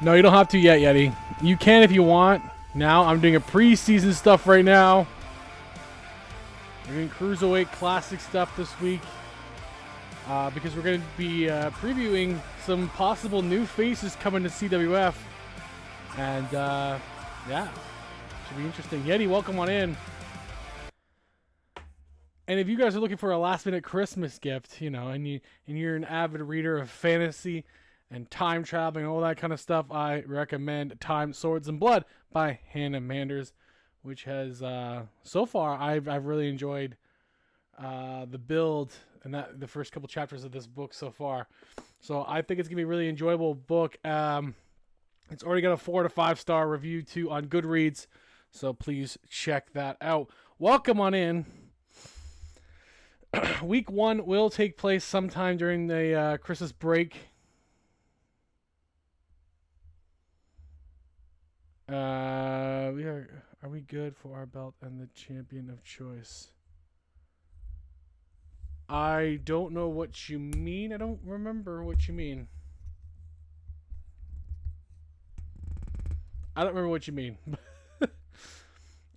No, you don't have to yet, Yeti. You can if you want. Now, I'm doing a preseason stuff right now. We're doing Cruiserweight Classic stuff this week. Because we're going to be previewing some possible new faces coming to CWF. And, yeah. Should be interesting. Yeti, welcome on in. And if you guys are looking for a last-minute Christmas gift, you know, and you're an avid reader of fantasy and time traveling, all that kind of stuff, I recommend Time, Swords, and Blood by Hannah Manders, which has so far I've really enjoyed the build and the first couple chapters of this book so far. So I think it's gonna be a really enjoyable book. It's already got a 4 to 5 star review too on Goodreads, so please check that out. Welcome on in. Week 1 will take place sometime during the Christmas break. Are we good for our belt and the champion of choice? I don't know what you mean. I don't remember what you mean. I don't remember what you mean.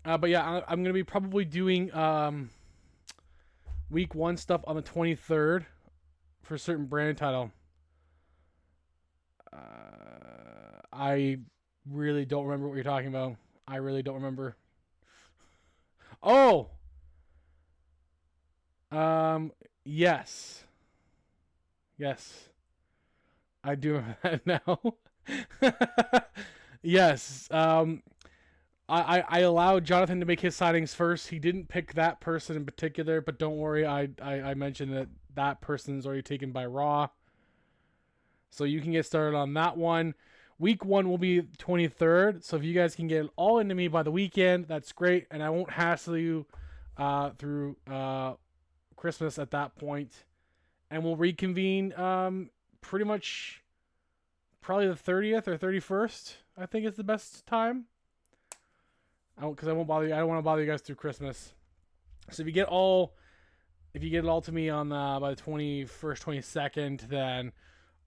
But yeah, I'm gonna be probably doing week 1 stuff on the 23rd for a certain brand title. I really don't remember what you're talking about. I really don't remember. Oh! Yes. Yes. I do remember that now. Yes. I allowed Jonathan to make his signings first. He didn't pick that person in particular, but don't worry. I mentioned that person's already taken by Raw. So you can get started on that one. Week 1 will be 23rd. So if you guys can get all into me by the weekend, that's great. And I won't hassle you through Christmas at that point. And we'll reconvene pretty much probably the 30th or 31st, I think is the best time. Because I won't bother you. I don't want to bother you guys through Christmas. So if you get it all to me on by the 21st, 22nd, then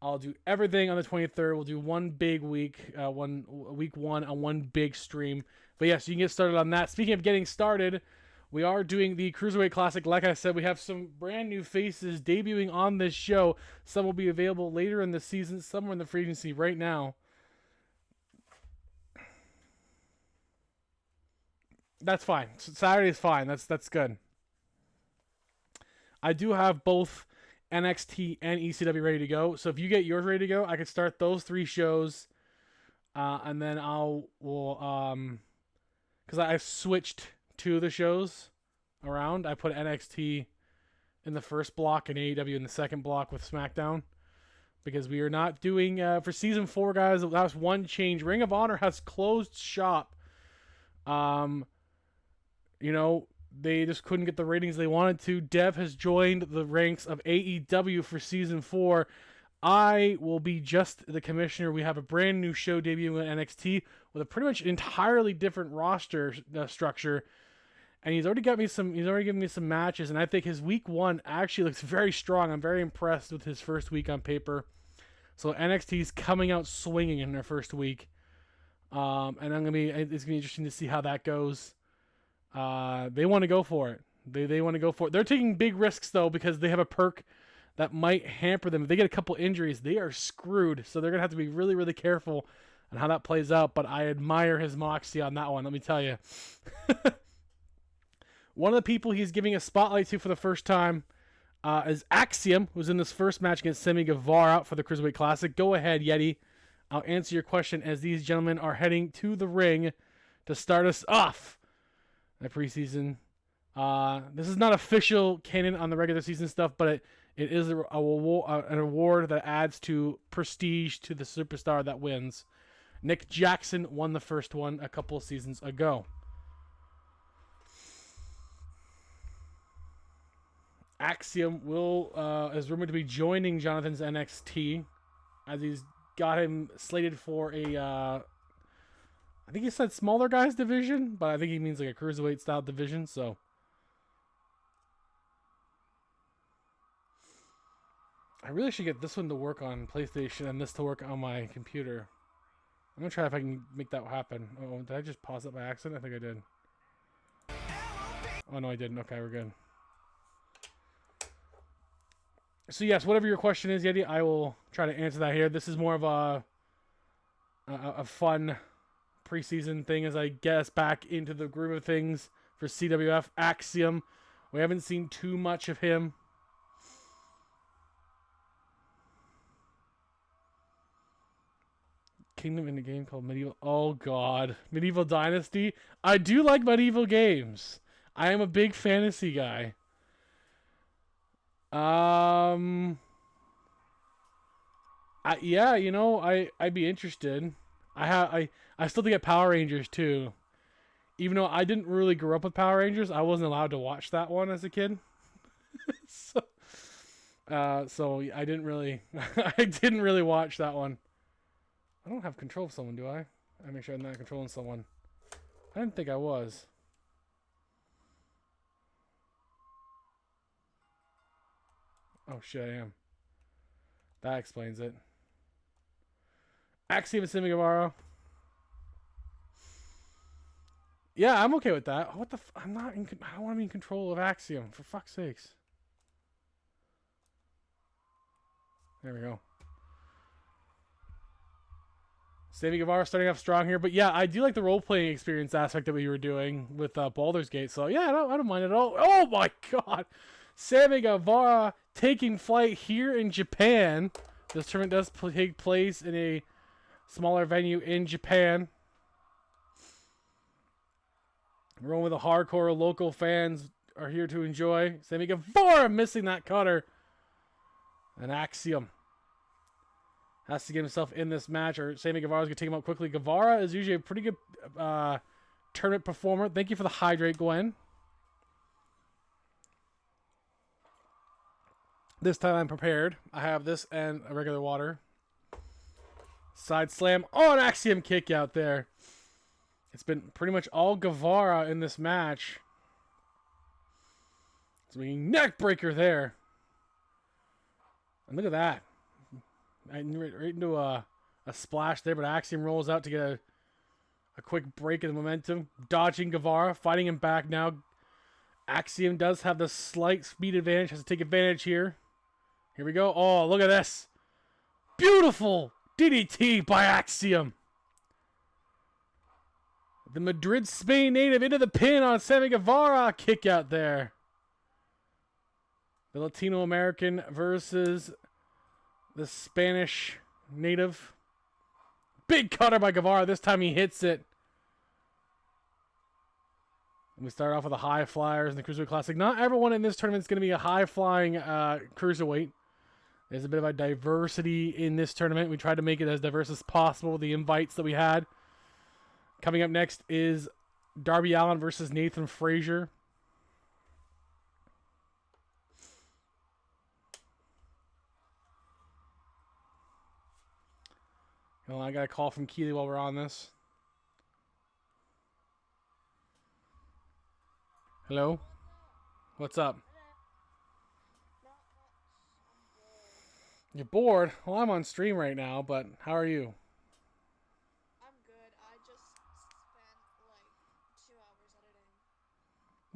I'll do everything on the 23rd. We'll do one big week, week 1 on one big stream. But yes, you can get started on that. Speaking of getting started, we are doing the Cruiserweight Classic. Like I said, we have some brand new faces debuting on this show. Some will be available later in the season. Some are in the free agency right now. That's fine. Saturday's fine. That's good. I do have both NXT and ECW ready to go. So if you get yours ready to go, I could start those 3 shows, and then because I've switched 2 of the shows around. I put NXT in the first block and AEW in the second block with SmackDown, because we are not doing for season 4, guys. That was one change. Ring of Honor has closed shop. They just couldn't get the ratings they wanted to. Dev has joined the ranks of AEW for season 4. I will be just the commissioner. We have a brand new show debuting at NXT with a pretty much entirely different roster structure. And he's already given me some matches, and I think his week 1 actually looks very strong. I'm very impressed with his first week on paper. So NXT's coming out swinging in their first week. And it's gonna be interesting to see how that goes. They want to go for it. They want to go for it. They're taking big risks though, because they have a perk that might hamper them. If they get a couple injuries, they are screwed. So they're gonna have to be really, really careful on how that plays out. But I admire his moxie on that one. Let me tell you. One of the people he's giving a spotlight to for the first time is Axiom, who's in this first match against Sammy Guevara for the Cruiserweight Classic. Go ahead, Yeti. I'll answer your question as these gentlemen are heading to the ring to start us off. The preseason. This is not official canon on the regular season stuff, but it is an award that adds to prestige to the superstar that wins. Nick Jackson won the first one a couple of seasons ago. Axiom is rumored to be joining Jonathan's NXT, as he's got him slated for a I think he said smaller guys division, but I think he means like a cruiserweight style division. So I really should get this one to work on PlayStation and this to work on my computer. I'm gonna try if I can make that happen. Oh, did I just pause it by accident? I think I did. Oh no, I didn't. Okay, we're good. So yes, whatever your question is, Yeti, I will try to answer that here. This is more of a fun preseason thing as I get us back into the groove of things for CWF. Axiom, we haven't seen too much of him. Kingdom in a game called Medieval. Oh god, Medieval Dynasty. I do like medieval games. I am a big fantasy guy. Yeah, you know, I'd be interested. I still think of Power Rangers too. Even though I didn't really grow up with Power Rangers, I wasn't allowed to watch that one as a kid. So I didn't really I didn't really watch that one. I don't have control of someone, do I? I make sure I'm not controlling someone. I didn't think I was. Oh shit, I am. That explains it. Axiom and Sammy Guevara. Yeah, I'm okay with that. What the? I'm not in. I don't want to be in control of Axiom. For fuck's sakes. There we go. Sammy Guevara starting off strong here, but yeah, I do like the role playing experience aspect that we were doing with Baldur's Gate. So yeah, I don't mind it at all. Oh my god, Sammy Guevara taking flight here in Japan. This tournament does take place in a smaller venue in Japan. We're going with the hardcore local fans are here to enjoy. Sammy Guevara missing that cutter. An Axiom has to get himself in this match, or Sammy Guevara's going to take him out quickly. Guevara is usually a pretty good tournament performer. Thank you for the hydrate, Gwen. This time I'm prepared. I have this and a regular water. Side slam. Oh, an Axiom kick out there. It's been pretty much all Guevara in this match. It's a neck breaker there. And look at that. Right into a splash there, but Axiom rolls out to get a quick break in the momentum. Dodging Guevara, fighting him back now. Axiom does have the slight speed advantage, has to take advantage here. Here we go. Oh, look at this. Beautiful DDT by Axiom. The Madrid, Spain native into the pin on Sammy Guevara. Kick out there. The Latino American versus the Spanish native. Big cutter by Guevara. This time he hits it. And we start off with the high flyers in the Cruiserweight Classic. Not everyone in this tournament is going to be a high flying Cruiserweight. There's a bit of a diversity in this tournament. We tried to make it as diverse as possible with the invites that we had. Coming up next is Darby Allin versus Nathan Frazier. Well, I got a call from Keely while we're on this. Hello? What's up? You're bored? Well, I'm on stream right now, but how are you? I'm good. I just spent like 2 hours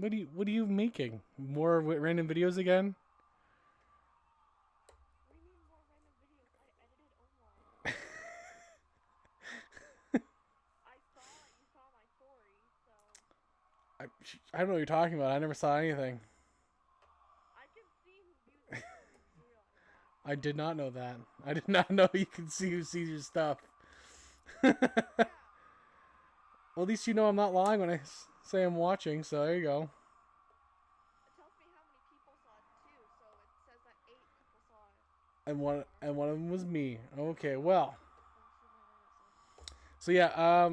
editing. What are you making? More random videos again? What do you mean more random videos? I edited online. I saw you saw my story, so I don't know what you're talking about. I never saw anything. I can see who views it. You realize that. I did not know that. I did not know you can see who sees your stuff. Well, Yeah. at least you know I'm not lying when I say I'm watching, so there you go. It tells me how many people saw it too, so it says that 8 people saw it. And one of them was me. Okay, well. Oh, So yeah,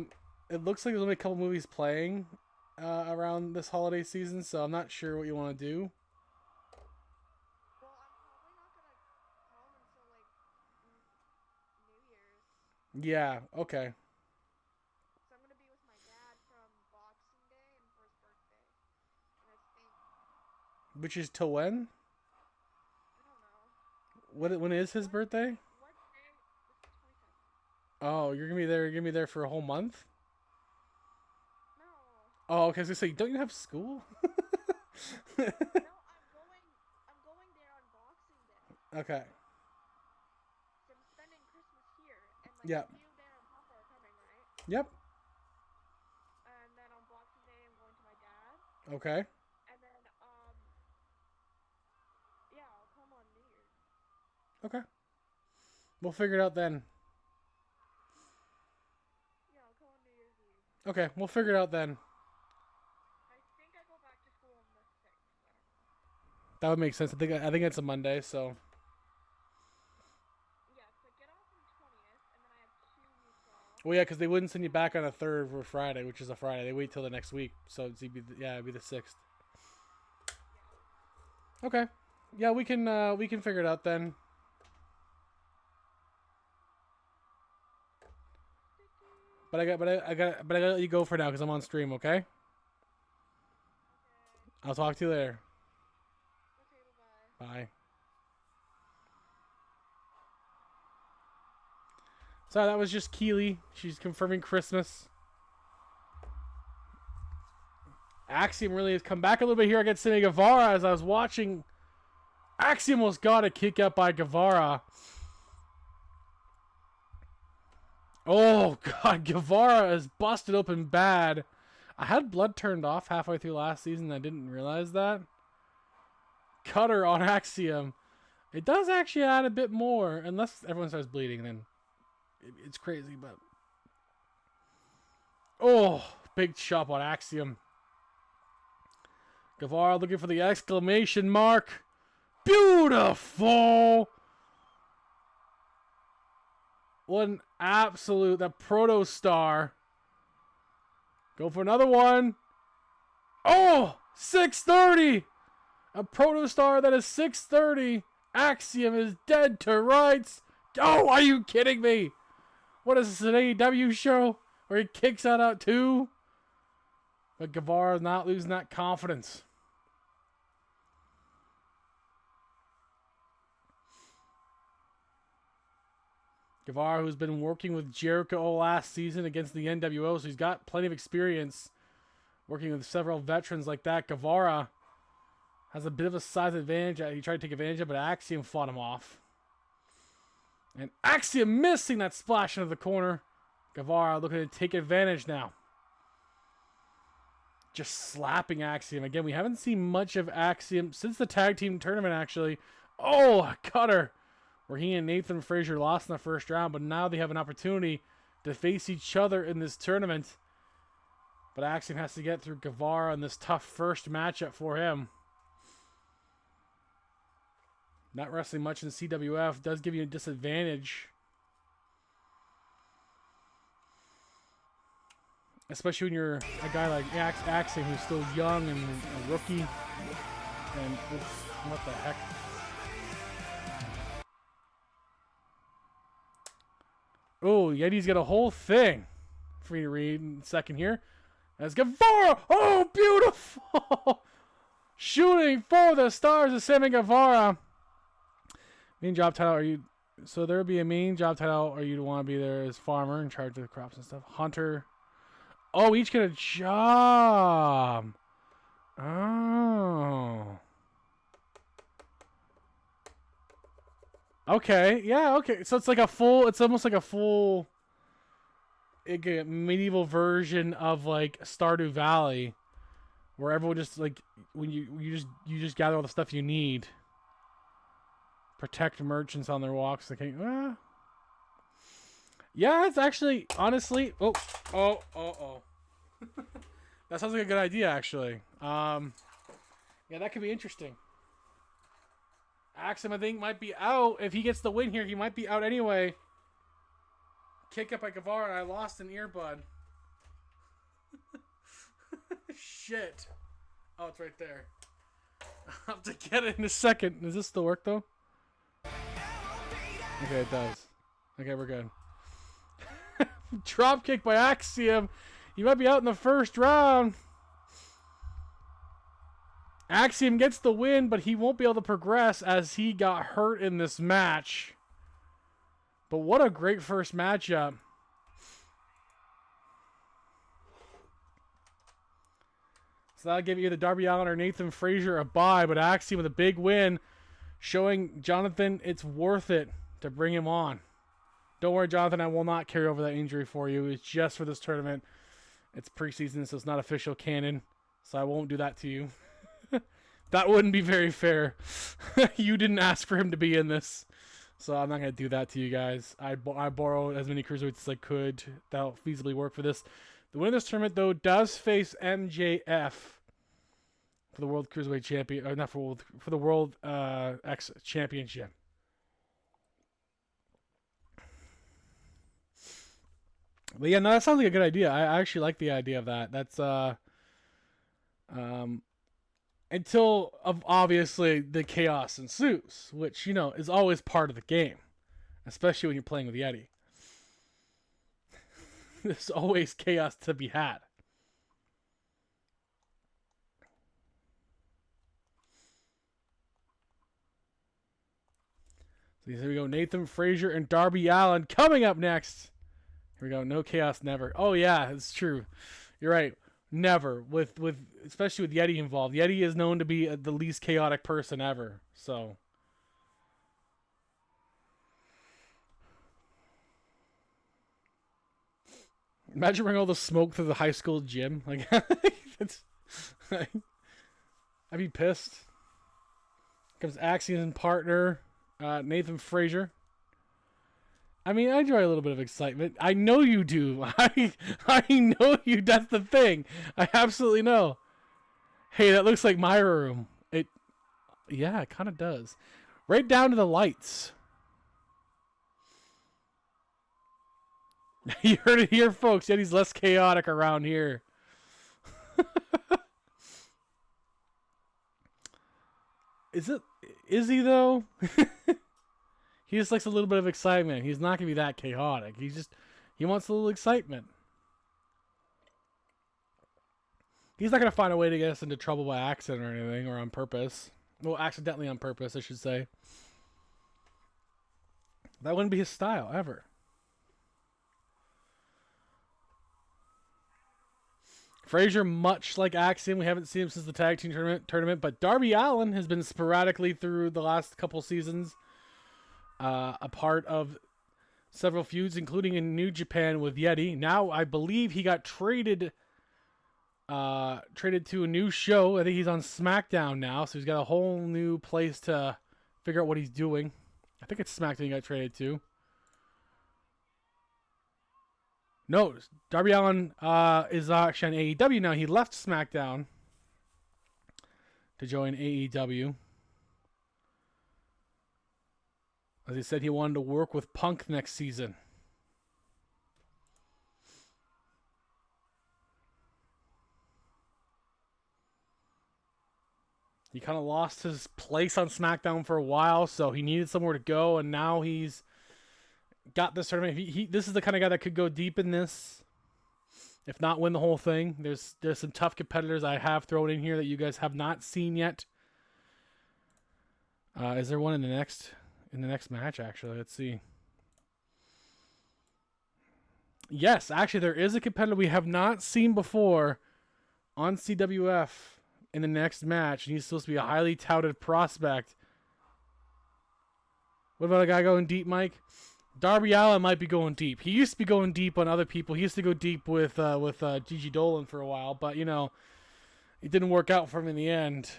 it looks like there's only a couple movies playing around this holiday season, so I'm not sure what you want to do. well, I'm probably not gonna home until like New Year's. Yeah, okay. So I'm gonna be with my dad from Boxing Day and for his birthday. And I think Which is till when? I don't know. When is his birthday? What day? It's the 22nd. Oh, you're gonna be there. You're gonna be there for a whole month. No. Oh, okay. I was gonna say, don't you have school? No, I'm going there on Boxing Day. Okay. So I'm spending Christmas here, and like Yep. you, Dad, and Papa are coming, right? Yep. And then on Boxing Day, I'm going to my dad. Okay. And then yeah, I'll come on New Year's. Okay. We'll figure it out then. Yeah, I'll come on New Year's Eve. Okay, we'll figure it out then. I think I go back to school on the 6th. I don't know. That would make sense. I think it's a Monday, so. Yeah, so I get off on the 20th, and then I have 2 weeks off. Well, yeah, because they wouldn't send you back on a third or Friday, which is a Friday. They wait till the next week, so it'd be the 6th. Yeah. Okay. Yeah, we can figure it out then. But I gotta let you go for now because I'm on stream. Okay. Okay. I'll talk to you later. Okay, bye-bye. Bye. So that was just Keely. She's confirming Christmas. Axiom really has come back a little bit here against Sammy Guevara as I was watching. Axiom almost got a kick out by Guevara. Oh, God. Guevara is busted open bad. I had blood turned off halfway through last season. I didn't realize that. Cutter on Axiom. It does actually add a bit more. Unless everyone starts bleeding, then it's crazy. But oh, big chop on Axiom. Guevara looking for the exclamation mark. Beautiful. What an absolute, that proto star. Go for another one. Oh, 630. A proto star that is 630. Axiom is dead to rights. Oh, are you kidding me? What is this, an AEW show where he kicks that out too? But Guevara is not losing that confidence. Guevara, who's been working with Jericho last season against the NWO, so he's got plenty of experience working with several veterans like that. Guevara has a bit of a size advantage. He tried to take advantage of it, but Axiom fought him off. And Axiom missing that splash into the corner. Guevara looking to take advantage now. Just slapping Axiom. Again, we haven't seen much of Axiom since the tag team tournament, actually. Oh, a cutter. Where he and Nathan Frazier lost in the first round, but now they have an opportunity to face each other in this tournament. But Axiom has to get through Guevara in this tough first matchup for him. Not wrestling much in CWF does give you a disadvantage. Especially when you're a guy like Axiom who's still young and a rookie. And oops, what the heck? Oh, Yeti's got a whole thing for you to read in a second here. As Guevara! Oh, beautiful! Shooting for the stars of Sammy Guevara. Main job title, are you... So there would be a main job title, or you'd want to be there as farmer in charge of the crops and stuff. Hunter. Oh, each get a job. Oh. Okay, yeah, okay. So it's like a full, it's almost like a full medieval version of like Stardew Valley, where everyone just like when you just gather all the stuff you need. Protect merchants on their walks. Okay, yeah, it's actually honestly. Oh. That sounds like a good idea, actually. Yeah, that could be interesting. Axiom, I think, might be out. If he gets the win here, he might be out anyway. Kick up by Guevara, and I lost an earbud. Shit. Oh, it's right there. I'll have to get it in a second. Does this still work, though? Okay, it does. Okay, we're good. Drop kick by Axiom. He might be out in the first round. Axiom gets the win, but he won't be able to progress as he got hurt in this match. But what a great first matchup. So that'll give either Darby Allin or Nathan Frazier a bye, but Axiom with a big win, showing Jonathan it's worth it to bring him on. Don't worry, Jonathan, I will not carry over that injury for you. It's just for this tournament. It's preseason, so it's not official canon, so I won't do that to you. That wouldn't be very fair. You didn't ask for him to be in this, so I'm not going to do that to you guys. I borrowed as many cruiserweights as I could. That'll feasibly work for this. The winner of this tournament, though, does face MJF for the World Cruiserweight Champion, or not for the World X Championship. But yeah, no, that sounds like a good idea. I actually like the idea of that. That's until obviously the chaos ensues, which is always part of the game, especially when you're playing with Yeti. There's always chaos to be had. So here we go. Nathan Frazier and Darby Allin coming up next. Here we go. No chaos, never. Oh yeah, it's true. You're right. Never. With especially with Yeti involved. Yeti is known to be the least chaotic person ever. So. Imagine bringing all the smoke through the high school gym. Like, I'd be pissed. Comes Axiom's partner, Nathan Frazier. I mean, I enjoy a little bit of excitement. I know you do. I know you. That's the thing. I absolutely know. Hey, that looks like my room. Yeah, it kind of does. Right down to the lights. You heard it here, folks. Yeti's less chaotic around here. Is he though? He just likes a little bit of excitement. He's not gonna be that chaotic. He wants a little excitement. He's not gonna find a way to get us into trouble by accident or anything, or on purpose. Well, accidentally on purpose, I should say. That wouldn't be his style ever. Frazier, much like Axiom, we haven't seen him since the tag team tournament, but Darby Allin has been sporadically through the last couple seasons a part of several feuds, including in New Japan with Yeti. Now, I believe he got traded to a new show. I think he's on SmackDown now, so he's got a whole new place to figure out what he's doing. I think it's SmackDown he got traded to. No, Darby Allin is actually on AEW now. He left SmackDown to join AEW. As he said, he wanted to work with Punk next season. He kind of lost his place on SmackDown for a while, so he needed somewhere to go, and now he's got this tournament. This is the kind of guy that could go deep in this, if not win the whole thing. There's some tough competitors I have thrown in here that you guys have not seen yet. Is there one in the next match? Actually, let's see. Yes, actually, there is a competitor we have not seen before on CWF in the next match, and he's supposed to be a highly touted prospect. What about a guy going deep, Mike? Darby Allin might be going deep. He used to be going deep on other people. He used to go deep with Gigi Dolan for a while, but it didn't work out for him in the end.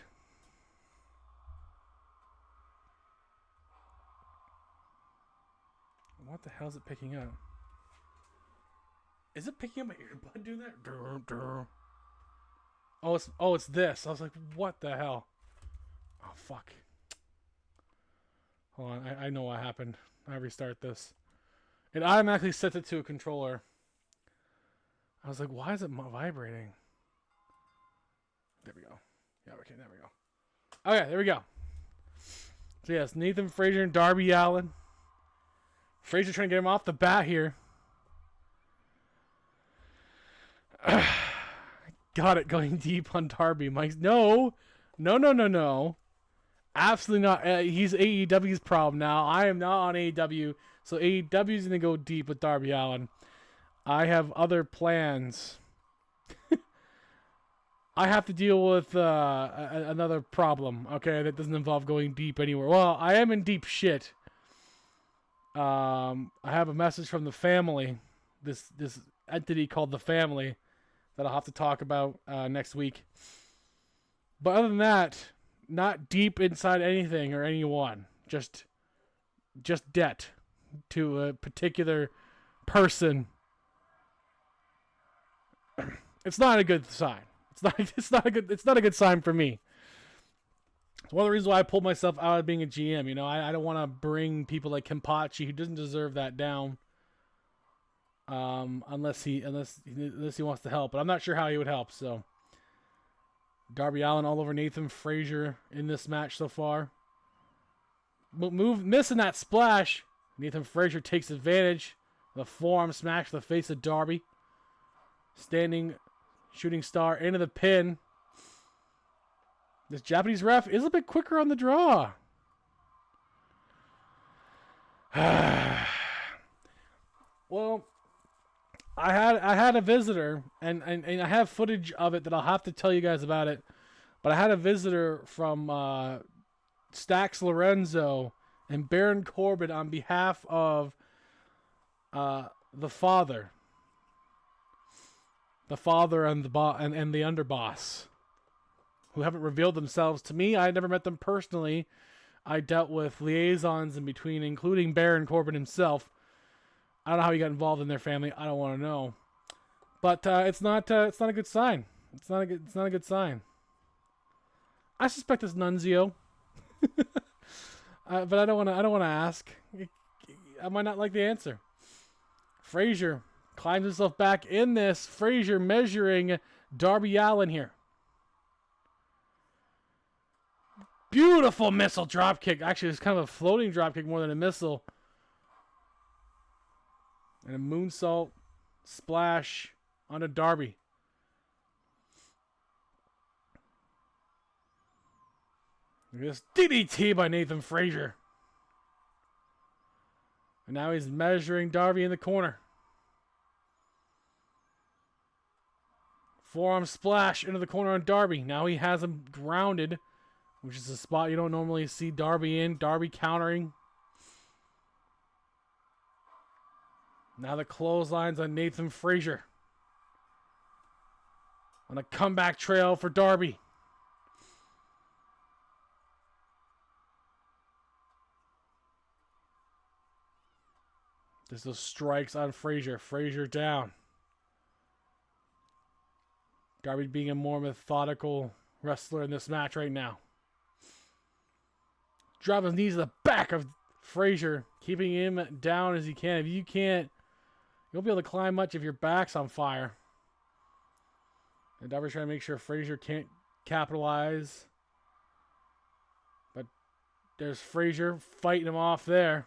What the hell is it picking up? Is it picking up my earbud doing that? Oh, it's this. I was like, what the hell? Oh, fuck. Hold on, I know what happened. I restart this. It automatically sets it to a controller. I was like, why is it vibrating? There we go. Yeah, okay, there we go. Okay, there we go. So yes, Nathan Frazier and Darby Allin. Frazier trying to get him off the bat here. Got it, going deep on Darby. Mike, no. Absolutely not. He's AEW's problem now. I am not on AEW, so AEW's going to go deep with Darby Allin. I have other plans. I have to deal with another problem, okay, that doesn't involve going deep anywhere. Well, I am in deep shit. I have a message from the family, this entity called the family, that I'll have to talk about next week. But other than that, not deep inside anything or anyone. Just debt to a particular person. It's not a good sign. It's not a good sign for me. It's one of the reasons why I pulled myself out of being a GM. You know, I don't want to bring people like Kempachi, who doesn't deserve that, down. Unless he wants to help, but I'm not sure how he would help. So, Darby Allin all over Nathan Frazier in this match so far. Missing that splash. Nathan Frazier takes advantage. The forearm smash to the face of Darby. Standing shooting star into the pin. This Japanese ref is a bit quicker on the draw. Well, I had a visitor, and I have footage of it that I'll have to tell you guys about it. But I had a visitor from Stax Lorenzo and Baron Corbin on behalf of the father and the underboss, who haven't revealed themselves to me. I never met them personally. I dealt with liaisons in between, including Baron Corbin himself. I don't know how he got involved in their family. I don't want to know. But it's not a good sign. It's not a good sign. I suspect it's Nunzio. But I don't want to ask. I might not like the answer. Frazier climbs himself back in this. Frazier measuring Darby Allin here. Beautiful missile dropkick. Actually, it's kind of a floating dropkick more than a missile. And a moonsault splash onto Darby. This DDT by Nathan Frazier. And now he's measuring Darby in the corner. Forearm splash into the corner on Darby. Now he has him grounded, which is a spot you don't normally see Darby in. Darby countering. Now the clotheslines on Nathan Frazier. On a comeback trail for Darby. There's those strikes on Frazier. Frazier down. Darby being a more methodical wrestler in this match right now. Driving his knees to the back of Frazier, keeping him down as he can. If you can't, you won't be able to climb much if your back's on fire. And Darby's trying to make sure Frazier can't capitalize. But there's Frazier fighting him off there.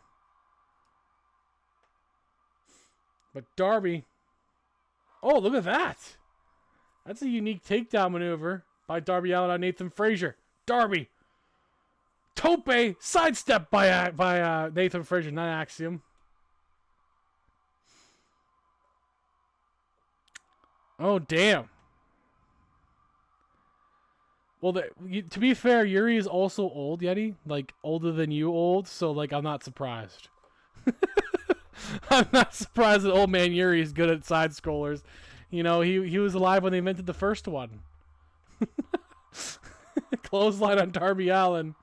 But Darby, oh, look at that. That's a unique takedown maneuver by Darby Allin on Nathan Frazier. Darby. Tope sidestep by Nathan Frazier, not Axiom. Oh, damn. Well, to be fair, Yuri is also old, Yeti. Like, older than you old, so, like, I'm not surprised. I'm not surprised that old man Yuri is good at side scrollers. You know, he was alive when they invented the first one. Clothesline on Darby Allin.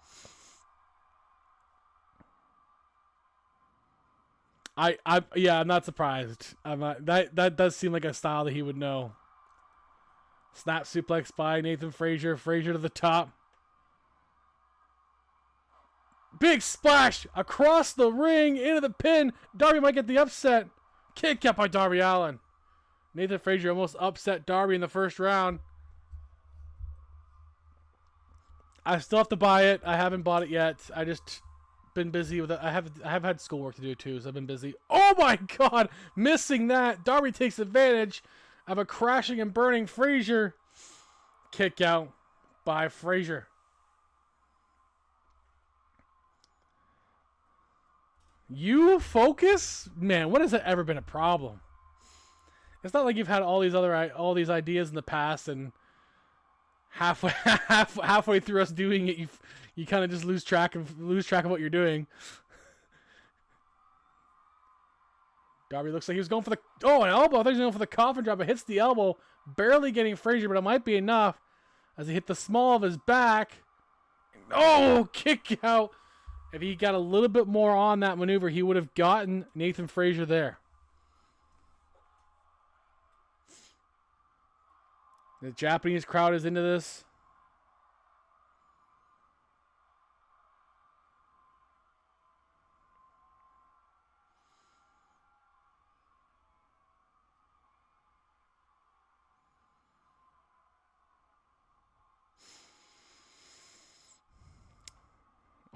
I'm not surprised. I'm not, that does seem like a style that he would know. Snap suplex by Nathan Frazier. Frazier to the top. Big splash across the ring into the pin. Darby might get the upset. Kick out by Darby Allin. Nathan Frazier almost upset Darby in the first round. I still have to buy it. I haven't bought it yet. I just been busy with it. I have had schoolwork to do too, so I've been busy. Oh my god! Missing that. Darby takes advantage of a crashing and burning Frazier. Kick out by Frazier. You focus? Man, when has that ever been a problem? It's not like you've had all these ideas in the past and halfway through us doing it, you kind of just lose track of what you're doing. Darby looks like he was going for the an elbow. I thought he was going for the coffin drop. It hits the elbow, barely getting Frazier, but it might be enough as he hit the small of his back. Oh, kick out. If he got a little bit more on that maneuver, he would have gotten Nathan Frazier there. The Japanese crowd is into this.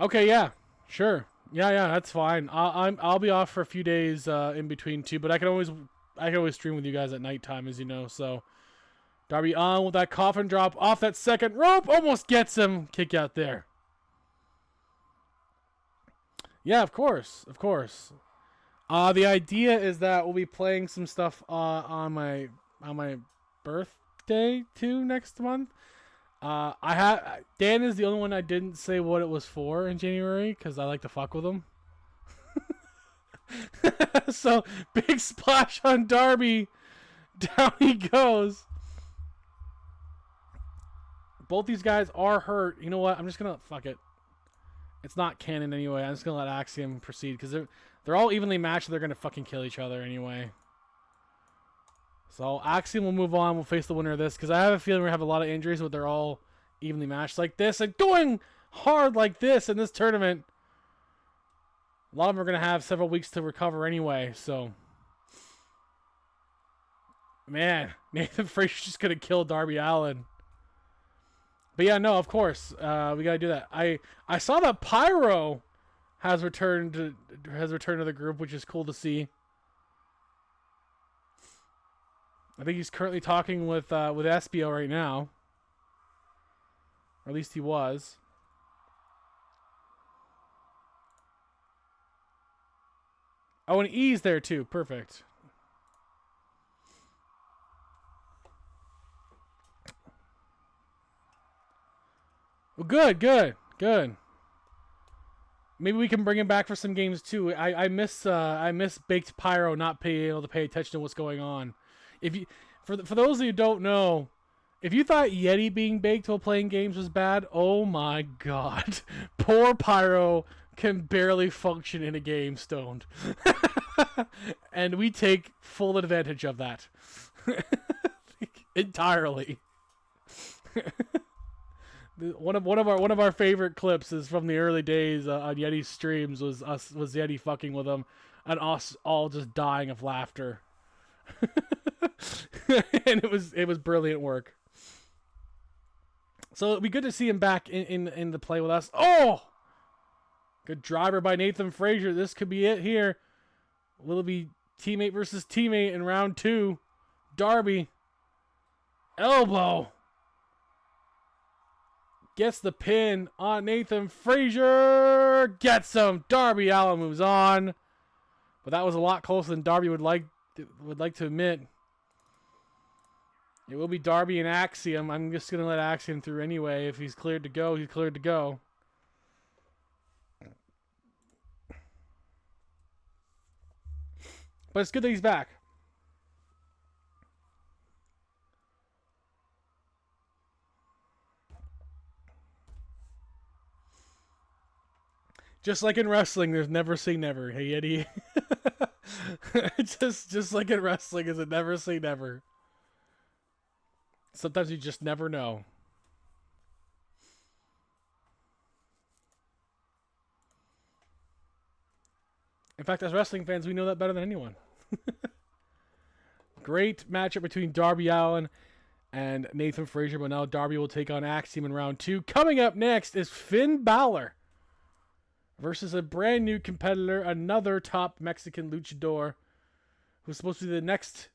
Okay, yeah, sure, yeah, that's fine. I'll be off for a few days in between too, but I can always stream with you guys at nighttime, as you know. So Darby on with that coffin drop off that second rope, almost gets him. Kick out there. Yeah, of course. The idea is that we'll be playing some stuff on my birthday too next month. Dan is the only one I didn't say what it was for in January because I like to fuck with him. So big splash on Darby, down he goes. Both these guys are hurt. You know what? I'm just gonna fuck it. It's not canon anyway. I'm just gonna let Axiom proceed because they're all evenly matched. They're gonna fucking kill each other anyway. So Axiom will move on. We'll face the winner of this because I have a feeling we're gonna have a lot of injuries, but they're all evenly matched like this and going hard like this in this tournament. A lot of them are gonna have several weeks to recover anyway. So, man, Nathan Frazier's just gonna kill Darby Allin. But yeah, no, of course, we gotta do that. I saw that Pyro has returned to the group, which is cool to see. I think he's currently talking with Espio right now. Or at least he was. Oh, and E's there too. Perfect. Well, good. Maybe we can bring him back for some games too. I miss Baked Pyro not being able to pay attention to what's going on. If you, for those of you who don't know, if you thought Yeti being baked while playing games was bad, oh my god. Poor Pyro can barely function in a game stoned. And we take full advantage of that. Entirely. One of our favorite clips is from the early days on Yeti's streams was Yeti fucking with him and us all just dying of laughter. And it was brilliant work. So it'd be good to see him back in the play with us. Oh, good driver by Nathan Frazier. This could be it here. Will it be teammate versus teammate in round 2? Darby elbow gets the pin on Nathan Frazier. Gets him. Darby Allin moves on, but that was a lot closer than Darby would like to admit. It will be Darby and Axiom. I'm just going to let Axiom through anyway. If he's cleared to go, he's cleared to go. But it's good that he's back. Just like in wrestling, there's never say never. Hey, Eddie. just like in wrestling, is it never say never. Sometimes you just never know. In fact, as wrestling fans, we know that better than anyone. Great matchup between Darby Allin and Nathan Frazier, but now Darby will take on Axiom in round 2. Coming up next is Finn Balor versus a brand new competitor, another top Mexican luchador who's supposed to be the next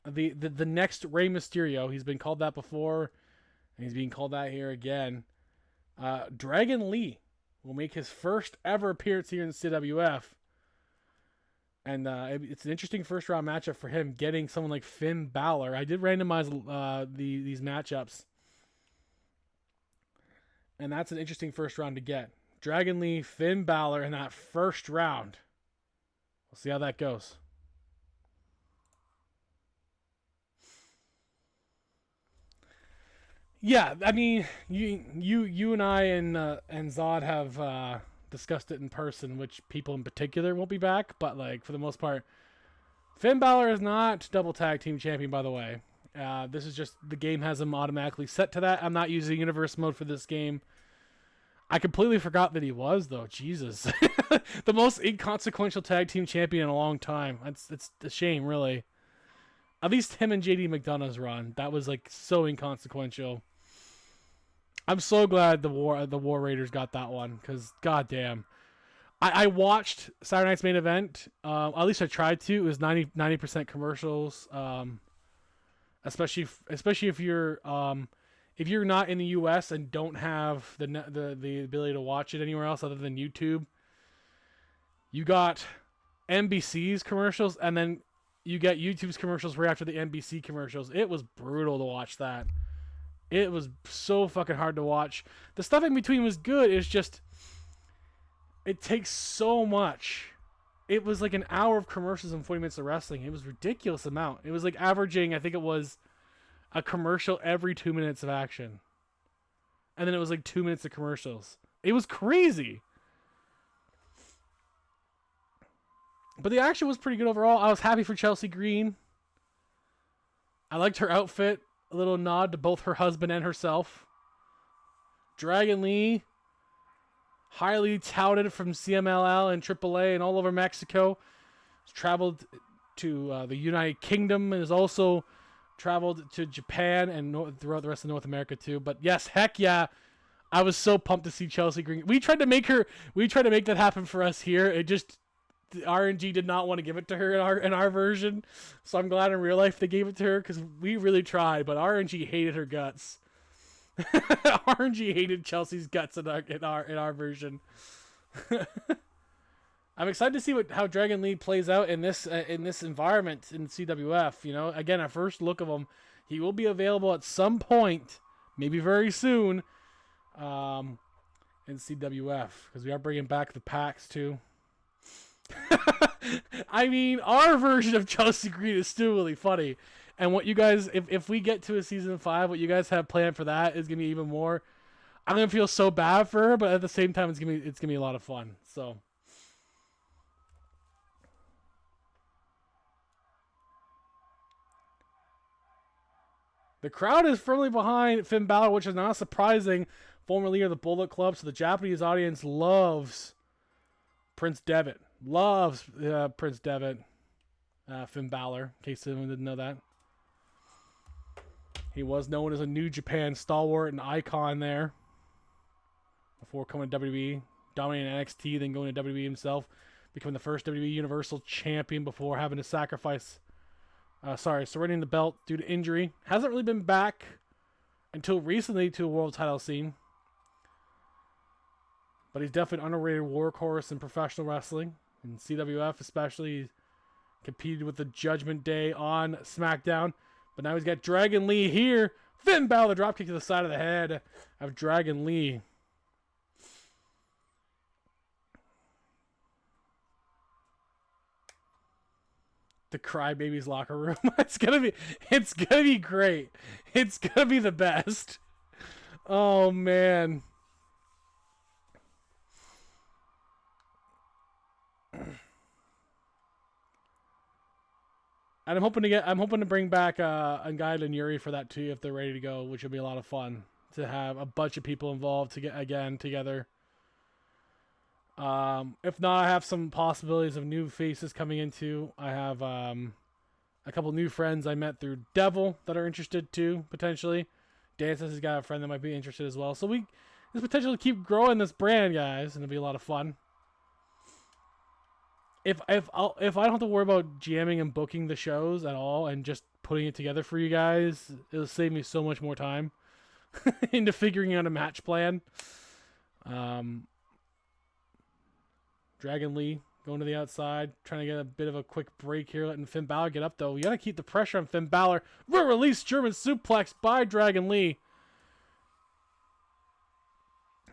Rey Mysterio. He's been called that before, and he's being called that here again. Dragon Lee will make his first ever appearance here in the CWF. And it's an interesting first round matchup for him, getting someone like Finn Balor. I did randomize these matchups. And that's an interesting first round to get. Dragon Lee, Finn Balor in that first round. We'll see how that goes. Yeah, I mean, you and I and Zod have discussed it in person, which people in particular won't be back, but like for the most part, Finn Balor is not double tag team champion. By the way, this is just the game has him automatically set to that. I'm not using universe mode for this game. I completely forgot that he was though. Jesus, the most inconsequential tag team champion in a long time. It's a shame, really. At least him and JD McDonough's run, that was like so inconsequential. I'm so glad the War Raiders got that one because goddamn, I watched Saturday Night's Main Event. At least I tried to. It was 90% commercials. Especially if you're not in the U.S. and don't have the ability to watch it anywhere else other than YouTube. You got NBC's commercials and then you get YouTube's commercials right after the NBC commercials. It was brutal to watch that. It was so fucking hard to watch. The stuff in between was good. It's just, it takes so much. It was like an hour of commercials and 40 minutes of wrestling. It was a ridiculous amount. It was like averaging, I think it was a commercial every 2 minutes of action. And then it was like 2 minutes of commercials. It was crazy. But the action was pretty good overall. I was happy for Chelsea Green. I liked her outfit. A little nod to both her husband and herself. Dragon Lee, highly touted from CMLL and AAA and all over Mexico. Has traveled to the United Kingdom and has also traveled to Japan and throughout the rest of North America too. But yes, heck yeah, I was so pumped to see Chelsea Green. We tried to make that happen for us here. It just, RNG did not want to give it to her in our version, so I'm glad in real life they gave it to her because we really tried, but RNG hated her guts. RNG hated Chelsea's guts in our version. I'm excited to see how Dragon Lee plays out in this environment in CWF. You know, again, our first look of him, he will be available at some point, maybe very soon, in CWF because we are bringing back the packs too. I mean, our version of Chelsea Green is still really funny. And what you guys, if we get to a season 5, what you guys have planned for that is gonna be even more. I'm gonna feel so bad for her, but at the same time, it's gonna be a lot of fun. So, the crowd is firmly behind Finn Balor, which is not surprising. Former leader of the Bullet Club, so the Japanese audience loves Prince Devitt. Loves Prince Devitt, Finn Balor, in case anyone didn't know that. He was known as a New Japan stalwart and icon there before coming to WWE, dominating NXT, then going to WWE himself, becoming the first WWE Universal Champion before having to surrendering the belt due to injury. Hasn't really been back until recently to a world title scene. But he's definitely an underrated workhorse in professional wrestling. In CWF especially, he's competed with the Judgment Day on SmackDown. But now he's got Dragon Lee here. Finn Balor, dropkick to the side of the head of Dragon Lee. The Crybabies locker room. It's gonna be great. It's gonna be the best. Oh man. And I'm hoping to bring back Angaida and Yuri for that too if they're ready to go, which will be a lot of fun to have a bunch of people involved to get again together. If not, I have some possibilities of new faces coming into. I have a couple new friends I met through Devil that are interested too, potentially. Dan says he's got a friend that might be interested as well. So there's potential to keep growing this brand, guys, and it'll be a lot of fun. If I don't have to worry about jamming and booking the shows at all and just putting it together for you guys, it'll save me so much more time into figuring out a match plan. Dragon Lee going to the outside, trying to get a bit of a quick break here, letting Finn Balor get up though. We gotta keep the pressure on Finn Balor. Release German suplex by Dragon Lee.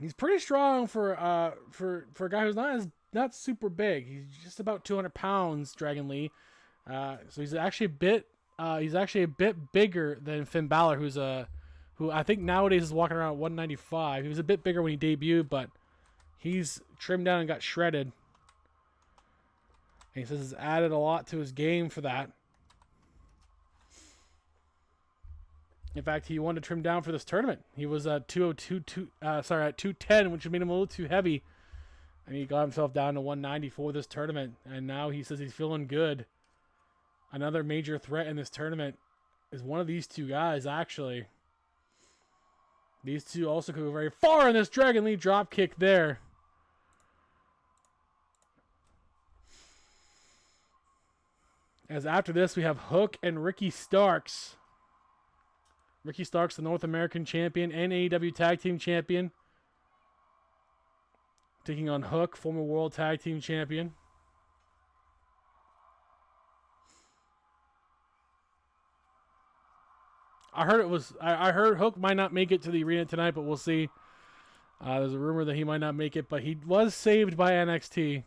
He's pretty strong for a guy who's not super big. He's just about 200 pounds, Dragon Lee. So he's actually a bit bigger than Finn Balor, who I think nowadays is walking around at 195. He was a bit bigger when he debuted, but he's trimmed down and got shredded. And he says he's added a lot to his game for that. In fact, he wanted to trim down for this tournament. He was at 210, which made him a little too heavy. And he got himself down to 190 for this tournament. And now he says he's feeling good. Another major threat in this tournament is one of these two guys, actually. These two also could go very far in this Dragon Lee drop kick there. As after this, we have Hook and Ricky Starks. Ricky Starks, the North American champion and AEW Tag Team Champion. Taking on Hook, former World Tag Team Champion. I heard Hook might not make it to the arena tonight, but we'll see. There's a rumor that he might not make it, but he was saved by NXT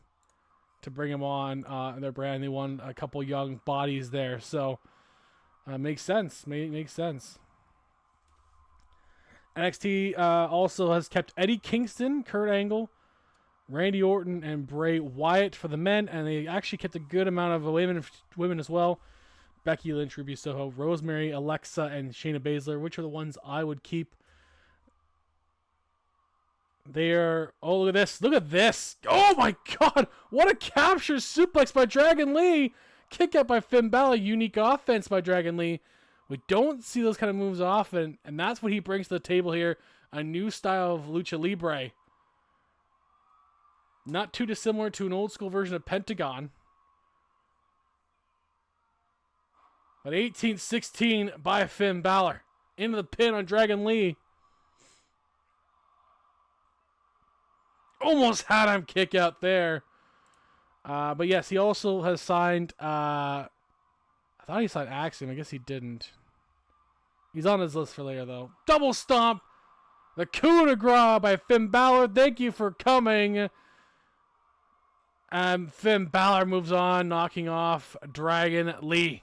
to bring him on their brand. They won a couple young bodies there, so makes sense. Makes sense. NXT also has kept Eddie Kingston, Kurt Angle, Randy Orton, and Bray Wyatt for the men, and they actually kept a good amount of women as well. Becky Lynch, Ruby Soho, Rosemary, Alexa, and Shayna Baszler, which are the ones I would keep. Oh, look at this. Look at this. Oh, my God. What a capture suplex by Dragon Lee. Kick out by Finn Balor. Unique offense by Dragon Lee. We don't see those kind of moves often, and that's what he brings to the table here. A new style of Lucha Libre. Not too dissimilar to an old school version of Pentagon. But 18-16 by Finn Balor. Into the pin on Dragon Lee. Almost had him kick out there. But yes, he also has signed... I thought he signed Axiom. I guess he didn't. He's on his list for later, though. Double stomp. The coup de grace by Finn Balor. Thank you for coming. And Finn Balor moves on, knocking off Dragon Lee.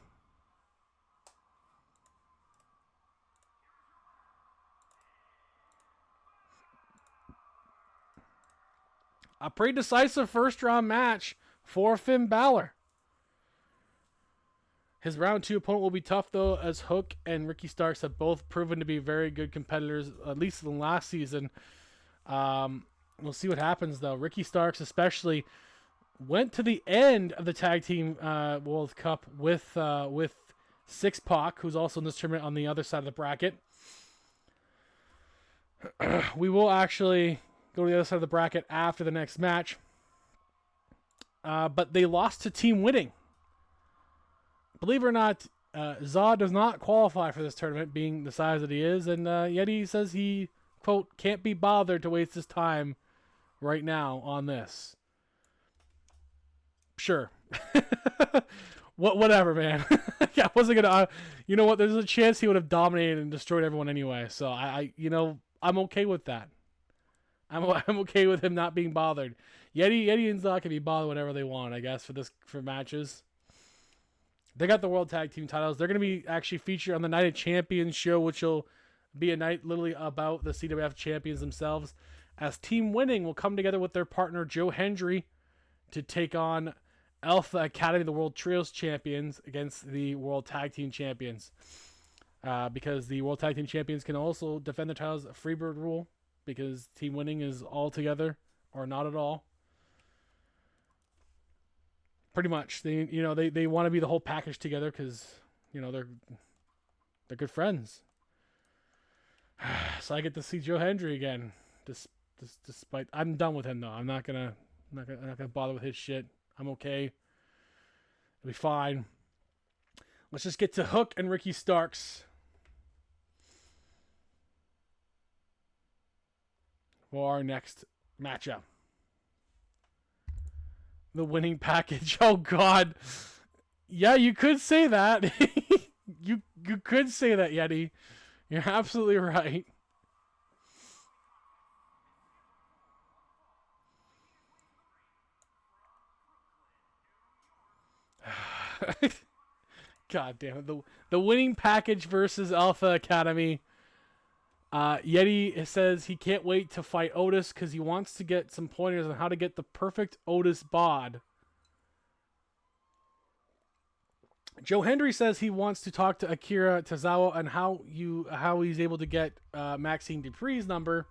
A pretty decisive first-round match for Finn Balor. His round 2 opponent will be tough, though, as Hook and Ricky Starks have both proven to be very good competitors, at least in the last season. We'll see what happens, though. Ricky Starks especially went to the end of the Tag Team World Cup with Six Pac, who's also in this tournament on the other side of the bracket. We will actually go to the other side of the bracket after the next match. But they lost to Team Winning. Believe it or not, Zod does not qualify for this tournament, being the size that he is, and yet he says he, quote, can't be bothered to waste his time right now on this. Sure. Whatever, man. Yeah, I wasn't gonna... you know what? There's a chance he would have dominated and destroyed everyone anyway, so I'm okay with that. I'm okay with him not being bothered. Yeti and Zod can be bothered whenever they want, I guess, for matches. They got the World Tag Team titles. They're going to be actually featured on the Night of Champions show, which will be a night literally about the CWF champions themselves, as Team Winning will come together with their partner Joe Hendry to take on Alpha Academy, the World Trios champions, against the World Tag Team champions. Because the World Tag Team champions can also defend their titles, Freebird rule, because Team Winning is all together or not at all. Pretty much, they want to be the whole package together because they're good friends. So I get to see Joe Hendry again. Despite I'm done with him though. I'm not gonna bother with his shit. I'm okay. It'll be fine. Let's just get to Hook and Ricky Starks for our next matchup. The winning package. Oh, God. Yeah, you could say that. You could say that, Yeti. You're absolutely right. God damn it. The winning package versus Alpha Academy. Yeti says he can't wait to fight Otis because he wants to get some pointers on how to get the perfect Otis bod. Joe Hendry says he wants to talk to Akira Tozawa on how he's able to get Maxine Dupree's number.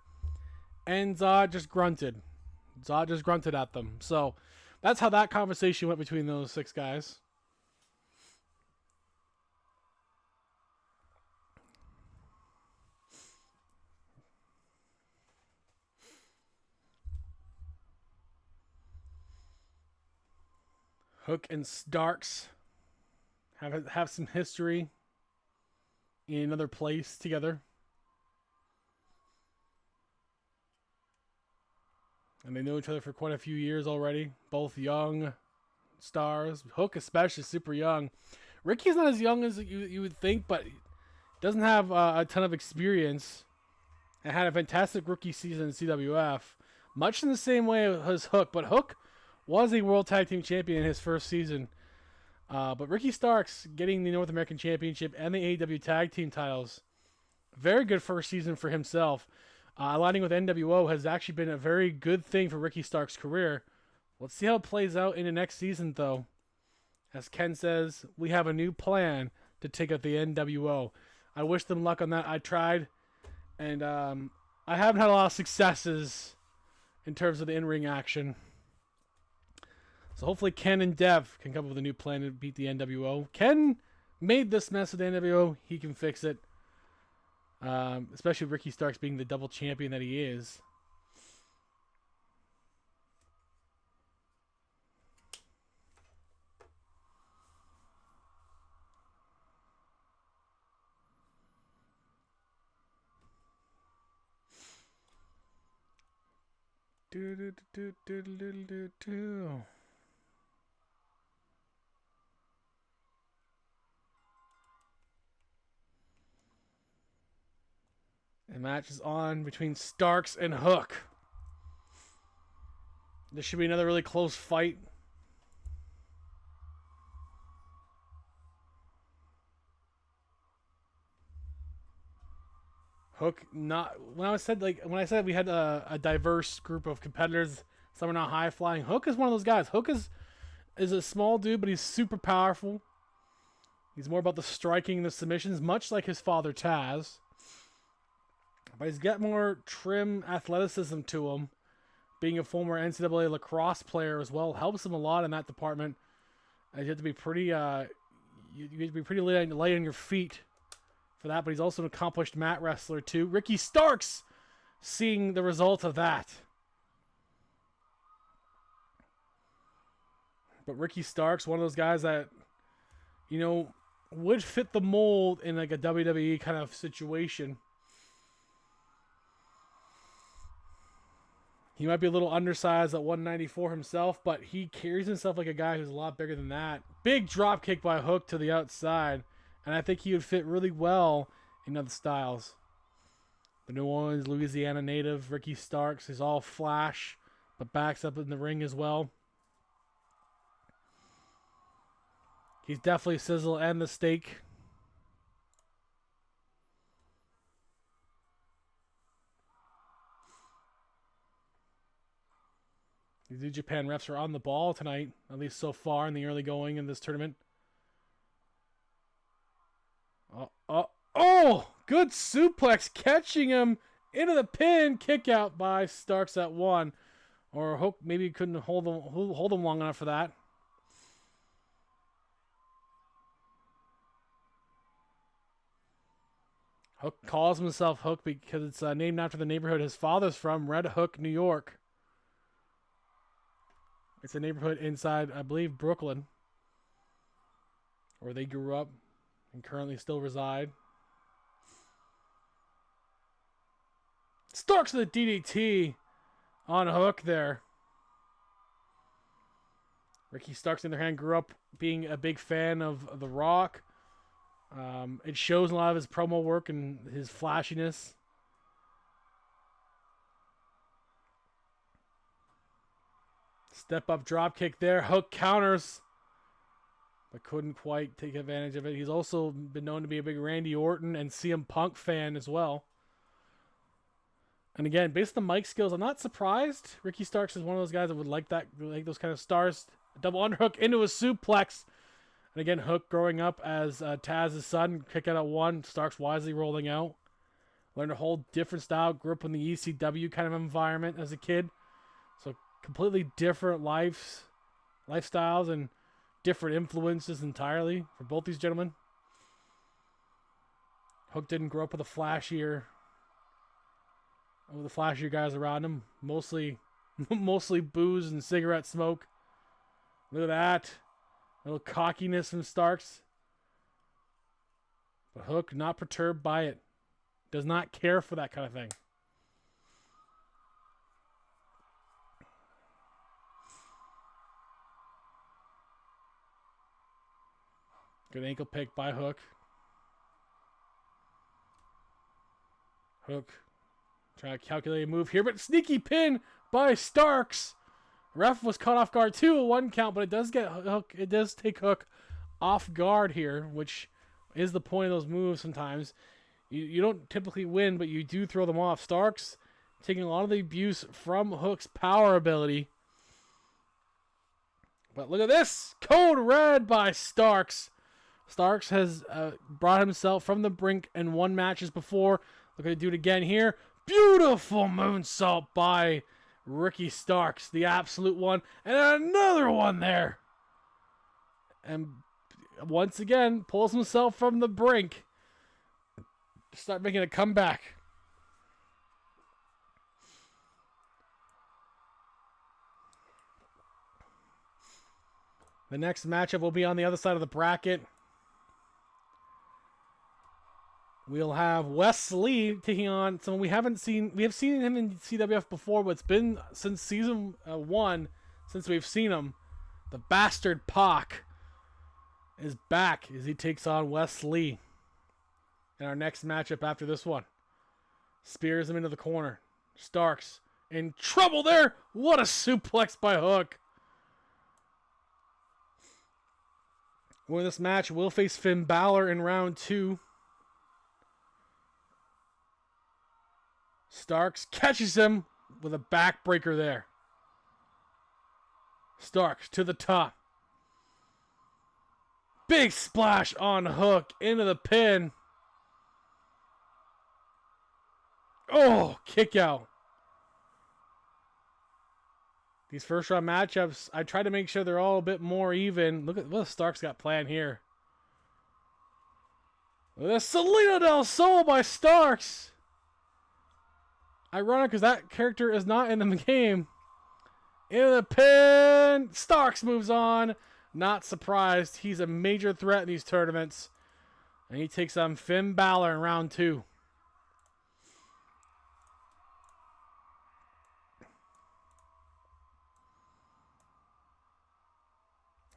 And Zod just grunted. Zod just grunted at them. So that's how that conversation went between those 6 guys. Hook and Starks have some history in another place together. And they know each other for quite a few years already. Both young stars. Hook especially super young. Ricky's not as young as you would think, but doesn't have a ton of experience. And had a fantastic rookie season in CWF. Much in the same way as Hook. But Hook was a World Tag Team Champion in his first season. But Ricky Starks getting the North American Championship and the AEW Tag Team titles. Very good first season for himself. Aligning with NWO has actually been a very good thing for Ricky Starks' career. Let's see how it plays out in the next season, though. As Ken says, we have a new plan to take out the NWO. I wish them luck on that. I tried, and I haven't had a lot of successes in terms of the in-ring action. So hopefully Ken and Dev can come up with a new plan to beat the NWO. Ken made this mess with the NWO. He can fix it. Especially Ricky Starks being the double champion that he is. The match is on between Starks and Hook. This should be another really close fight. Hook not when I said we had a diverse group of competitors, some are not high flying. Hook is one of those guys. Hook is a small dude, but he's super powerful. He's more about the striking and the submissions, much like his father Taz. But he's got more trim athleticism to him. Being a former NCAA lacrosse player as well helps him a lot in that department. And you have to be pretty, you have to be pretty light on your feet for that. But he's also an accomplished mat wrestler too. Ricky Starks, seeing the result of that. But Ricky Starks, one of those guys that, would fit the mold in like a WWE kind of situation. He might be a little undersized at 194 himself, but he carries himself like a guy who's a lot bigger than that. Big drop kick by Hook to the outside, and I think he would fit really well in other styles. The New Orleans, Louisiana native, Ricky Starks, is all flash, but backs up in the ring as well. He's definitely sizzle and the steak. The New Japan refs are on the ball tonight, at least so far in the early going in this tournament. Oh, good suplex, catching him into the pin. Kick out by Starks at 1. Or Hook maybe couldn't hold him long enough for that. Hook calls himself Hook because it's named after the neighborhood his father's from, Red Hook, New York. It's a neighborhood inside, I believe, Brooklyn, where they grew up and currently still reside. Starks with a DDT on Hook there. Ricky Starks, on the other hand, grew up being a big fan of The Rock. It shows in a lot of his promo work and his flashiness. Step up drop kick there. Hook counters. but couldn't quite take advantage of it. He's also been known to be a big Randy Orton and CM Punk fan as well. And again, based on Mike's skills, I'm not surprised. Ricky Starks is one of those guys that would like those kind of stars. A double underhook into a suplex. And again, Hook growing up as Taz's son, kick out at one. Starks wisely rolling out. Learned a whole different style. Grew up in the ECW kind of environment as a kid. So completely different lifestyles and different influences entirely for both these gentlemen. Hook didn't grow up with the flashier guys around him. Mostly booze and cigarette smoke. Look at that. A little cockiness from Starks. But Hook not perturbed by it. Does not care for that kind of thing. Good ankle pick by Hook. Hook trying to calculate a move here, but sneaky pin by Starks. Ref was caught off guard too, a 1 count, but it does get Hook. It does take Hook off guard here, which is the point of those moves sometimes. You don't typically win, but you do throw them off. Starks taking a lot of the abuse from Hook's power ability. But look at this. Code red by Starks. Starks has brought himself from the brink and won matches before. Look at it do it again here. Beautiful moonsault by Ricky Starks. The absolute one. And another one there. And once again, pulls himself from the brink. Start making a comeback. The next matchup will be on the other side of the bracket. We'll have Wes Lee taking on someone we haven't seen. We have seen him in CWF before, but it's been since season 1 since we've seen him. The Bastard Pac is back as he takes on Wes Lee in our next matchup after this one. Spears him into the corner. Starks in trouble there. What a suplex by Hook. Winning this match will face Finn Balor in round 2. Starks catches him with a backbreaker there. Starks to the top. Big splash on Hook into the pin. Oh, kick out. These first round matchups, I try to make sure they're all a bit more even. Look at what Starks got planned here. Look at this Salida del Sol by Starks. Ironic because that character is not in the game. Into the pin. Starks moves on. Not surprised. He's a major threat in these tournaments. And he takes on Finn Balor in round 2.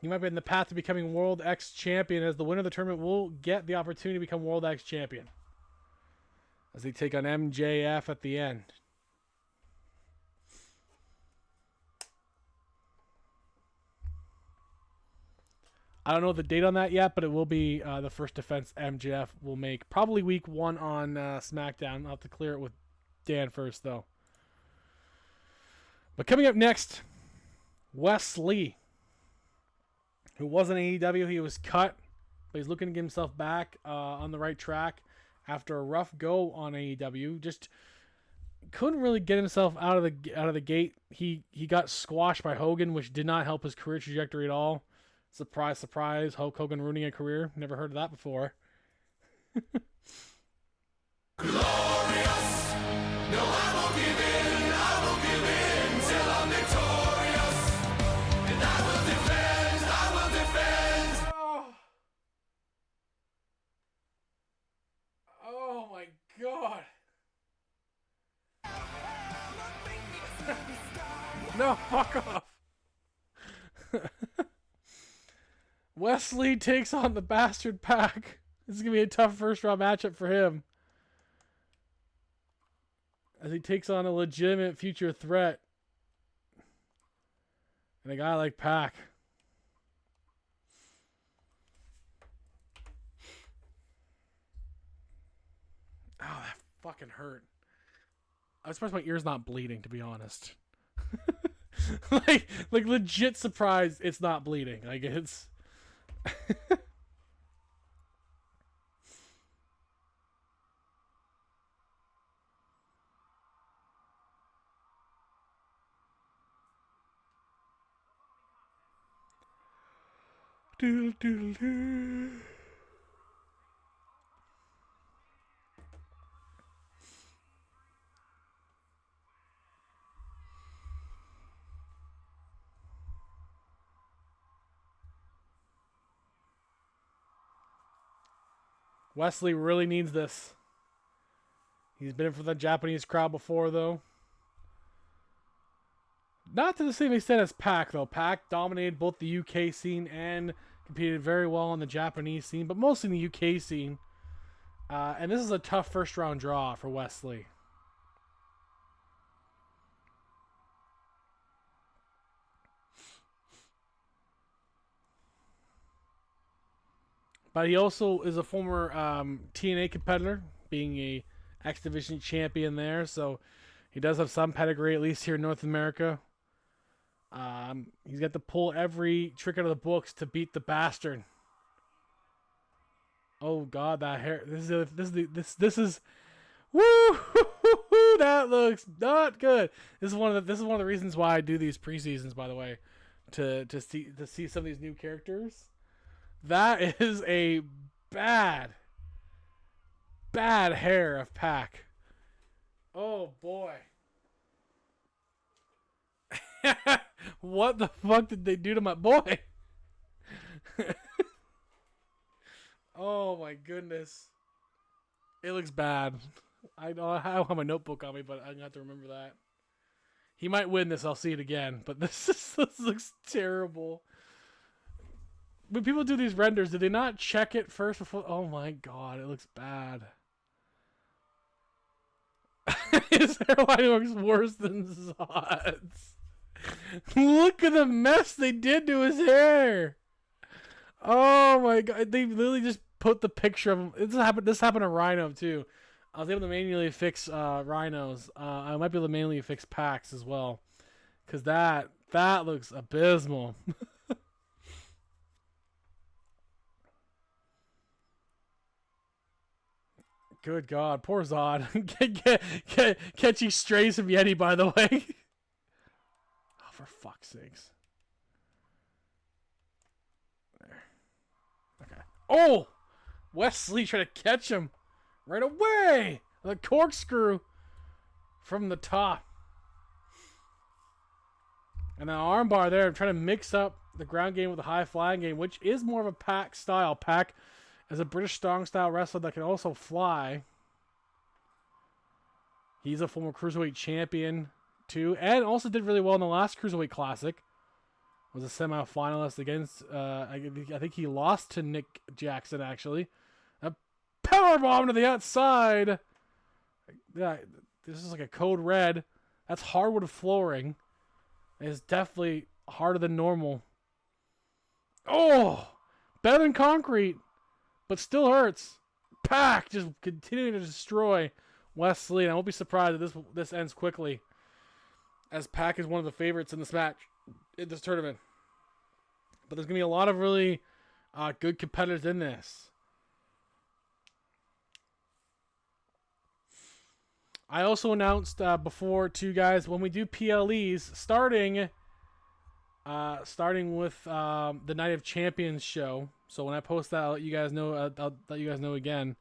He might be in the path to becoming World X Champion, as the winner of the tournament will get the opportunity to become World X Champion as they take on MJF at the end. I don't know the date on that yet, but it will be the first defense MJF will make. Probably week 1 on SmackDown. I'll have to clear it with Dan first, though. But coming up next, Wes Lee, who was in AEW. He was cut, but he's looking to get himself back on the right track after a rough go on AEW. Just couldn't really get himself out of the gate. He got squashed by Hogan, which did not help his career trajectory at all. Surprise, surprise. Hulk Hogan ruining a career. Never heard of that before. Glorious. No, I won't give in. I won't give in till I'm victorious. And I will defend. I will defend. Oh my God. No, fuck off. Wes Lee takes on the Bastard Pac. This is going to be a tough first round matchup for him, as he takes on a legitimate future threat and a guy like Pac. fucking hurt. I'm surprised my ear's not bleeding, to be honest. like legit surprised it's not bleeding. Like it's. Doodle doodle doo. Wesley really needs this. He's been in for the Japanese crowd before, though. Not to the same extent as Pac, though. Pac dominated both the UK scene and competed very well on the Japanese scene, but mostly in the UK scene. And this is a tough first-round draw for Wesley. But he also is a former TNA competitor, being a X Division champion there. So he does have some pedigree, at least here in North America. He's got to pull every trick out of the books to beat the bastard. Oh God, that hair! This is woo! That looks not good. This is one of the reasons why I do these preseasons, by the way, to see some of these new characters. That is a bad hair of Pac. Oh boy. What the fuck did they do to my boy? Oh my goodness. It looks bad. I don't have my notebook on me, but I'm gonna have to remember that. He might win this, I'll see it again, but this looks terrible. When people do these renders, did they not check it first before? Oh my God, it looks bad. His hairline looks worse than Zod's. Look at the mess they did to his hair. Oh my God, they literally just put the picture of him. This happened to Rhino too. I was able to manually fix Rhinos. I might be able to manually fix Packs as well, because that looks abysmal. Good God, poor Zod. Catchy strays from Yeti, by the way. Oh, for fuck's sakes. There. Okay. Oh! Wesley trying to catch him right away. The corkscrew from the top. And an armbar there. I'm trying to mix up the ground game with the high flying game, which is more of a Pac style. Pac as a British strong style wrestler that can also fly. He's a former Cruiserweight champion too, and also did really well in the last Cruiserweight Classic. Was a semi-finalist against, I think he lost to Nick Jackson, actually. A powerbomb to the outside. Yeah, this is like a code red. That's hardwood flooring. It's definitely harder than normal. Oh! Better than concrete. But still hurts. Pac just continuing to destroy Wesley. And I won't be surprised if this ends quickly, as Pac is one of the favorites in this match, in this tournament. But there's going to be a lot of really good competitors in this. I also announced before, too, guys, when we do PLEs, starting with the Night of Champions show. So when I post that, I'll let you guys know. I'll let you guys know again.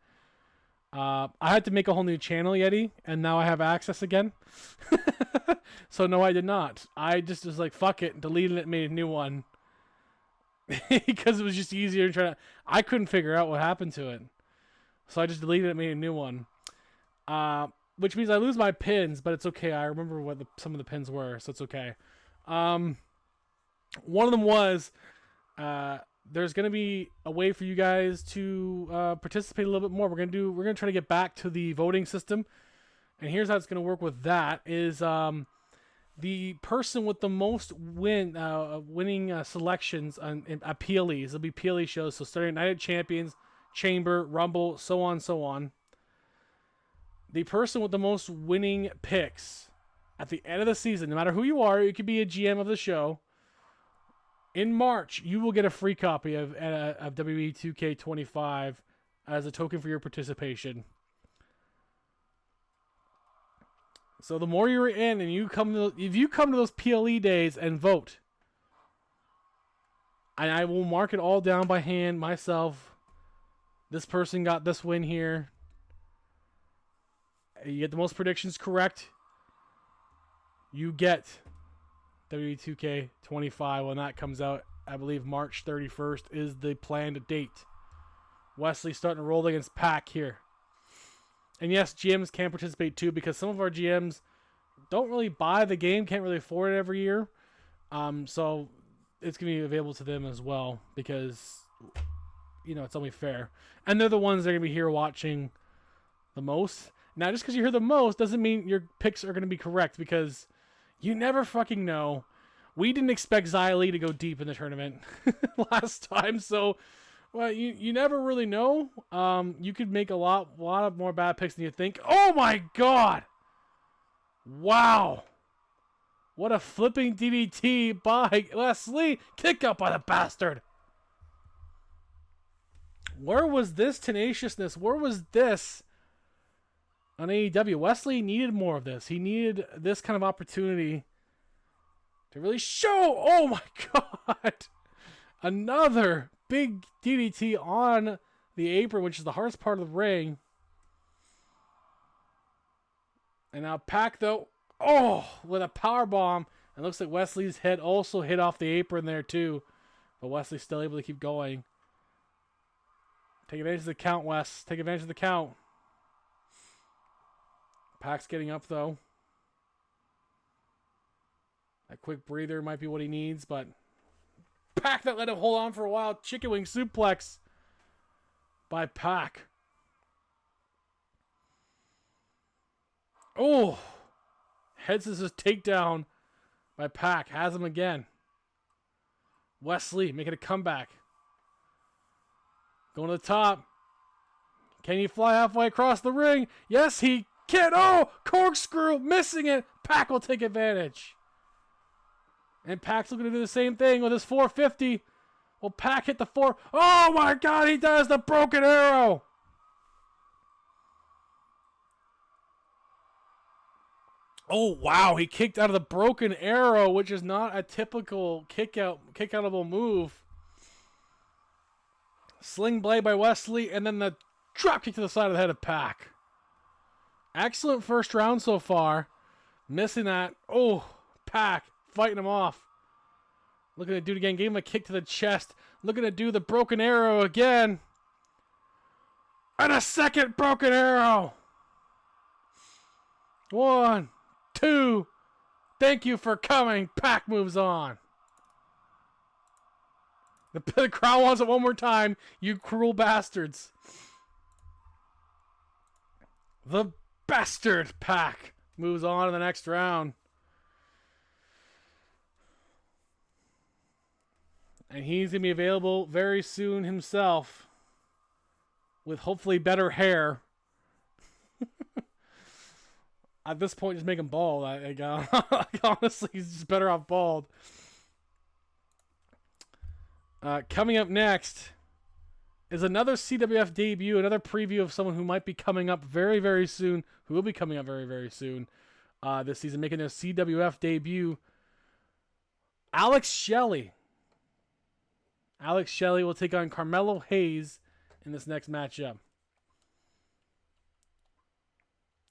I had to make a whole new channel, Yeti, and now I have access again. So no, I did not. I just was like, fuck it, deleted it, and made a new one. Because it was just easier to try to... I couldn't figure out what happened to it. So I just deleted it and made a new one. Which means I lose my pins, but it's okay. I remember what some of the pins were, so it's okay. One of them was... there's going to be a way for you guys to participate a little bit more. We're going to try to get back to the voting system. And here's how it's going to work with that is the person with the most winning selections at PLEs. There'll be PLE shows. So starting at Night of Champions, Chamber, Rumble, so on, so on. the person with the most winning picks at the end of the season, no matter who you are, you could be a GM of the show. In March, you will get a free copy of WWE 2K25 as a token for your participation. So the more you're in, and if you come to those PLE days and vote, and I will mark it all down by hand myself. This person got this win here. You get the most predictions correct, you get W2K25 when that comes out. I believe March 31st is the planned date. Wesley starting to roll against Pac here. And yes, GMs can participate too, because some of our GMs don't really buy the game, can't really afford it every year. So it's going to be available to them as well, because, you know, it's only fair. And they're the ones that are going to be here watching the most. Now, just because you hear the most doesn't mean your picks are going to be correct, because you never fucking know. We didn't expect Xia Li to go deep in the tournament last time, so well, you never really know. You could make a lot of more bad picks than you think. Oh my god! Wow! What a flipping DDT by Wesley! Kick up by the bastard! Where was this tenaciousness? Where was this on AEW? Wesley needed more of this. He needed this kind of opportunity to really show. Oh my god! Another big DDT on the apron, which is the hardest part of the ring. And now Pac, though, with a power bomb. It looks like Wesley's head also hit off the apron there too, but Wesley's still able to keep going. Take advantage of the count, Wes. Take advantage of the count. Pac's getting up, though. A quick breather might be what he needs, but Pac that let him hold on for a while. Chicken wing suplex by Pac. Oh! Heads his takedown by Pac. Has him again. Wesley making a comeback. Going to the top. Can he fly halfway across the ring? Yes, he can. Oh! Corkscrew! Missing it. Pac will take advantage. And Pac's looking to do the same thing with his 450. Will Pac hit the 4? Oh my god, he does the broken arrow! Oh wow, he kicked out of the broken arrow, which is not a typical kick-outable move. Sling blade by Wesley, and then the drop kick to the side of the head of Pac. Excellent first round so far. Missing that. Oh, Pac fighting him off. Looking to do it again. Gave him a kick to the chest. Looking to do the broken arrow again. And a second broken arrow. 1, 2. Thank you for coming. Pac moves on. The crowd wants it one more time. You cruel bastards. The bastard Pac moves on to the next round. And he's going to be available very soon himself. With hopefully better hair. At this point, just make him bald. Honestly, he's just better off bald. Coming up next is another CWF debut, another preview of someone who might be coming up very, very soon, who will be coming up very, very soon this season, making their CWF debut. Alex Shelley. Alex Shelley will take on Carmelo Hayes in this next matchup.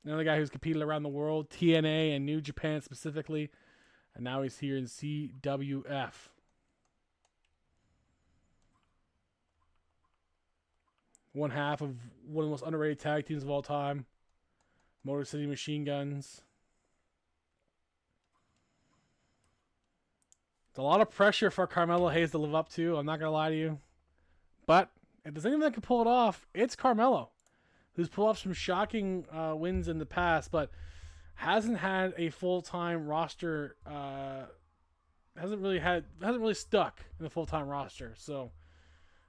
Another guy who's competed around the world, TNA and New Japan specifically, and now he's here in CWF. One half of one of the most underrated tag teams of all time. Motor City Machine Guns. It's a lot of pressure for Carmelo Hayes to live up to, I'm not going to lie to you. But if there's anyone that can pull it off, it's Carmelo, who's pulled off some shocking wins in the past, but hasn't had a full-time roster, hasn't really stuck in the full-time roster. So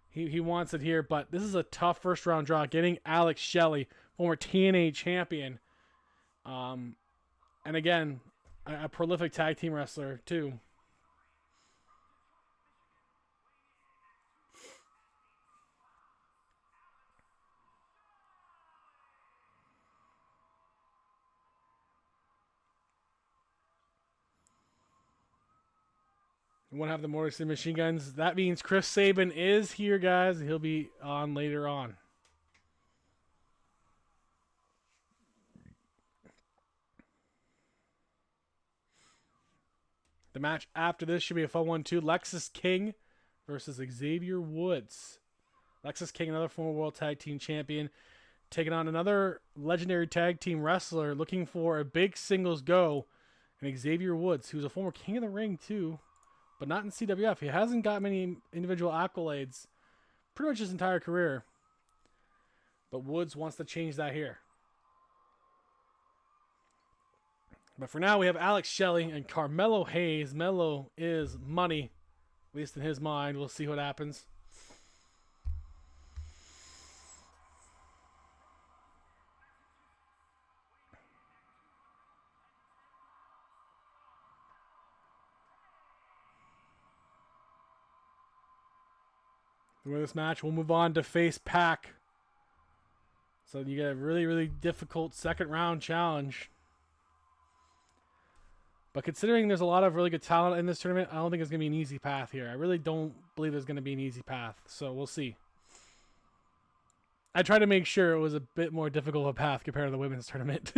he wants it here, but this is a tough first-round draw. Getting Alex Shelley, former TNA champion, And again, a prolific tag team wrestler too. We want to have the Motor City Machine Guns. That means Chris Sabin is here, guys. He'll be on later on. The match after this should be a fun one too. Lexus King versus Xavier Woods. Lexus King, another former World Tag Team Champion, taking on another legendary tag team wrestler looking for a big singles go. And Xavier Woods, who's a former King of the Ring too, but not in CWF. He hasn't got many individual accolades pretty much his entire career. But Woods wants to change that here. But for now, we have Alex Shelley and Carmelo Hayes. Melo is money, at least in his mind. We'll see what happens. To win this match, we'll move on to face Pac. So you get a really, really difficult second round challenge. But considering there's a lot of really good talent in this tournament, I don't think it's going to be an easy path here. I really don't believe there's going to be an easy path. So we'll see. I tried to make sure it was a bit more difficult of a path compared to the women's tournament.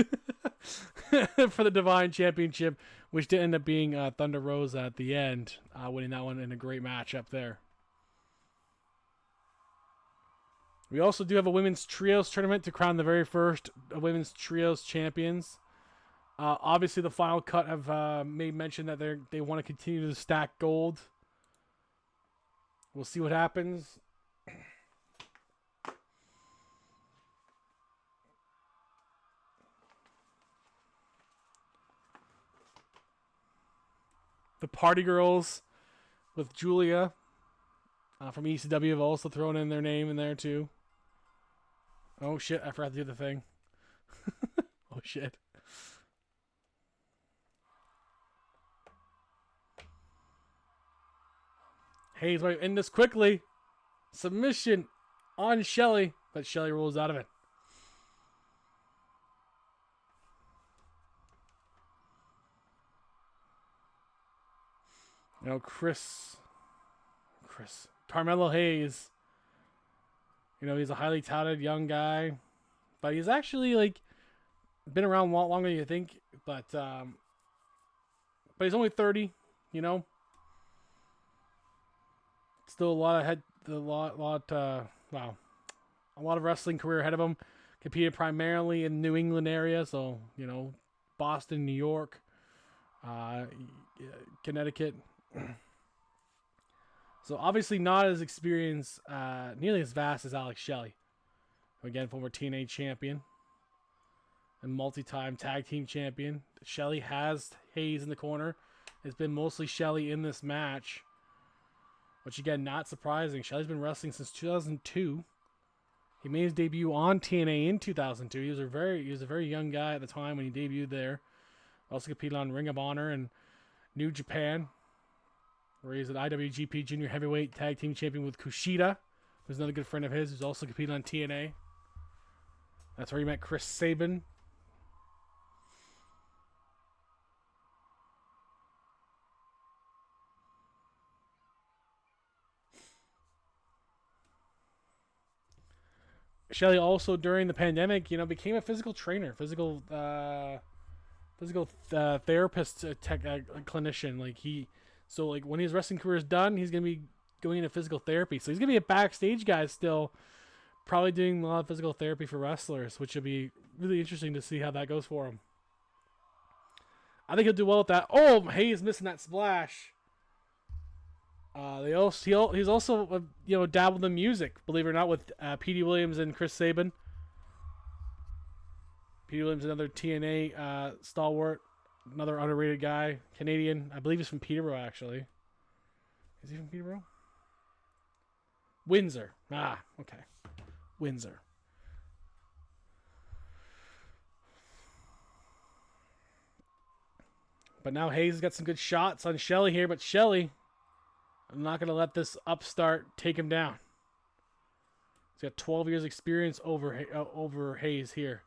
For the Divine Championship, which did end up being Thunder Rosa at the end, winning that one in a great match up there. We also do have a women's trios tournament to crown the very first women's trios champions. Obviously, the Final Cut have made mention that they want to continue to stack gold. We'll see what happens. The Party Girls with Julia from ECW have also thrown in their name in there too. Oh shit, I forgot to do the thing. Oh shit. Hayes might end this quickly. Submission on Shelley, but Shelley rolls out of it. You know, Carmelo Hayes. You know, he's a highly touted young guy, but he's actually like been around a lot longer than you think. But he's only 30. You know, still a lot of wrestling career ahead of him. Competed primarily in New England area, so you know, Boston, New York, Connecticut. So obviously not as experienced, nearly as vast as Alex Shelley. Again, former TNA champion and multi-time tag team champion. Shelley has Hayes in the corner. It's been mostly Shelley in this match. Which again, not surprising. Shelley's been wrestling since 2002. He made his debut on TNA in 2002. He was a very young guy at the time when he debuted there. Also competed on Ring of Honor and New Japan, where he's an IWGP Junior Heavyweight Tag Team Champion with Kushida, who's another good friend of his, who's also competed on TNA. That's where he met Chris Sabin. Shelley also during the pandemic, you know, became a physical trainer, physical therapist, clinician. Like when his wrestling career is done, he's gonna be going into physical therapy. So he's gonna be a backstage guy still, probably doing a lot of physical therapy for wrestlers, which would be really interesting to see how that goes for him. I think he'll do well with that. Oh, Hayes missing that splash. He's also dabbled in music, believe it or not, with Petey Williams and Chris Sabin. Petey Williams, another TNA stalwart, another underrated guy, Canadian. I believe he's from Peterborough, actually. Is he from Peterborough? Windsor. Ah, okay. Windsor. But now Hayes has got some good shots on Shelley here. But Shelley, I'm not going to let this upstart take him down. He's got 12 years experience over Hayes here.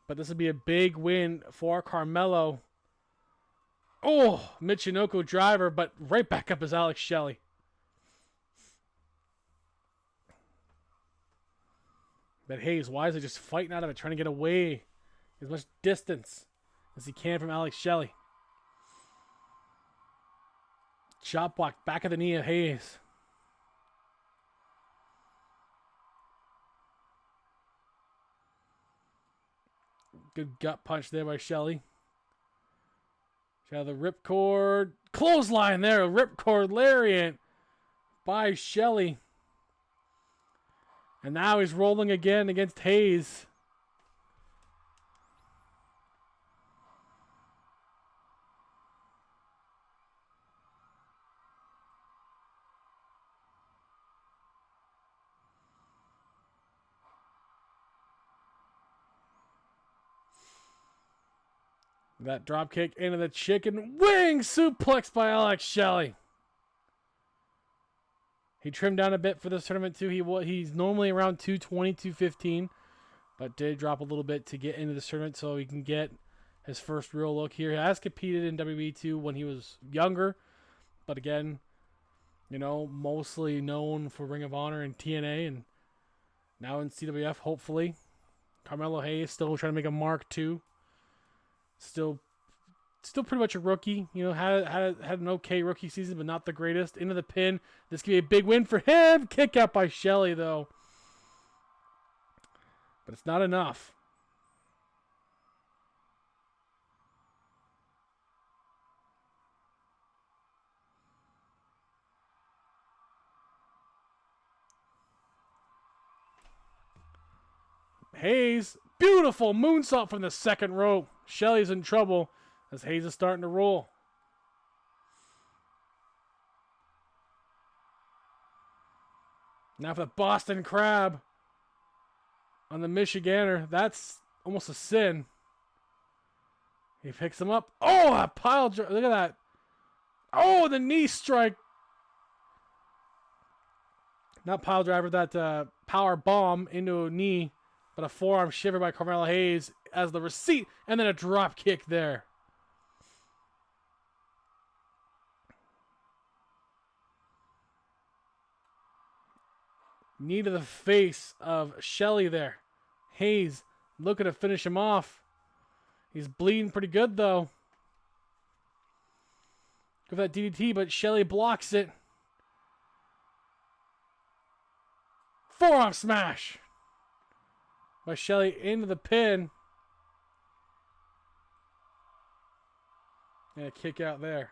But this would be a big win for Carmelo. Oh, Michinoku driver, but right back up is Alex Shelley. But Hayes wisely just fighting out of it, trying to get away as much distance as he can from Alex Shelley. Chop block, back of the knee of Hayes. Good gut punch there by Shelley. Got the ripcord. Clothesline there. Ripcord lariat by Shelley. And now he's rolling again against Hayes. That drop kick into the chicken wing suplex by Alex Shelley. He trimmed down a bit for this tournament too. He's normally around 220, 215, but did drop a little bit to get into this tournament so he can get his first real look here. He has competed in WWE too when he was younger, but again, you know, mostly known for Ring of Honor and TNA, and now in CWF, hopefully. Carmelo Hayes still trying to make a mark too. Still pretty much a rookie. You know, had an okay rookie season, but not the greatest. Into the pin. This could be a big win for him. Kick out by Shelley, though. But it's not enough. Hayes, beautiful moonsault from the second rope. Shelley's in trouble as Hayes is starting to roll. Now for the Boston Crab on the Michiganer. That's almost a sin. He picks him up. Oh, a pile driver. Look at that. Oh, the knee strike. Not pile driver, that power bomb into a knee. But a forearm shiver by Carmelo Hayes as the receipt, and then a drop kick there. Knee to the face of Shelley there. Hayes looking to finish him off. He's bleeding pretty good though. Go for that DDT, but Shelley blocks it. Forearm smash by Shelley into the pin. And a kick out there.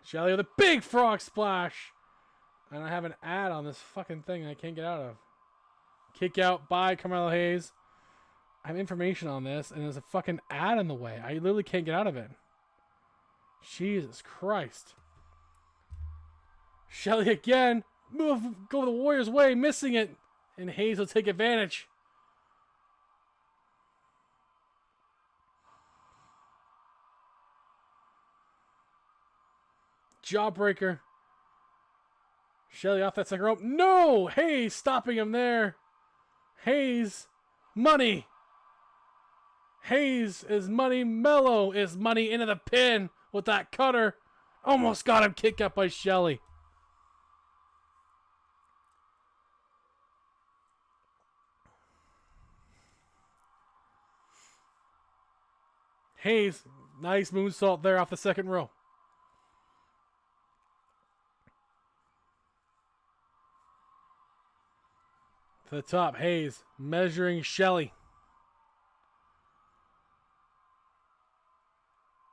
Shelley with a big frog splash. And I have an ad on this fucking thing I can't get out of. Kick out by Carmelo Hayes. I have information on this, and there's a fucking ad in the way. I literally can't get out of it. Jesus Christ. Shelley again. Go the Warriors' way, missing it. And Hayes will take advantage. Jawbreaker. Shelley off that second rope. No! Hayes stopping him there. Hayes. Money. Hayes is money. Mello is money into the pin with that cutter. Almost got him. Kick up by Shelley. Hayes. Nice moonsault there off the second row. To the top, Hayes measuring Shelley.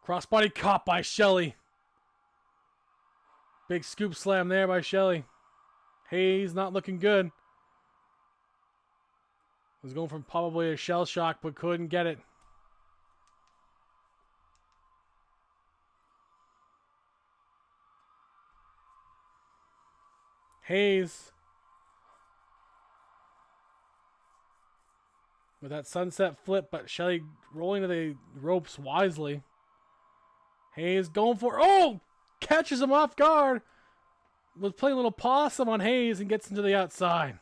Crossbody caught by Shelley. Big scoop slam there by Shelley. Hayes not looking good. Was going for probably a shell shock, but couldn't get it. Hayes with that sunset flip, but Shelley rolling to the ropes wisely. Hayes going for, oh, catches him off guard. Was playing a little possum on Hayes and gets him to the outside.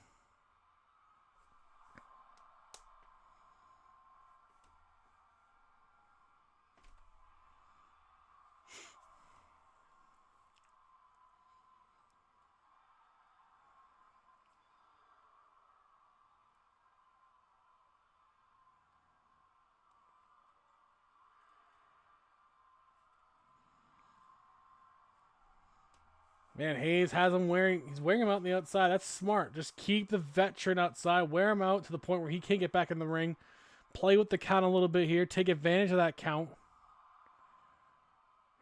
Man, Hayes has him he's wearing him out on the outside. That's smart. Just keep the veteran outside, wear him out to the point where he can't get back in the ring. Play with the count a little bit here. Take advantage of that count.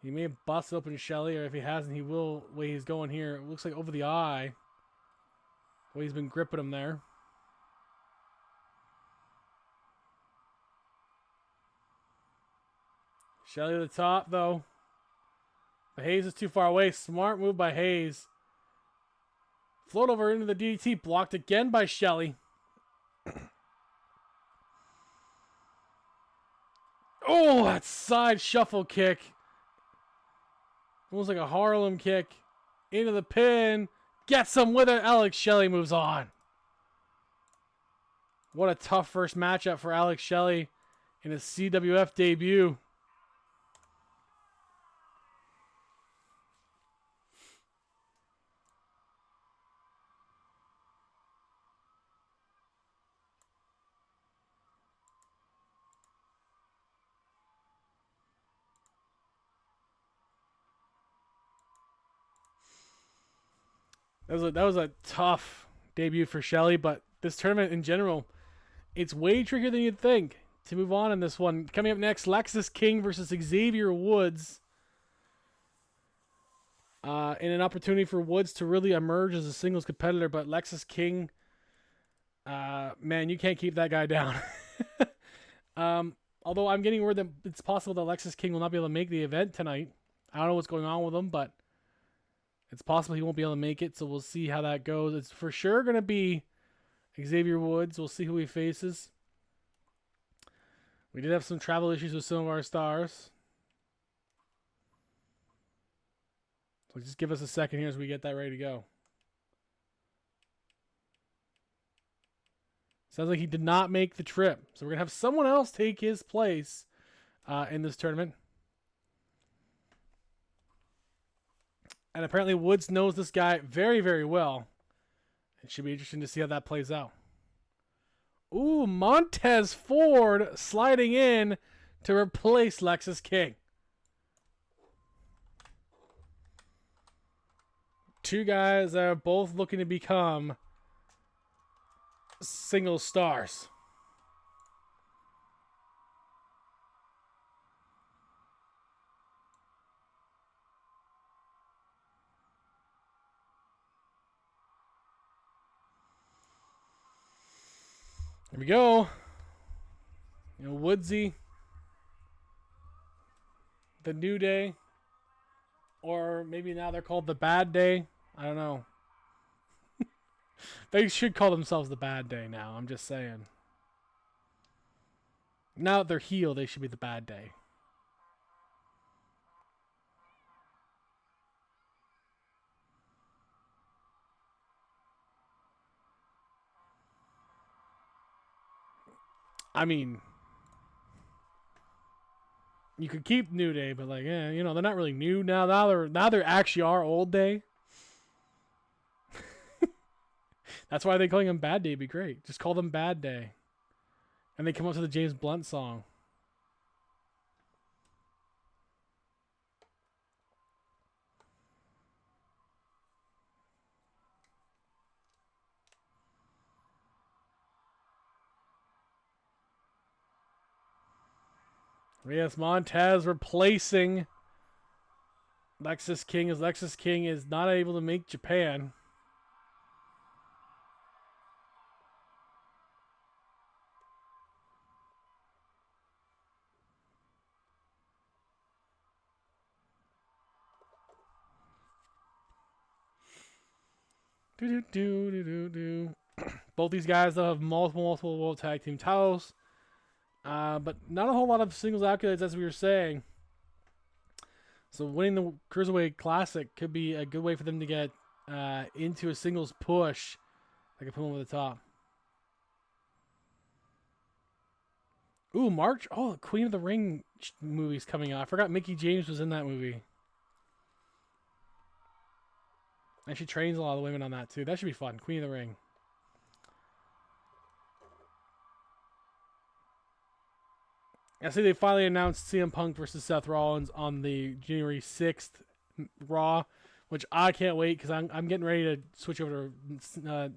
He may have busted open Shelley, or if he hasn't, he will. The way he's going here, it looks like over the eye. The way he's been gripping him there. Shelley to the top, though. But Hayes is too far away. Smart move by Hayes. Float over into the DDT. Blocked again by Shelley. Oh, that side shuffle kick. Almost like a Harlem kick. Into the pin. Gets him with it. Alex Shelley moves on. What a tough first matchup for Alex Shelley in his CWF debut. That was a tough debut for Shelley, but this tournament in general, it's way trickier than you'd think to move on in this one. Coming up next, Lexus King versus Xavier Woods. In an opportunity for Woods to really emerge as a singles competitor, but Lexus King, man, you can't keep that guy down. Although I'm getting word that it's possible that Lexus King will not be able to make the event tonight. I don't know what's going on with him, but it's possible he won't be able to make it, so we'll see how that goes. It's for sure going to be Xavier Woods. We'll see who he faces. We did have some travel issues with some of our stars. So just give us a second here as we get that ready to go. Sounds like he did not make the trip. So we're going to have someone else take his place in this tournament. And apparently Woods knows this guy very, very well. It should be interesting to see how that plays out. Ooh, Montez Ford sliding in to replace Lexus King. Two guys that are both looking to become single stars. Here we go. You know, Woodsy, the New Day, or maybe now they're called the Bad Day. I don't know. They should call themselves the Bad Day now. I'm just saying. Now that they're heel, they should be the Bad Day. I mean, you could keep New Day, but like, yeah, you know, they're not really new now. Now they're actually our old day. That's why they calling them Bad Day would be great. Just call them Bad Day. And they come up to the James Blunt song. Yes, Montez replacing Lexus King as Lexus King is not able to make Japan. Do do do do do do. Both these guys though have multiple World Tag Team titles, but not a whole lot of singles accolades as we were saying. So winning the Cruiserweight Classic could be a good way for them to get into a singles push. I could put them over the top. Ooh, March. Oh, Queen of the Ring movie's coming out. I forgot Mickey James was in that movie. And she trains a lot of the women on that too. That should be fun. Queen of the Ring. I see they finally announced CM Punk versus Seth Rollins on the January 6th Raw, which I can't wait because I'm getting ready to switch over to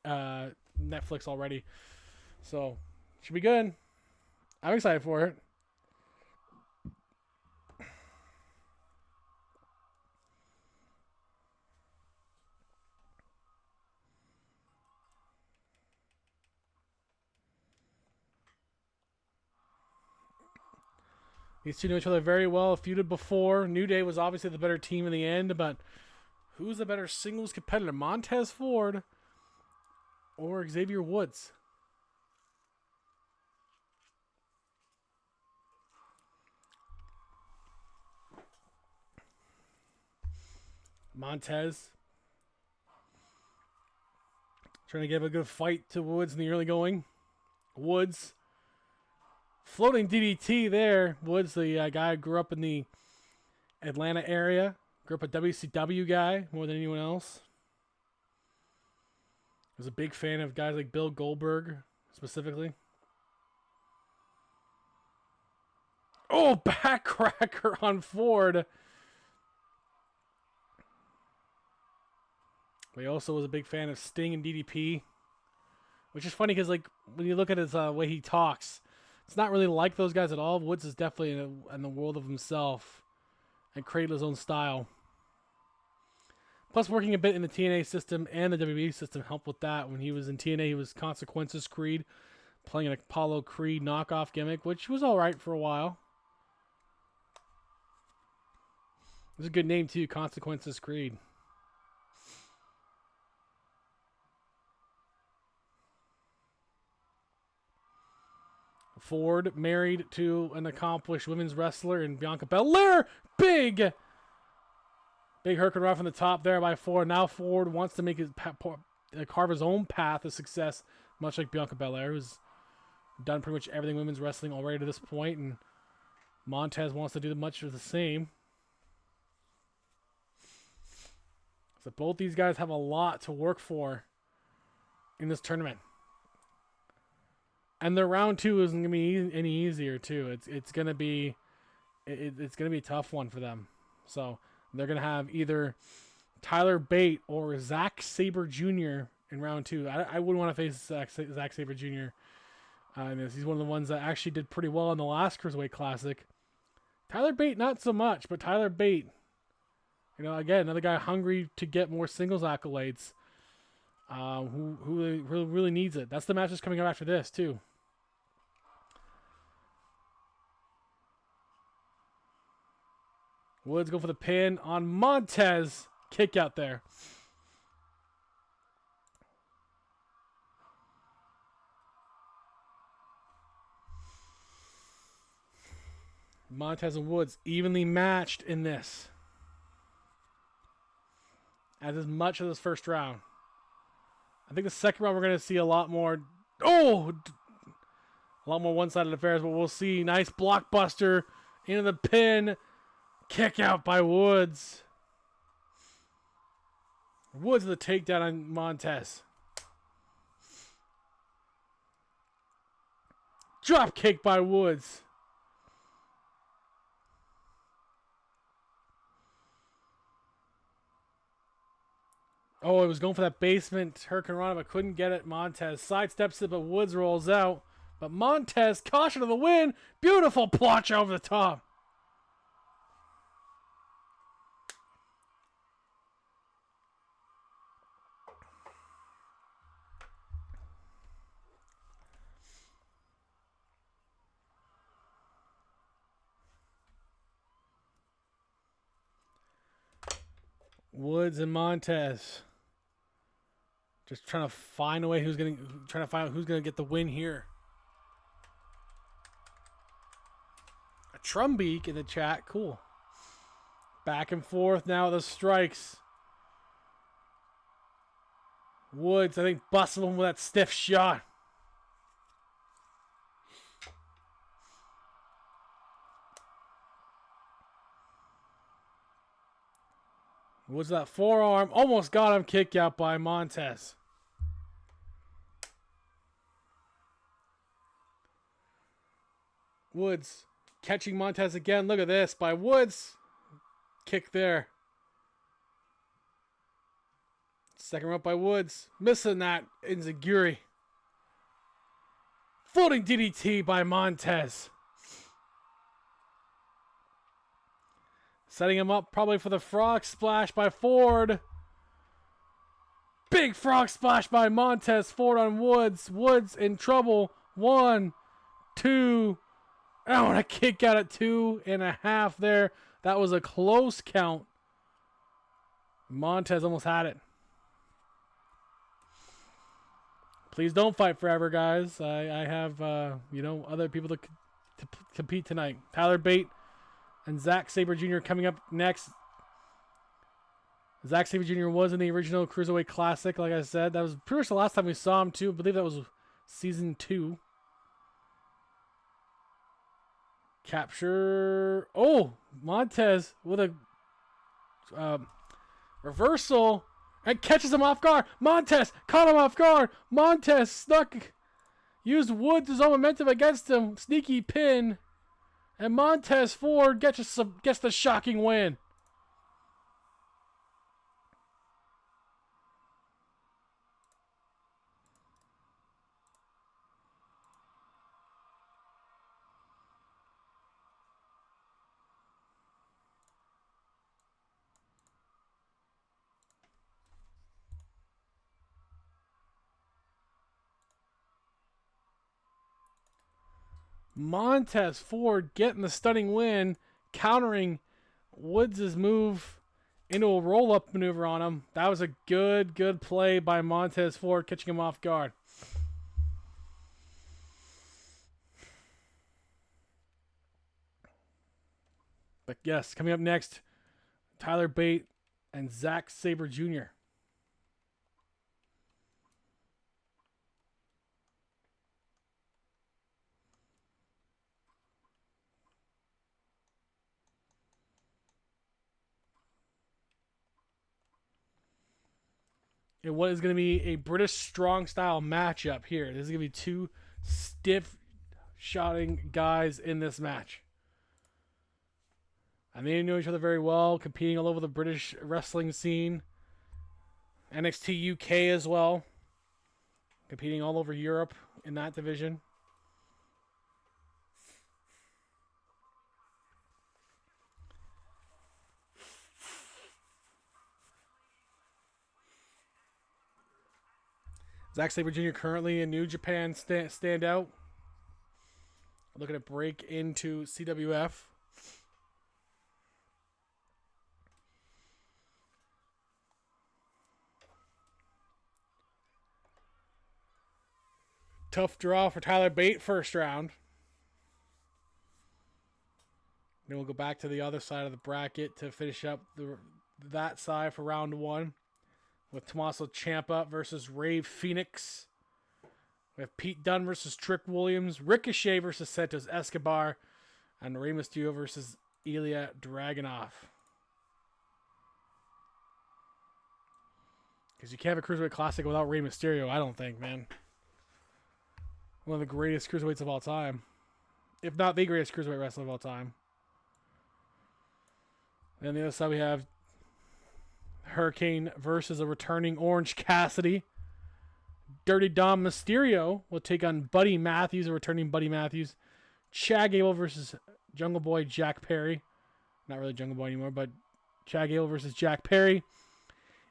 Netflix already. So, should be good. I'm excited for it. These two know each other very well, feuded before. New Day was obviously the better team in the end, but who's the better singles competitor? Montez Ford or Xavier Woods? Montez trying to give a good fight to Woods in the early going. Woods floating DDT there. Woods, the guy who grew up in the Atlanta area. Grew up a WCW guy more than anyone else. Was a big fan of guys like Bill Goldberg, specifically. Oh, backcracker on Ford. But he also was a big fan of Sting and DDP. Which is funny because, like, when you look at his way he talks, it's not really like those guys at all. Woods is definitely in the world of himself and created his own style. Plus, working a bit in the TNA system and the WWE system helped with that. When he was in TNA, he was Consequences Creed, playing an Apollo Creed knockoff gimmick, which was all right for a while. It was a good name, too, Consequences Creed. Ford married to an accomplished women's wrestler in Bianca Belair. Big hurricane run from the top there by Ford. Now Ford wants to make carve his own path of success, much like Bianca Belair, who's done pretty much everything women's wrestling already to this point, and Montez wants to do much of the same. So both these guys have a lot to work for in this tournament. And their round 2 isn't gonna be any easier too. It's gonna be a tough one for them. So they're gonna have either Tyler Bate or Zack Sabre Jr. in round 2. I wouldn't want to face Zack Sabre Jr. He's one of the ones that actually did pretty well in the last Cruiserweight Classic. Tyler Bate not so much, but Tyler Bate, again, another guy hungry to get more singles accolades. Who really needs it. That's the match that's coming up after this, too. Woods go for the pin on Montez. Kick out there. Montez and Woods evenly matched in this. As much as this first round. I think the second round we're going to see a lot more. A lot more one-sided affairs, but we'll see. Nice blockbuster into the pin. Kick out by Woods. Woods with a takedown on Montez. Drop kick by Woods. Oh, it was going for that basement Hurricane Rana, but couldn't get it. Montez sidesteps it, but Woods rolls out. But Montez, caution to the win. Beautiful plotch over the top. Woods and Montez. Just trying to find a way trying to find out who's gonna get the win here. A Trumbeak in the chat, cool. Back and forth now with the strikes. Woods, I think, busted him with that stiff shot. Woods that forearm. Almost got him, kick out by Montez. Woods catching Montez again. Look at this by Woods. Kick there. Second rope by Woods. Missing that Enziguri. Floating DDT by Montez. Setting him up probably for the frog splash by Ford. Big frog splash by Montez. Ford on Woods. Woods in trouble. 1, 2. I want to kick out at 2.5 there. That was a close count. Montez almost had it. Please don't fight forever, guys. I have, other people to compete tonight. Tyler Bate and Zack Sabre Jr. coming up next. Zack Sabre Jr. was in the original Cruiserweight Classic, like I said. That was pretty much the last time we saw him, too. I believe that was season 2. Capture. Oh, Montez with a reversal and catches him off guard. Montez caught him off guard. Montez snuck, used Woods' own momentum against him. Sneaky pin. And Montez Ford gets the shocking win. Montez Ford getting the stunning win, countering Woods' move into a roll-up maneuver on him. That was a good play by Montez Ford, catching him off guard. But yes, coming up next, Tyler Bate and Zack Sabre Jr. And what is going to be a British strong style matchup here. This is going to be two stiff shotting guys in this match. And they know each other very well, competing all over the British wrestling scene. NXT UK as well. Competing all over Europe in that division. Zack Sabre Jr. currently in New Japan standout. Looking to break into CWF. Tough draw for Tyler Bate first round. Then we'll go back to the other side of the bracket to finish up that side for round 1. With Tommaso Ciampa versus Rave Phoenix. We have Pete Dunne versus Trick Williams. Ricochet versus Santos Escobar. And Rey Mysterio versus Ilya Dragunov. Because you can't have a Cruiserweight Classic without Rey Mysterio, I don't think, man. One of the greatest Cruiserweights of all time. If not the greatest Cruiserweight wrestler of all time. And on the other side we have Hurricane versus a returning Orange Cassidy. Dirty Dom Mysterio will take on Buddy Matthews, a returning Buddy Matthews. Chad Gable versus Jungle Boy Jack Perry. Not really Jungle Boy anymore, but Chad Gable versus Jack Perry.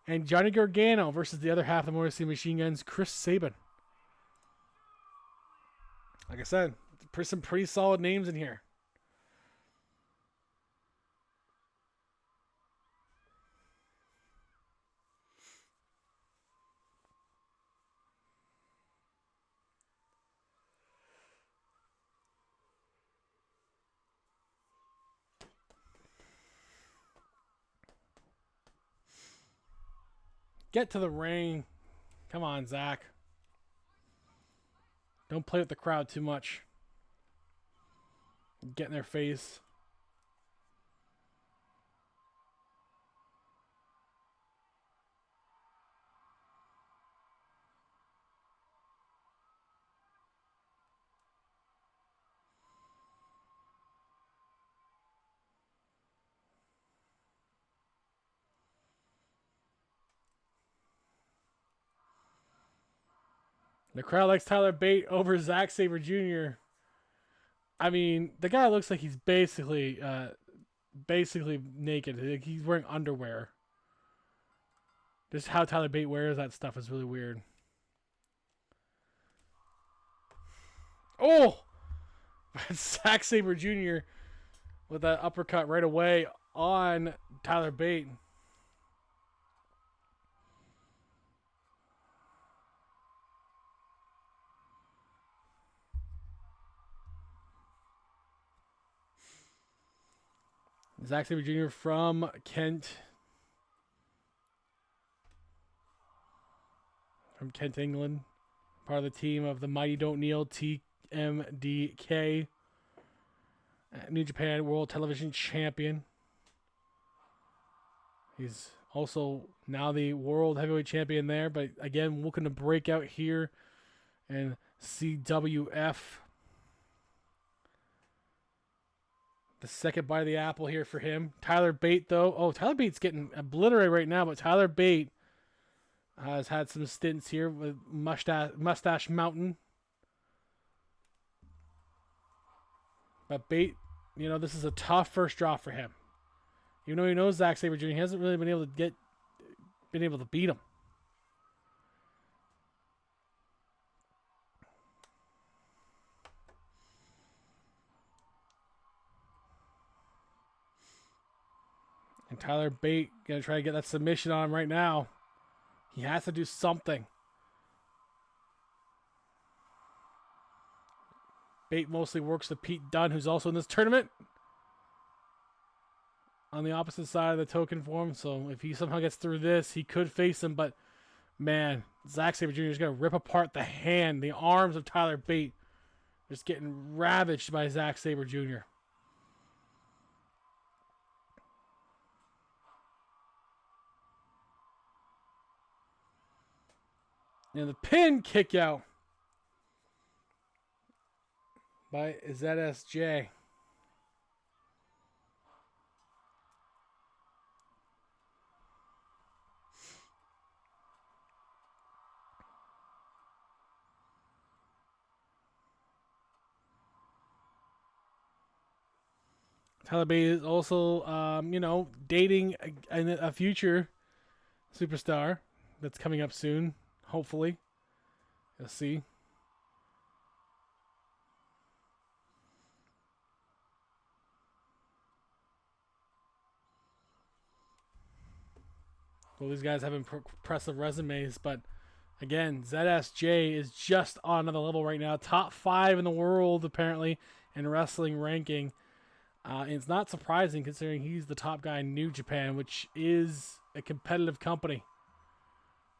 And Johnny Gargano versus the other half of the Motor City Machine Guns, Chris Sabin. Like I said, some pretty solid names in here. Get to the ring. Come on, Zach. Don't play with the crowd too much. Get in their face. The crowd likes Tyler Bate over Zack Sabre Jr. I mean, the guy looks like he's basically naked. Like he's wearing underwear. Just how Tyler Bate wears that stuff is really weird. Oh! Zack Sabre Jr. with that uppercut right away on Tyler Bate. Zack Sabre Jr. from Kent. From Kent, England. Part of the team of the Mighty Don't Kneel, TMDK. New Japan World Television Champion. He's also now the World Heavyweight Champion there, but again, looking to break out here in CWF. The second bite of the apple here for him. Tyler Bate, though. Oh, Tyler Bate's getting obliterated right now, but Tyler Bate has had some stints here with Mustache Mountain. But Bate, you know, this is a tough first draw for him. Even though he knows Zack Sabre Jr., he hasn't really been able to beat him. And Tyler Bate gonna try to get that submission on him right now. He has to do something. Bate mostly works with Pete Dunne, who's also in this tournament. On the opposite side of the token form, so if he somehow gets through this, he could face him, but man, Zack Sabre Jr. is going to rip apart the arms of Tyler Bate. Just getting ravaged by Zack Sabre Jr. And the pin kick out by ZSJ. Tyler Bate is also, dating a future superstar that's coming up soon. Hopefully. You'll see. Well, these guys have impressive resumes, but again, ZSJ is just on another level right now. Top 5 in the world, apparently, in wrestling ranking. And it's not surprising considering he's the top guy in New Japan, which is a competitive company.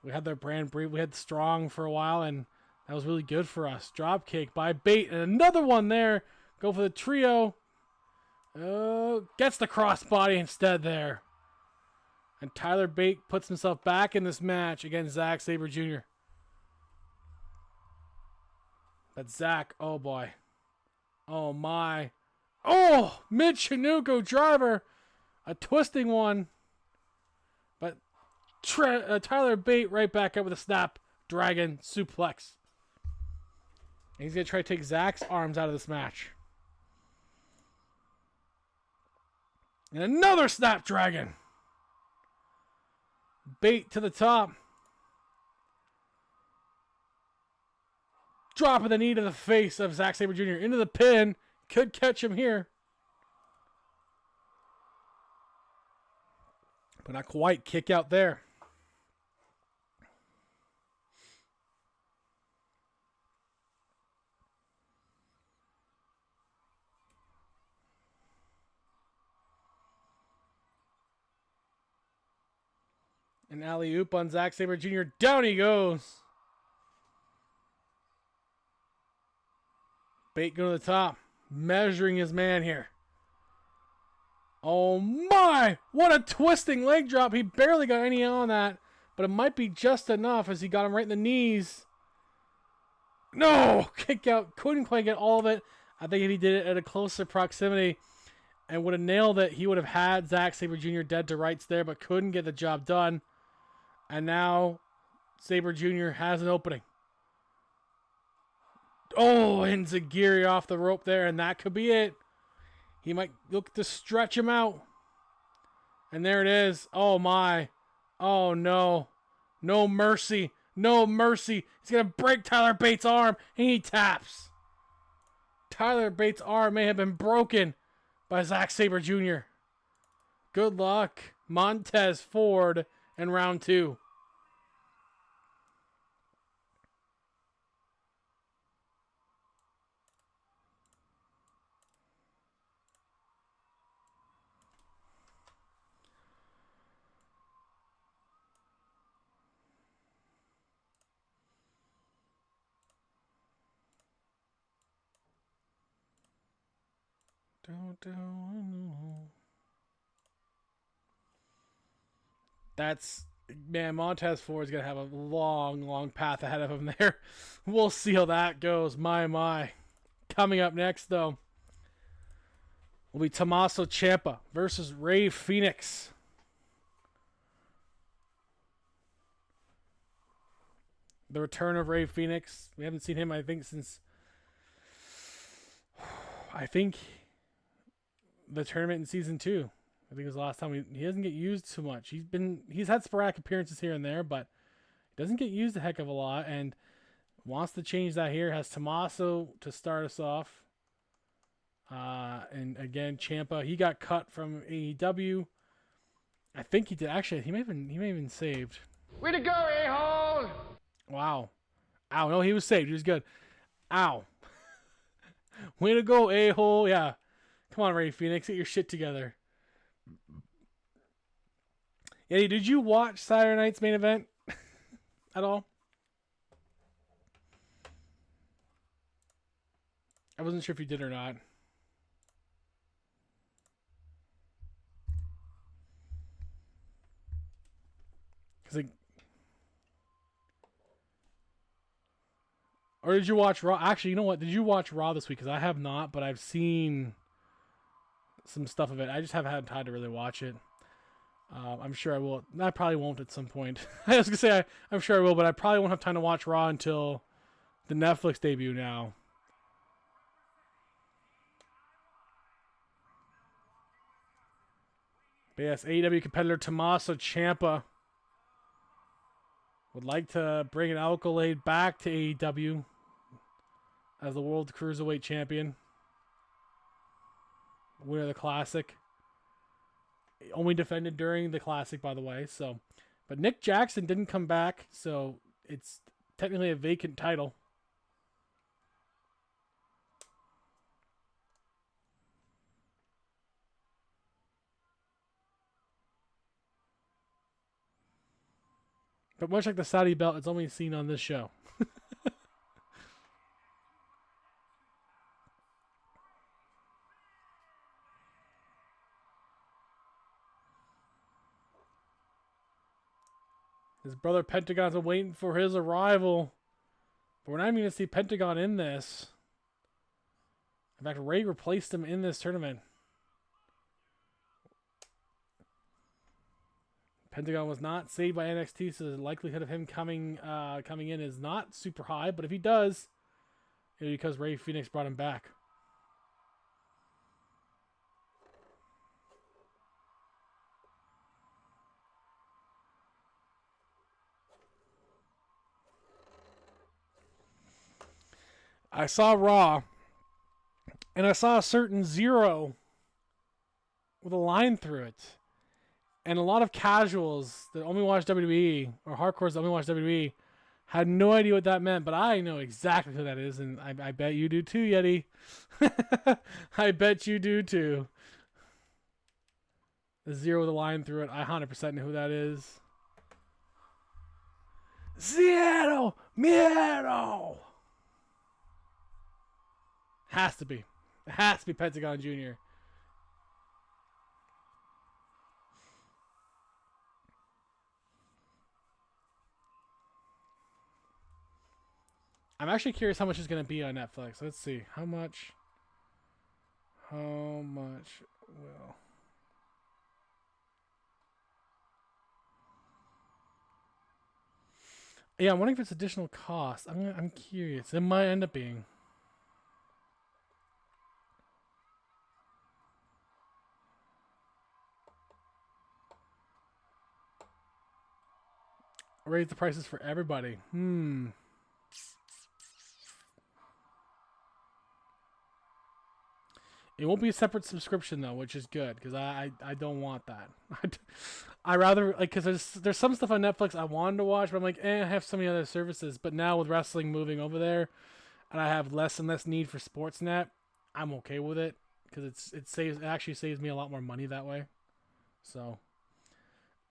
We had their brand brief. We had Strong for a while, and that was really good for us. Dropkick by Bate, and another one there. Go for the trio. Gets the crossbody instead there. And Tyler Bate puts himself back in this match against Zack Sabre Jr. But Zack, oh boy. Oh my. Oh, mid-Chinooku driver. A twisting one. But Tyler Bate right back up with a snap dragon suplex. And he's going to try to take Zack's arms out of this match. And another snapdragon. Bate to the top. Dropping the knee to the face of Zack Sabre Jr. into the pin. Could catch him here. But not quite. Kick out there. An alley-oop on Zack Sabre Jr. Down he goes. Bate going to the top. Measuring his man here. Oh my! What a twisting leg drop. He barely got any on that. But it might be just enough as he got him right in the knees. No! Kick out. Couldn't quite get all of it. I think if he did it at a closer proximity and would have nailed it, he would have had Zack Sabre Jr. dead to rights there, but couldn't get the job done. And now Sabre Jr. has an opening. Oh, and Zagiri off the rope there, and that could be it. He might look to stretch him out. And there it is. Oh, my. Oh, no. No mercy. No mercy. He's going to break Tyler Bates' arm, and he taps. Tyler Bates' arm may have been broken by Zack Sabre Jr. Good luck, Montez Ford in round 2. That's, man, Montez Ford's going to have a long, long path ahead of him there. We'll see how that goes. My. Coming up next, though, will be Tommaso Ciampa versus Rey Fenix. The return of Rey Fenix. We haven't seen him, I think, since... the tournament in season 2. I think it was the last time he doesn't get used too much. He's had sporadic appearances here and there, but he doesn't get used a heck of a lot, and wants to change that here. Has Tommaso to start us off. And again, Ciampa, he got cut from AEW. I think he did. Actually, he may have been saved. Way to go, a-hole! Wow. Ow, no, he was saved. He was good. Ow. Way to go, a-hole. Yeah. Come on, Rey Fenix, get your shit together. Eddie, did you watch Saturday night's main event at all? I wasn't sure if you did or not. Or did you watch Raw? Actually, you know what? Did you watch Raw this week? Because I have not, but I've seen some stuff of it. I just haven't had time to really watch it. I'm sure I will. I probably won't at some point. I was going to say I'm sure I will, but I probably won't have time to watch Raw until the Netflix debut now. But yes, AEW competitor Tommaso Ciampa would like to bring an accolade back to AEW as the World Cruiserweight Champion. Winner of the Classic. Only defended during the Classic, by the way. So, but Nick Jackson didn't come back, so it's technically a vacant title. But much like the Saudi belt, it's only seen on this show. His brother Pentagon's been waiting for his arrival. But we're not even going to see Pentagon in this. In fact, Ray replaced him in this tournament. Pentagon was not saved by NXT, so the likelihood of him coming in is not super high. But if he does, it'll be because Rey Fenix brought him back. I saw Raw, and I saw a certain Zero with a line through it. And a lot of casuals that only watch WWE, or hardcores that only watch WWE, had no idea what that meant, but I know exactly who that is, and I bet you do too, Yeti. I bet you do too. The Zero with a line through it, I 100% know who that is. Seattle, Miedo. Has to be. It has to be Pentagon Jr. I'm actually curious how much it's going to be on Netflix. Let's see. How much will... Yeah, I'm wondering if it's additional cost. I'm curious. It might end up being. Raise the prices for everybody. It won't be a separate subscription though, which is good because I don't want that. I rather like because there's some stuff on Netflix I wanted to watch, but I'm like, I have so many other services. But now with wrestling moving over there, and I have less and less need for Sportsnet, I'm okay with it because it actually saves me a lot more money that way. So,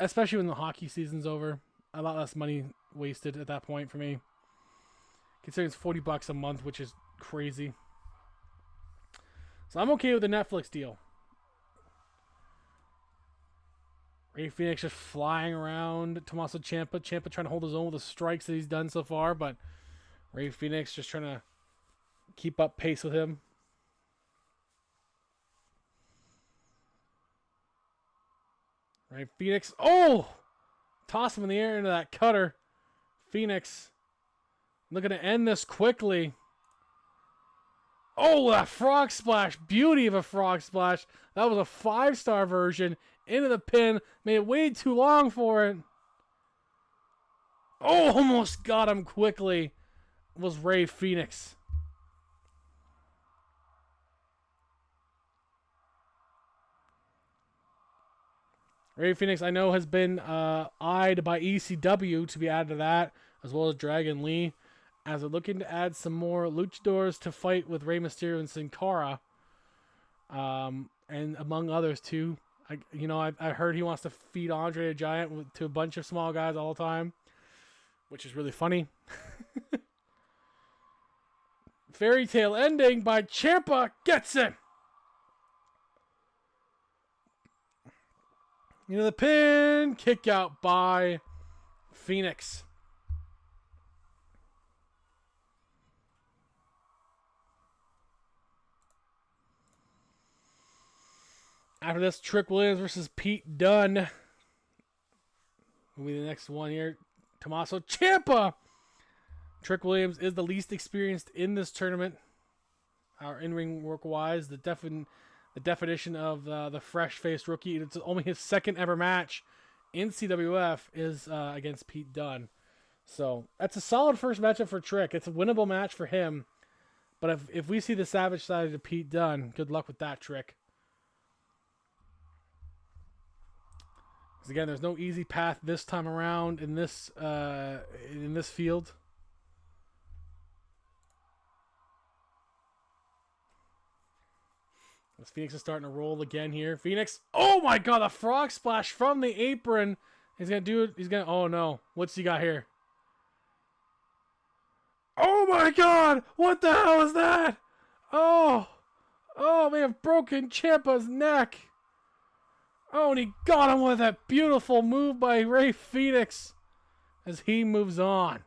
especially when the hockey season's over, a lot less money wasted at that point for me. Considering it's $40 a month, which is crazy. So I'm okay with the Netflix deal. Ray Phoenix just flying around Tommaso Ciampa. Ciampa trying to hold his own with the strikes that he's done so far, but Ray Phoenix just trying to keep up pace with him. Ray Phoenix. Oh! Toss him in the air into that cutter. Phoenix looking to end this quickly. Oh, that frog splash. Beauty of a frog splash. That was a 5-star version. Into the pin. Made it way too long for it. Oh, almost got him quickly. It was Ray Phoenix. Ray Phoenix, I know, has been eyed by ECW to be added to that, as well as Dragon Lee, as they're looking to add some more luchadors to fight with Rey Mysterio and Sin Cara, and among others too. I heard he wants to feed Andre the Giant to a bunch of small guys all the time, which is really funny. Fairy tale ending by Ciampa gets it. The pin, kick out by Phoenix. After this, Trick Williams versus Pete Dunne will be the next one here. Tommaso Ciampa. Trick Williams is the least experienced in this tournament. Our in-ring work-wise, the definition of the fresh-faced rookie. It's only his second ever match in CWF is against Pete Dunne. So that's a solid first matchup for Trick. It's a winnable match for him. But if we see the savage side of Pete Dunne, good luck with that, Trick. Because again, there's no easy path this time around in this field. As Phoenix is starting to roll again here. Phoenix. Oh my god, the frog splash from the apron. He's going to do it. Oh no. What's he got here? Oh my god. What the hell is that? Oh, they have broken Ciampa's neck. Oh, and he got him with that beautiful move by Ray Phoenix as he moves on.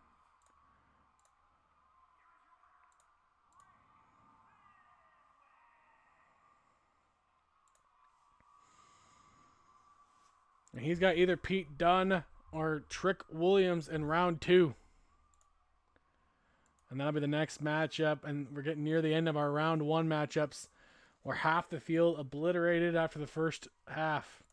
And he's got either Pete Dunne or Trick Williams in round 2. And that'll be the next matchup. And we're getting near the end of our round 1 matchups. We're half the field obliterated after the first half.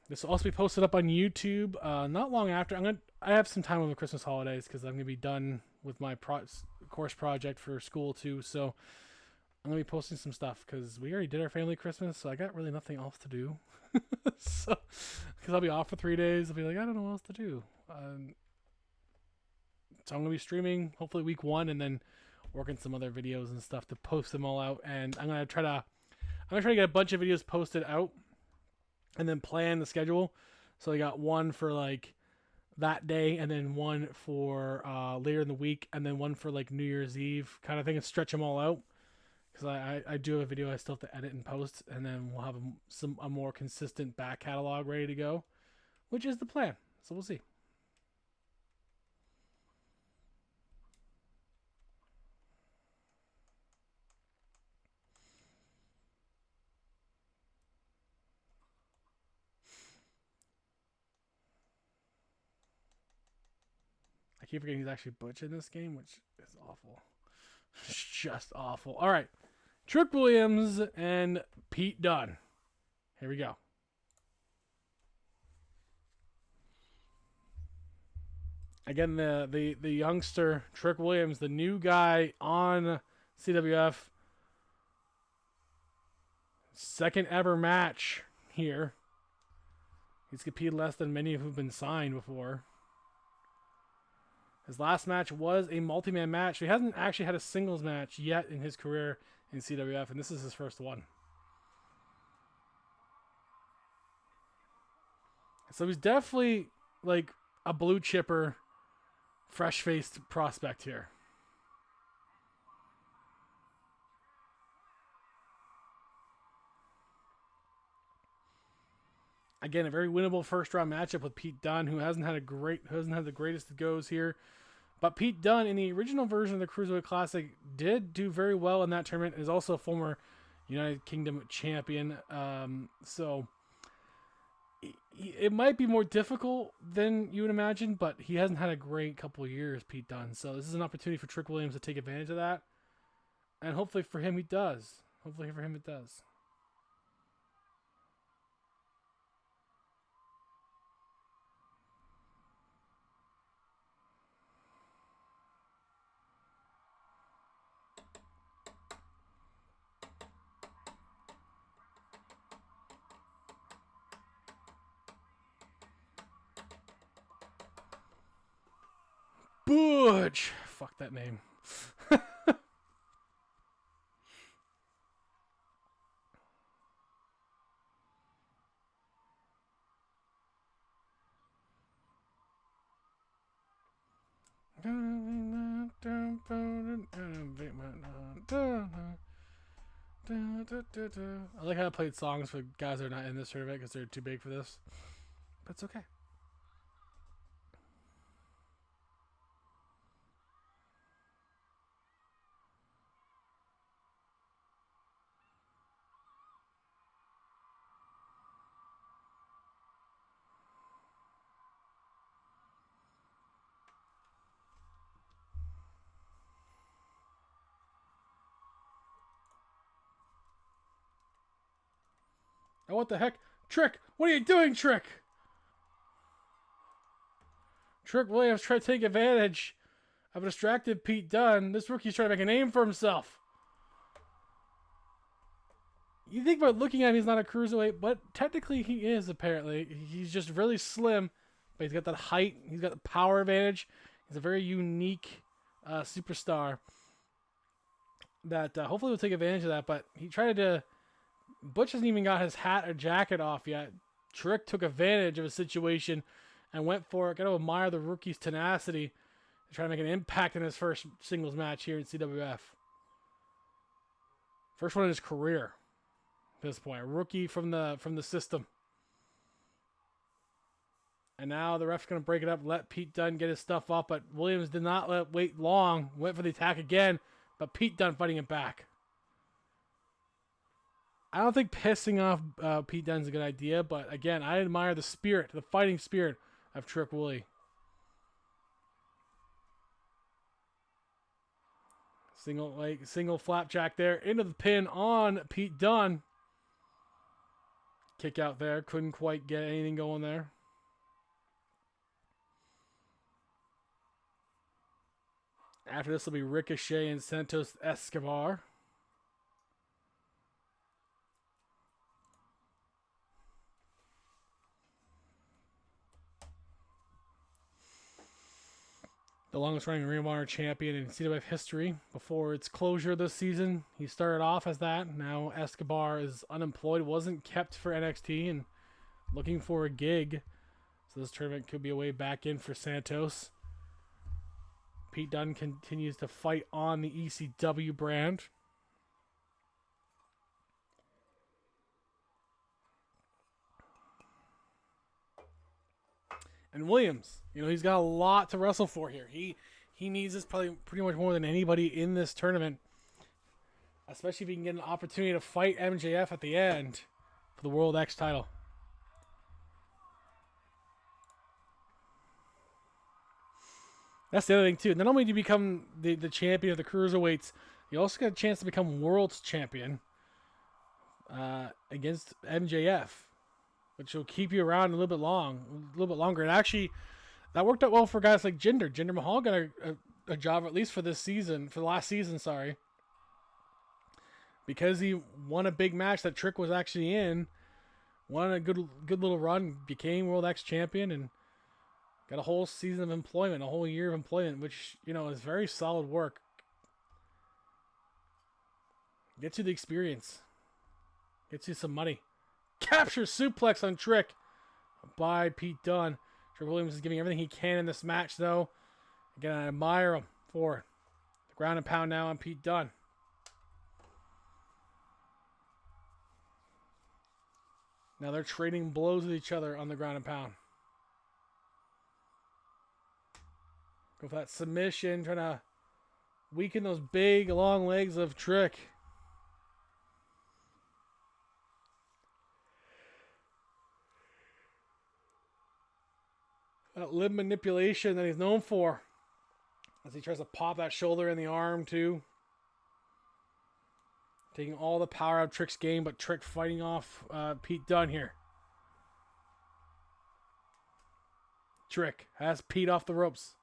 This will also be posted up on YouTube not long after. I have some time over the Christmas holidays because I'm going to be done with my course project for school too. So I'm going to be posting some stuff because we already did our family Christmas. So I got really nothing else to do. So because I'll be off for 3 days. I'll be like, I don't know what else to do. So I'm going to be streaming hopefully week 1 and then working some other videos and stuff to post them all out. And I'm going to try to get a bunch of videos posted out and then plan the schedule. So they got one for like that day, and then one for later in the week, and then one for like New Year's Eve kind of thing, and stretch them all out. Because I do have a video I still have to edit and post, and then we'll have a more consistent back catalog ready to go, which is the plan. So we'll see. I keep forgetting he's actually Butch in this game, which is awful. It's just awful. All right. Trick Williams and Pete Dunne. Here we go. Again, the youngster, Trick Williams, the new guy on CWF. Second ever match here. He's competed less than many who've been signed before. His last match was a multi-man match. He hasn't actually had a singles match yet in his career in CWF, and this is his first one. So he's definitely like a blue chipper, fresh-faced prospect here. Again, a very winnable first round matchup with Pete Dunne, who hasn't had the greatest of goes here. But Pete Dunne, in the original version of the Cruiserweight Classic, did do very well in that tournament. Is also a former United Kingdom champion. So it might be more difficult than you would imagine, but he hasn't had a great couple of years, Pete Dunne. So this is an opportunity for Trick Williams to take advantage of that. And hopefully for him, he does. Hopefully for him, it does. Butch! Fuck that name. I like how I played songs for guys that are not in this tournament because they're too big for this. But it's okay. Oh, what the heck? Trick! What are you doing, Trick? Trick Williams tried to take advantage of a distracted Pete Dunne. This rookie's trying to make a name for himself. You think about looking at him, he's not a cruiserweight, but technically he is, apparently. He's just really slim, but he's got that height. He's got the power advantage. He's a very unique superstar that hopefully will take advantage of that, but he tried to... Butch hasn't even got his hat or jacket off yet. Trick took advantage of a situation and went for it. Got to admire the rookie's tenacity to try to make an impact in his first singles match here in CWF. First one in his career at this point. A rookie from the system. And now the ref's going to break it up, let Pete Dunne get his stuff up, but Williams did not wait long. Went for the attack again, but Pete Dunne fighting it back. I don't think pissing off Pete Dunne's a good idea, but again, I admire the spirit, the fighting spirit of Trick Willie. Single flapjack there into the pin on Pete Dunne. Kick out there, couldn't quite get anything going there. After this will be Ricochet and Santos Escobar. The longest running Ring of Honor champion in CWF history. Before its closure this season, he started off as that. Now Escobar is unemployed, wasn't kept for NXT, and looking for a gig. So this tournament could be a way back in for Santos. Pete Dunne continues to fight on the ECW brand. And Williams, he's got a lot to wrestle for here. He needs this probably pretty much more than anybody in this tournament. Especially if he can get an opportunity to fight MJF at the end for the World X title. That's the other thing, too. Not only do you become the champion of the Cruiserweights, you also get a chance to become World's Champion against MJF, which will keep you around a little bit longer. And actually, that worked out well for guys like Jinder. Jinder Mahal got a job, at least for this season, for the last season, sorry. Because he won a big match that Trick was actually in, won a good little run, became World X Champion, and got a whole season of employment, a whole year of employment, which, is very solid work. Gets you the experience. Gets you some money. Capture suplex on Trick by Pete Dunne. Trick Williams is giving everything he can in this match, though. Again, I admire him for the ground and pound now on Pete Dunne. Now they're trading blows with each other on the ground and pound. Go for that submission, trying to weaken those big, long legs of Trick. That limb manipulation that he's known for. As he tries to pop that shoulder and the arm, too. Taking all the power out of Trick's game, but Trick fighting off Pete Dunne here. Trick has Pete off the ropes.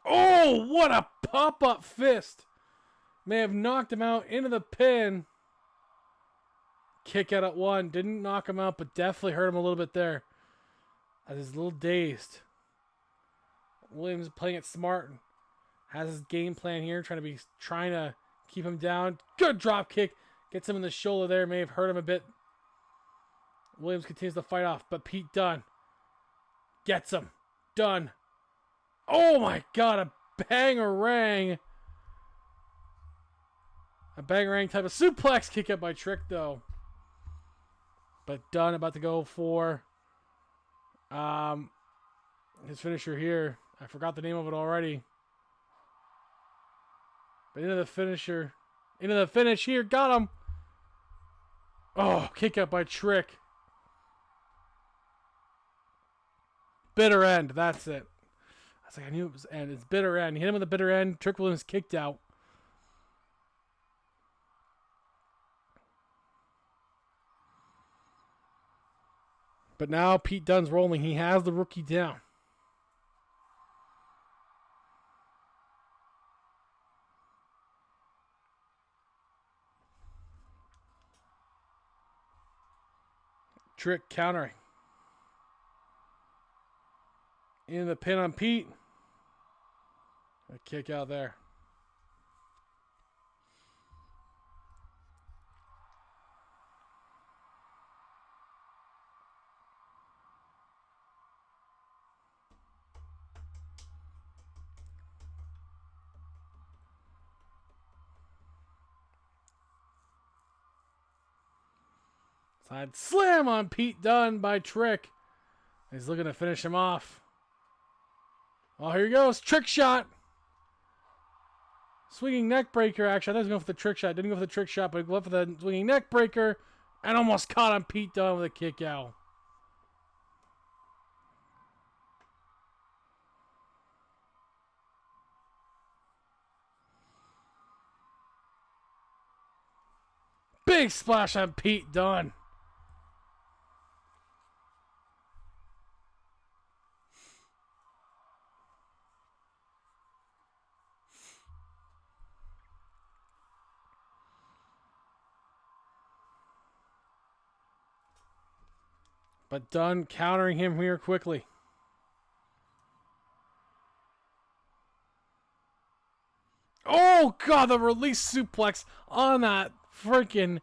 Oh, what a pop-up fist. May have knocked him out into the pin. Kick out at one. Didn't knock him out, but definitely hurt him a little bit there. As he's a little dazed. Williams playing it smart. Has his game plan here. Trying to keep him down. Good drop kick. Gets him in the shoulder there. May have hurt him a bit. Williams continues to fight off, but Pete Dunne gets him. Dunne. Oh my God, a bangerang. A bangerang type of suplex kick out by Trick, though. But Dunne about to go for his finisher here. I forgot the name of it already. But into the finisher. Into the finish here. Got him. Oh, kick out by Trick. Bitter end. That's it. I was like, I knew it was end. It's bitter end. He hit him with a bitter end. Trick Williams kicked out. But now Pete Dunne's rolling. He has the rookie down. Trick countering. In the pin on Pete. A kick out there. Side slam on Pete Dunne by Trick. He's looking to finish him off. Oh, here he goes. Trick shot. Swinging neck breaker. Actually, I thought he was going for the trick shot. Didn't go for the trick shot, but he went for the swinging neck breaker. And almost caught on Pete Dunne with a kick out. Big splash on Pete Dunne. But Dunne countering him here quickly. Oh, God, the release suplex on that freaking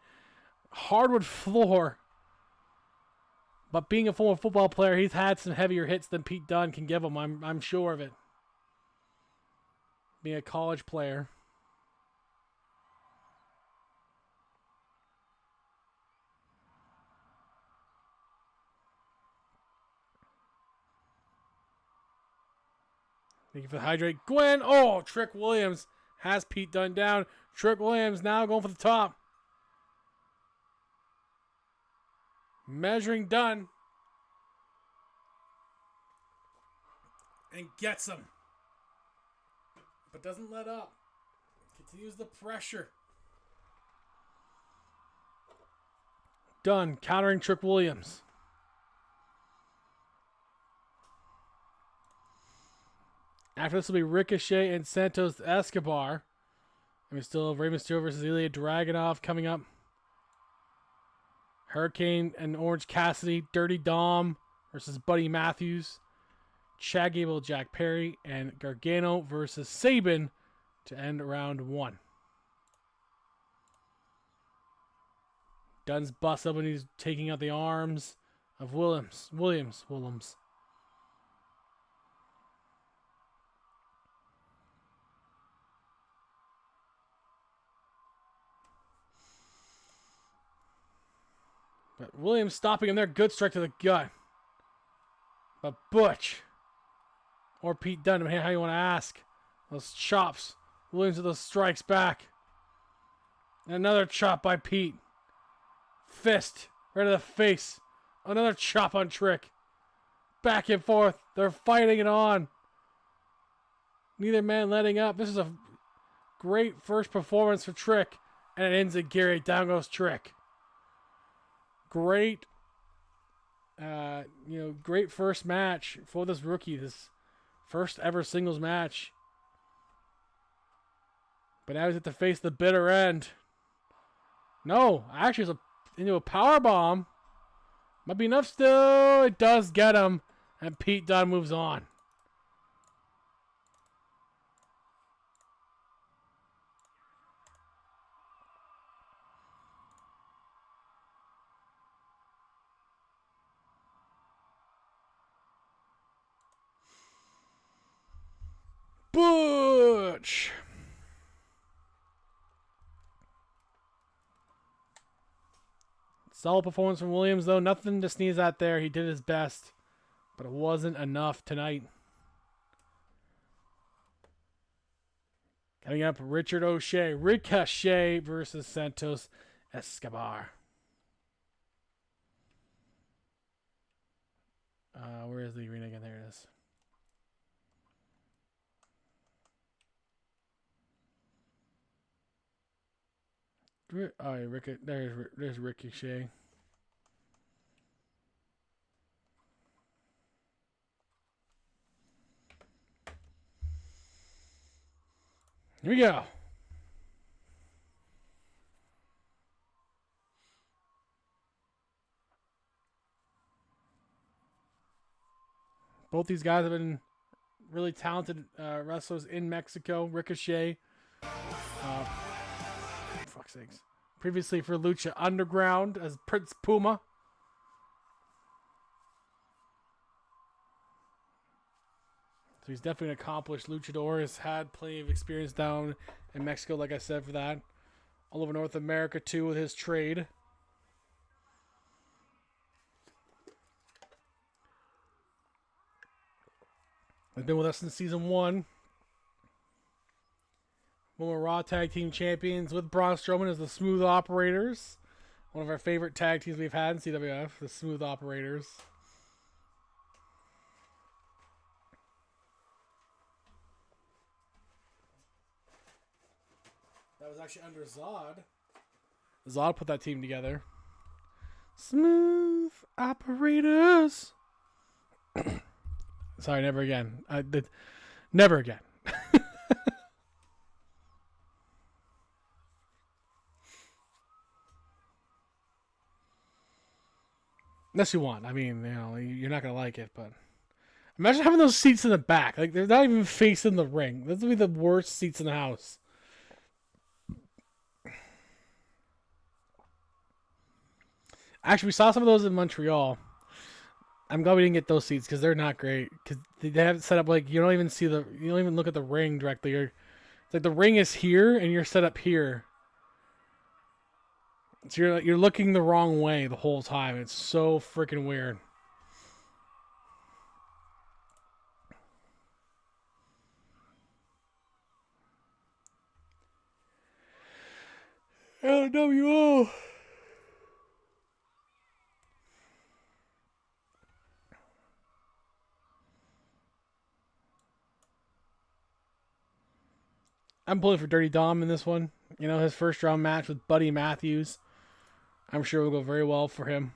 hardwood floor. But being a former football player, he's had some heavier hits than Pete Dunne can give him. I'm sure of it. Being a college player. Thank you for the hydrate. Gwen. Oh, Trick Williams has Pete Dunne down. Trick Williams now going for the top. Measuring Dunne. And gets him. But doesn't let up. Continues the pressure. Dunne countering Trick Williams. After this will be Ricochet and Santos Escobar. And we still have Rey Mysterio versus Ilya Dragunov coming up. Hurricane and Orange Cassidy. Dirty Dom versus Buddy Matthews. Chad Gable, Jack Perry, and Gargano versus Sabin to end round 1. Dunn's bust up and he's taking out the arms of Williams. But Williams stopping him there. Good strike to the gut. But Butch or Pete Dunne, how you want to ask. Those chops. Williams with those strikes back. And another chop by Pete. Fist right to the face. Another chop on Trick. Back and forth. They're fighting it on. Neither man letting up. This is a great first performance for Trick. And it ends at Gary. Down goes Trick. Great, great first match for this rookie. This first ever singles match. But now he's at the face the bitter end. No, actually it's into a power bomb. Might be enough still. It does get him. And Pete Dunne moves on. Butch. Solid performance from Williams, though. Nothing to sneeze at there. He did his best, but it wasn't enough tonight. Coming up, Ricochet versus Santos Escobar. Where is the arena again? There it is. Oh, yeah, there's Ricochet. Here we go. Both these guys have been really talented wrestlers in Mexico. Ricochet, fuck's sakes, previously for Lucha Underground as Prince Puma. So he's definitely an accomplished luchador. Has had plenty of experience down in Mexico, like I said, for that. All over North America, too, with his trade. He's been with us since Season 1. Former Raw Tag Team Champions with Braun Strowman as the Smooth Operators. One of our favorite tag teams we've had in CWF, the Smooth Operators. That was actually under Zod. Zod put that team together. Smooth Operators. Sorry, never again. Never again. Unless you want. I mean, you're not going to like it, but imagine having those seats in the back. Like, they're not even facing the ring. Those would be the worst seats in the house. Actually, we saw some of those in Montreal. I'm glad we didn't get those seats because they're not great. Because they have it set up like you don't even see the, you don't even look at the ring directly. It's like the ring is here and you're set up here. So you're looking the wrong way the whole time. It's so freaking weird. LWO. I'm pulling for Dirty Dom in this one. You know, his first round match with Buddy Matthews. I'm sure it will go very well for him.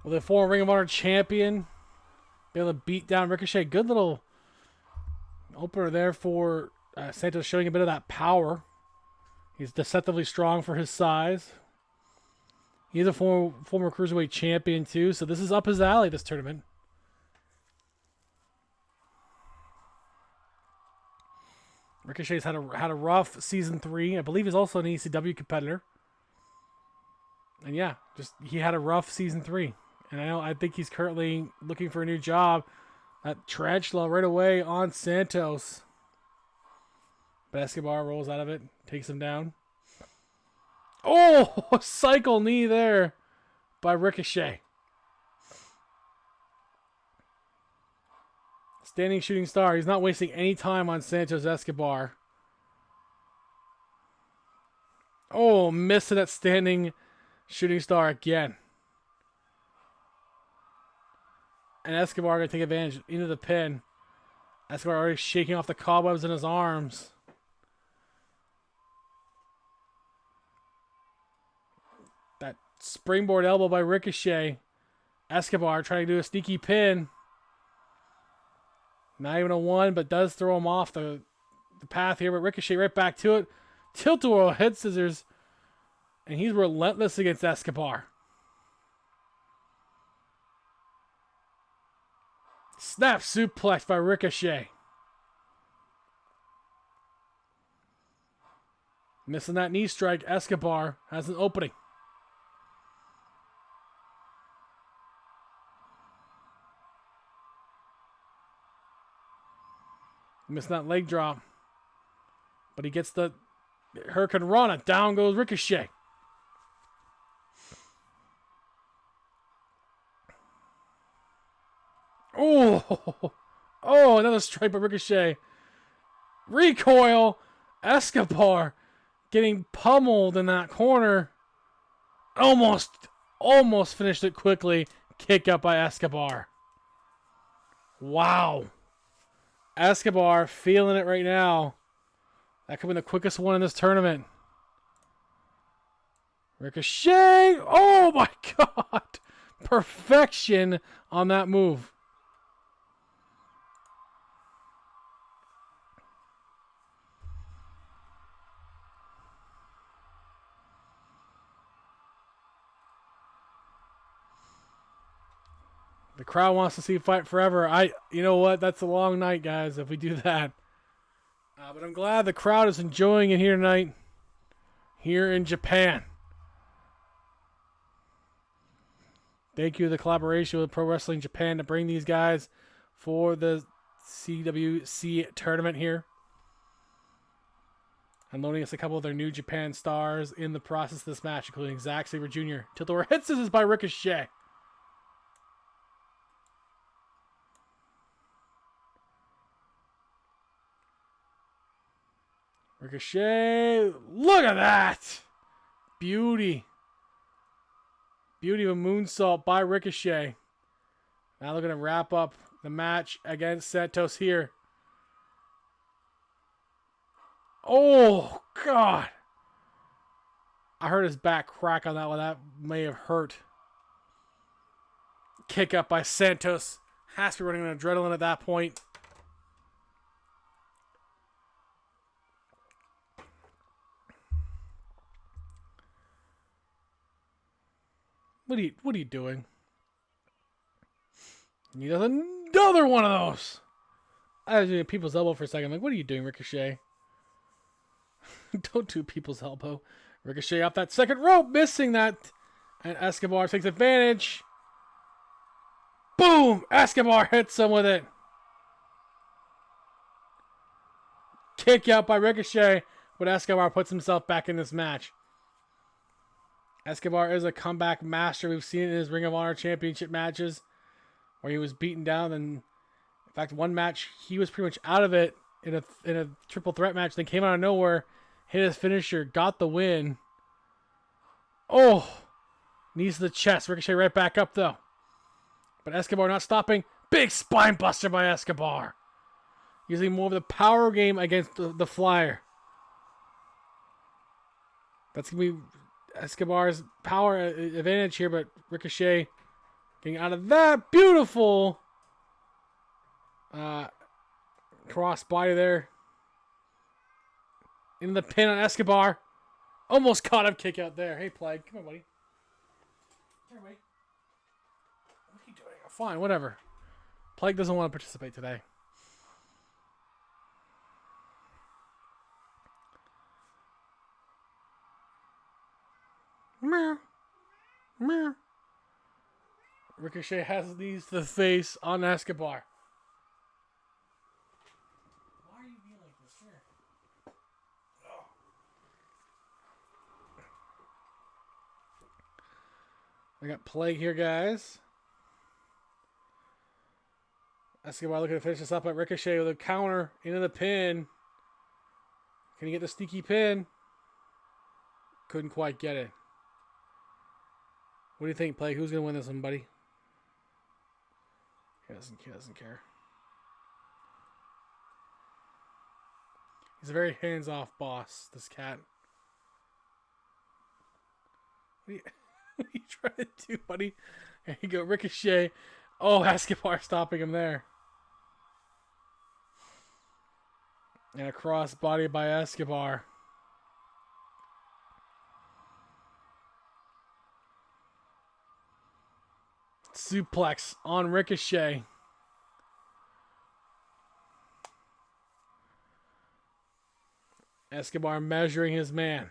Will the former Ring of Honor champion be able to beat down Ricochet? Good little opener there for Santos, showing a bit of that power. He's deceptively strong for his size. He's a former Cruiserweight champion too, so this is up his alley, this tournament. Ricochet's had a rough season 3. I believe he's also an ECW competitor. And yeah, just he had a rough season 3. And I think he's currently looking for a new job. That tarantula right away on Santos. But Escobar rolls out of it, takes him down. Oh, cycle knee there by Ricochet. Standing shooting star. He's not wasting any time on Santos Escobar. Oh, missing that standing shooting star again. And Escobar going to take advantage into the pin. Escobar already shaking off the cobwebs in his arms. That springboard elbow by Ricochet. Escobar trying to do a sneaky pin. Not even a 1, but does throw him off the path here. But Ricochet right back to it. Tilt-a-whirl head scissors. And he's relentless against Escobar. Snap suplex by Ricochet. Missing that knee strike. Escobar has an opening. Missing that leg drop. But he gets the Hurricane Rana. Down goes Ricochet. Oh, another strike by Ricochet. Recoil. Escobar getting pummeled in that corner. Almost finished it quickly. Kick up by Escobar. Wow. Escobar feeling it right now. That could be the quickest one in this tournament. Ricochet. Oh my God. Perfection on that move. The crowd wants to see Fight Forever. You know what? That's a long night, guys, if we do that. But I'm glad the crowd is enjoying it here tonight. Here in Japan. Thank you to the collaboration with Pro Wrestling Japan to bring these guys for the CWC tournament here. I'm loading us a couple of their New Japan stars in the process of this match, including Zack Sabre Jr. Tilt-a-whirl head scissors by Ricochet. Ricochet, look at that! Beauty. Beauty of a moonsault by Ricochet. Now they're going to wrap up the match against Santos here. Oh, God. I heard his back crack on that one. That may have hurt. Kick up by Santos. Has to be running on adrenaline at that point. What are you doing? He does another one of those. I was doing people's elbow for a second. I'm like, what are you doing, Ricochet? Don't do people's elbow. Ricochet off that second rope, missing that. And Escobar takes advantage. Boom! Escobar hits him with it. Kick out by Ricochet, but Escobar puts himself back in this match. Escobar is a comeback master. We've seen it in his Ring of Honor Championship matches where he was beaten down. And in fact, one match, he was pretty much out of it in a triple threat match. Then came out of nowhere, hit his finisher, got the win. Oh! Knees to the chest. Ricochet right back up, though. But Escobar not stopping. Big spine buster by Escobar. Using more of the power game against the Flyer. That's going to be Escobar's power advantage here, but Ricochet getting out of that. Beautiful cross body there. In the pin on Escobar. Almost caught him kick out there. Hey, Plague. Come on, buddy. Here, buddy. What are you doing? Fine, whatever. Plague doesn't want to participate today. Meow. Meow. Ricochet has knees to the face on Escobar. Why are you being like this? Here. We got Plague here, guys. Escobar looking to finish this up, but Ricochet with a counter into the pin. Can he get the sneaky pin? Couldn't quite get it. What do you think, Plague? Who's going to win this one, buddy? He doesn't care. He's a very hands-off boss, this cat. What are you trying to do, buddy? There you go, Ricochet. Oh, Escobar stopping him there. And a cross body by Escobar. Suplex on Ricochet. Escobar measuring his man.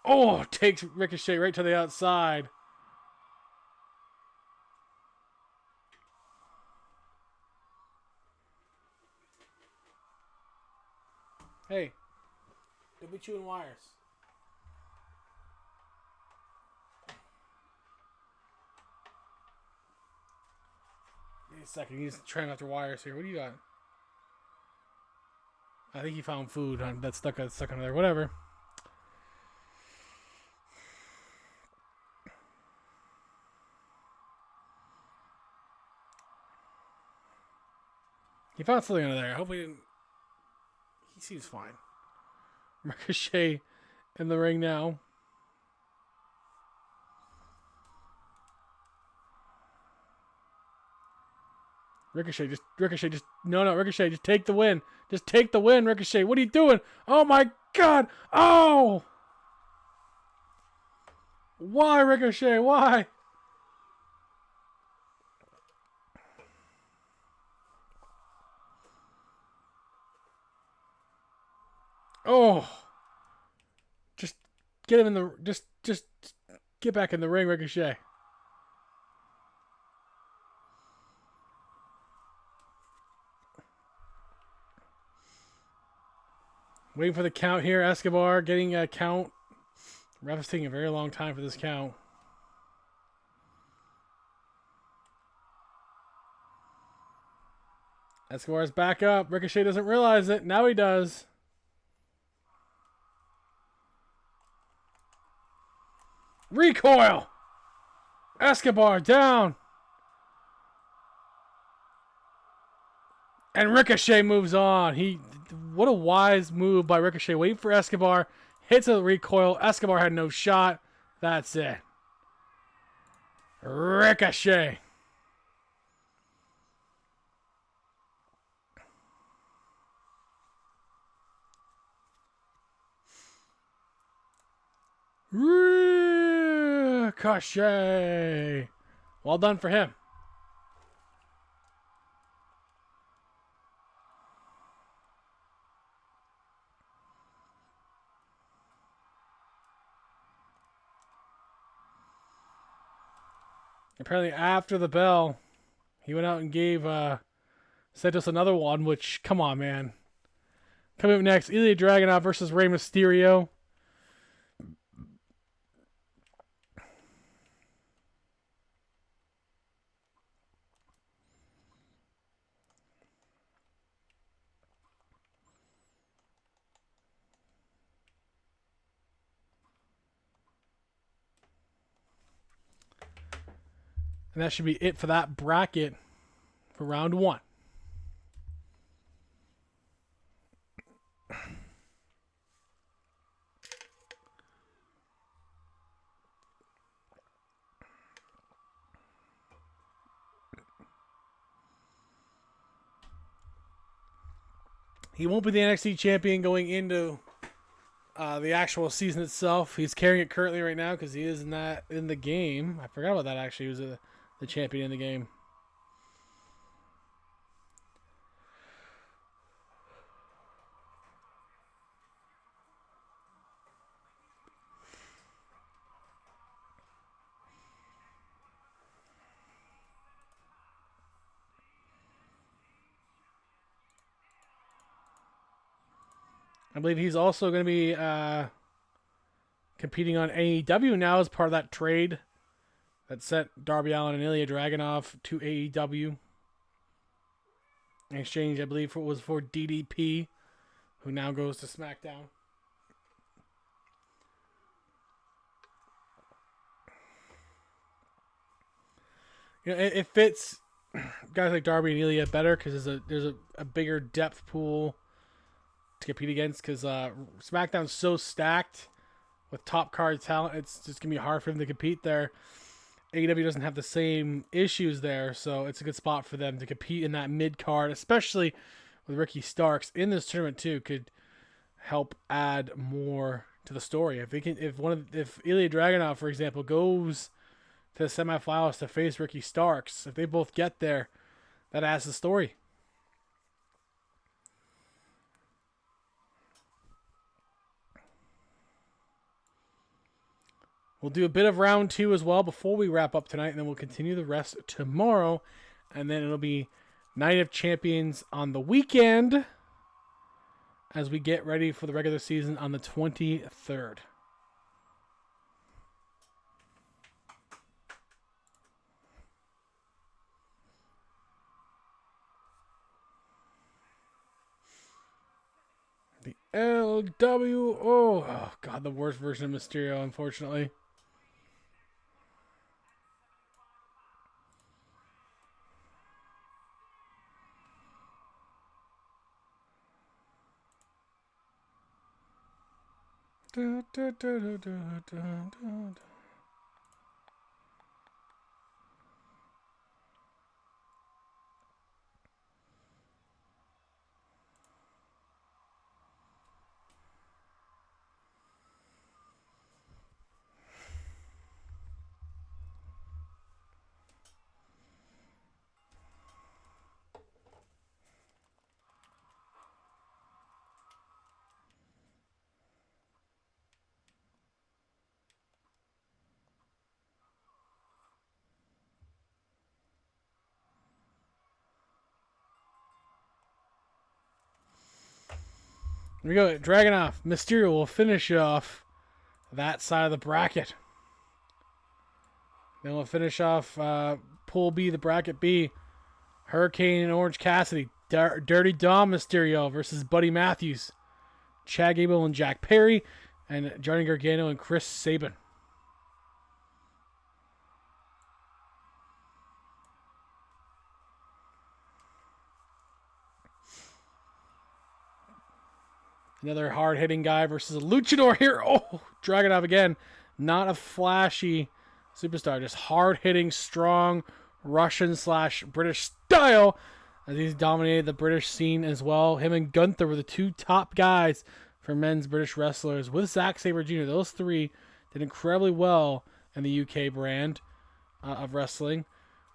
Oh, takes Ricochet right to the outside. Hey, don't be chewing wires. Give me a second. He's trying after wires here. What do you got? I think he found food that's stuck under there. Whatever. He found something under there. I hope he didn't. He seems fine. Ricochet in the ring now. Ricochet, just no, Ricochet, just take the win. Just take the win, Ricochet. What are you doing? Oh my God! Oh! Why, Ricochet? Why? Oh! Just get him in the just get back in the ring, Ricochet. Waiting for the count here. Escobar getting a count. Ref is taking a very long time for this count. Escobar's back up. Ricochet doesn't realize it. Now he does. Recoil! Escobar down. And Ricochet moves on. what a wise move by Ricochet. Wait for Escobar. Hits a recoil. Escobar had no shot. That's it. Ricochet. Ricochet. Well done for him. Apparently after the bell, he went out and gave Santos another one, which, come on, man. Coming up next, Ilya Dragunov versus Rey Mysterio. And that should be it for that bracket for round one. He won't be the NXT champion going into the actual season itself. He's carrying it currently right now because he is in the game. I forgot about that, actually. He was the champion in the game. I believe he's also going to be competing on AEW now as part of that trade that sent Darby Allin and Ilya Dragunov to AEW. In exchange, I believe, was for DDP, who now goes to SmackDown. You know, it fits guys like Darby and Ilya better because there's a bigger depth pool to compete against, because SmackDown's so stacked with top card talent. It's just gonna be hard for him to compete there. AEW doesn't have the same issues there, so it's a good spot for them to compete in that mid card, especially with Ricky Starks in this tournament too. Could help add more to the story. If Ilya Dragunov, for example, goes to the semifinals to face Ricky Starks, if they both get there, that adds the story. We'll do a bit of round two as well before we wrap up tonight, and then we'll continue the rest tomorrow. And then it'll be Night of Champions on the weekend as we get ready for the regular season on the 23rd. The LWO. Oh, God, the worst version of Mysterio, unfortunately. Da, da, da, da, da, da, da. Here we go. Dragunov. Mysterio will finish off that side of the bracket. Then we'll finish off Pool B, the bracket B. Hurricane and Orange Cassidy. Dirty Dom Mysterio versus Buddy Matthews. Chad Gable and Jack Perry. And Johnny Gargano and Chris Sabin. Another hard-hitting guy versus a luchador here. Oh, Dragunov again. Not a flashy superstar. Just hard-hitting, strong Russian/British style. As he's dominated the British scene as well. Him and Gunther were the two top guys for men's British wrestlers. With Zack Sabre Jr., those three did incredibly well in the UK brand of wrestling.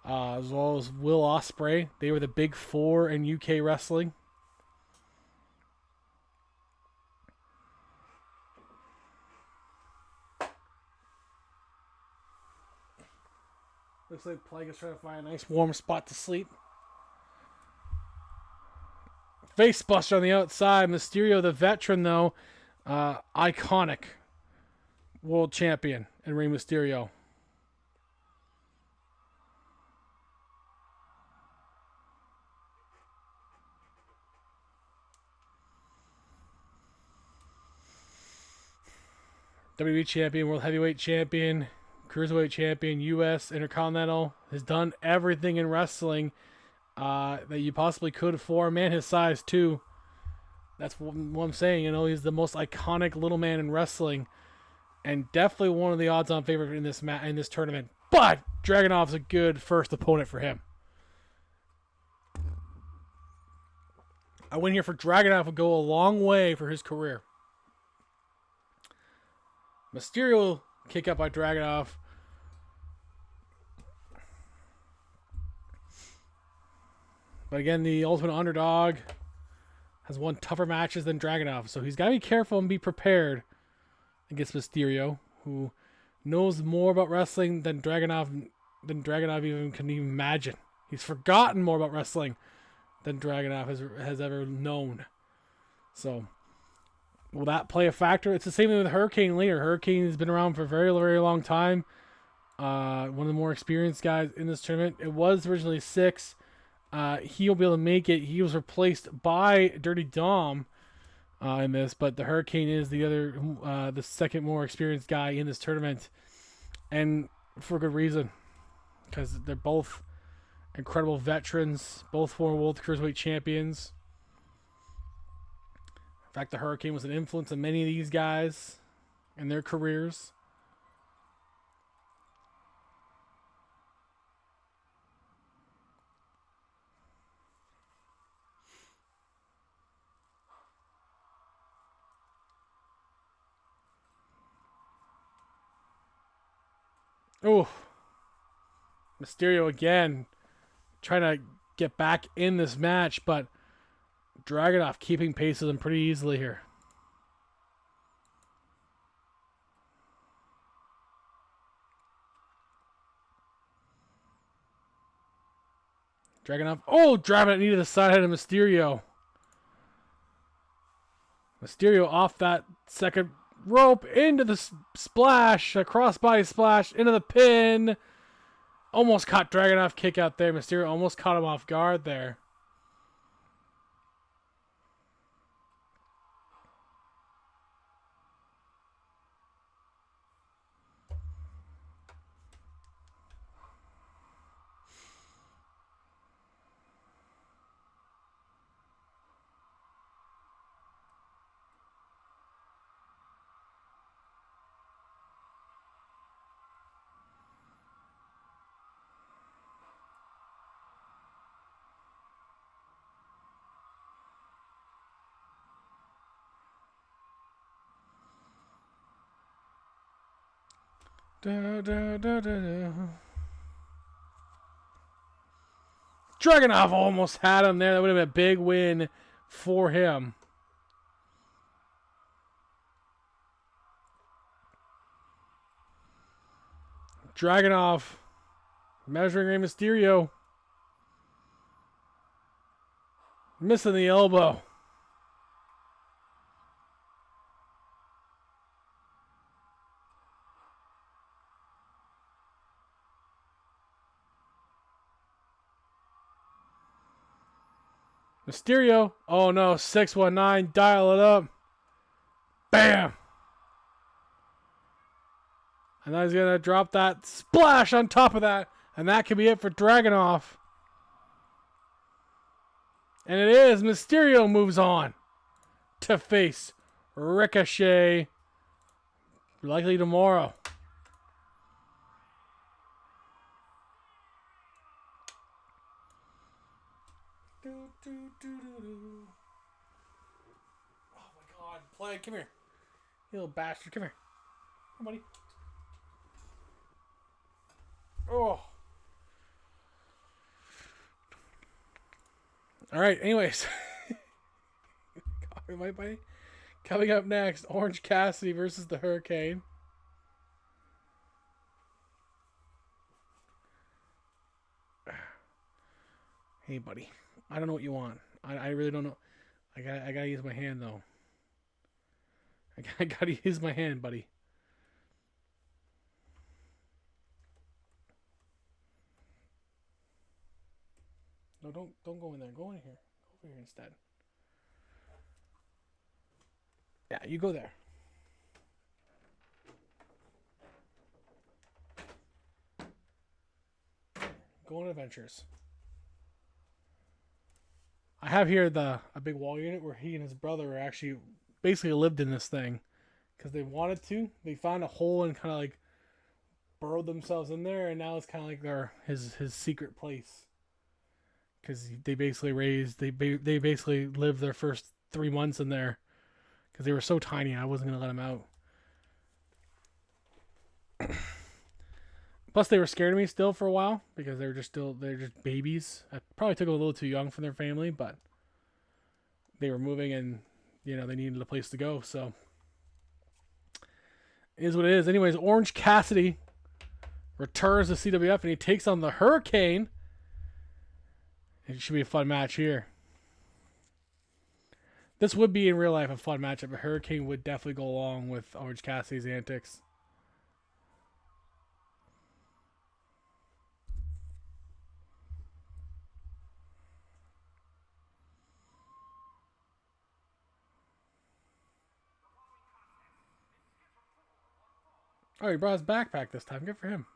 As well as Will Ospreay. They were the big four in UK wrestling. Looks like Plague is trying to find a nice warm spot to sleep. Facebuster on the outside. Mysterio, the veteran, though. Iconic world champion in Rey Mysterio. WWE champion, world heavyweight champion, Cruiserweight champion, U.S. Intercontinental. Has done everything in wrestling that you possibly could for a man his size, too. That's what I'm saying. You know, he's the most iconic little man in wrestling. And definitely one of the odds-on favorite in this tournament. But Dragunov's a good first opponent for him. A win here for Dragunov would go a long way for his career. Mysterio kick up by Dragunov. But again, the ultimate underdog has won tougher matches than Dragunov. So he's got to be careful and be prepared against Mysterio, who knows more about wrestling than Dragunov even can even imagine. He's forgotten more about wrestling than Dragunov has ever known. So will that play a factor? It's the same thing with Hurricane later. Hurricane has been around for a very, very long time. One of the more experienced guys in this tournament. It was originally 6. He'll be able to make it. He was replaced by Dirty Dom in this, but the Hurricane is the second more experienced guy in this tournament, and for good reason, because they're both incredible veterans, both former World Cruiserweight champions. In fact, the Hurricane was an influence on many of these guys in their careers. Oh, Mysterio again trying to get back in this match, but Dragunov keeping pace with him pretty easily here. Dragunov, driving it knee to the side head of Mysterio. Mysterio off that second rope into the splash, a crossbody splash into the pin. Almost caught Dragunov kick out there. Mysterio almost caught him off guard there. Da, da, da, da, da. Dragunov almost had him there. That would have been a big win for him. Dragunov measuring Rey Mysterio. Missing the elbow. Mysterio. Oh no, 619. Dial it up. Bam. And then he's going to drop that splash on top of that. And that could be it for Dragunov. And it is. Mysterio moves on to face Ricochet. Likely tomorrow. Oh my god. Play. Come here. You little bastard. Come here. Come on, buddy. Oh. Alright, anyways. Copy my buddy. Coming up next, Orange Cassidy versus the Hurricane. Hey, buddy. I don't know what you want. I really don't know. I gotta use my hand though. I gotta use my hand, buddy. No, don't go in there. Go in here. Go over here instead. Yeah, you go there. Go on adventures. I have here a big wall unit where he and his brother are actually basically lived in this thing because they wanted to. They found a hole and kind of like burrowed themselves in there, and now it's kind of like his secret place. Because they basically they basically lived their first 3 months in there because they were so tiny. I wasn't gonna let them out. Plus, they were scared of me still for a while because they're just babies. I probably took them a little too young for their family, but they were moving and they needed a place to go. So it is what it is. Anyways, Orange Cassidy returns to CWF and he takes on the Hurricane. It should be a fun match here. This would be in real life a fun matchup. A Hurricane would definitely go along with Orange Cassidy's antics. Oh, he brought his backpack this time. Good for him.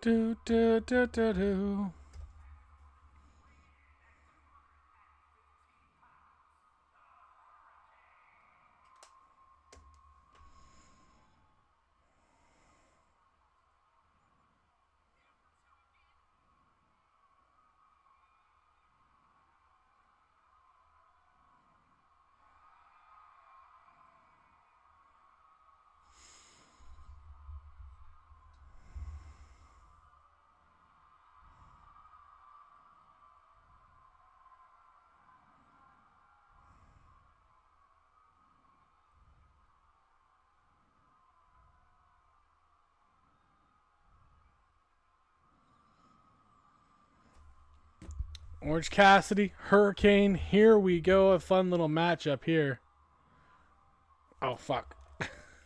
Do do do do do. Orange Cassidy, Hurricane. Here we go. A fun little matchup here. Oh, fuck.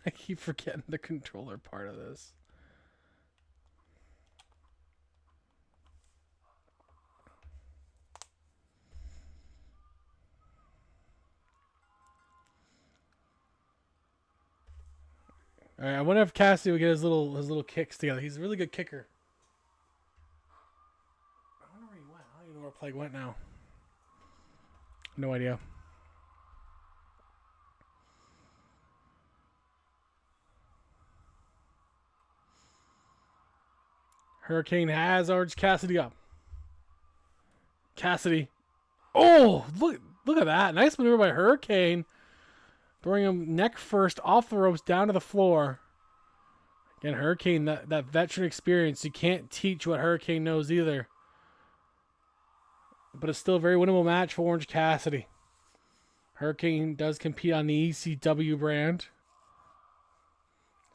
I keep forgetting the controller part of this. All right, I wonder if Cassidy will get his little kicks together. He's a really good kicker. I don't know where he went. I don't even know where Plague went now. No idea. Hurricane has Orange Cassidy up. Cassidy. Oh, look at that. Nice maneuver by Hurricane. Throwing him neck first off the ropes down to the floor. Again, Hurricane, that veteran experience. You can't teach what Hurricane knows either. But it's still a very winnable match for Orange Cassidy. Hurricane does compete on the ECW brand.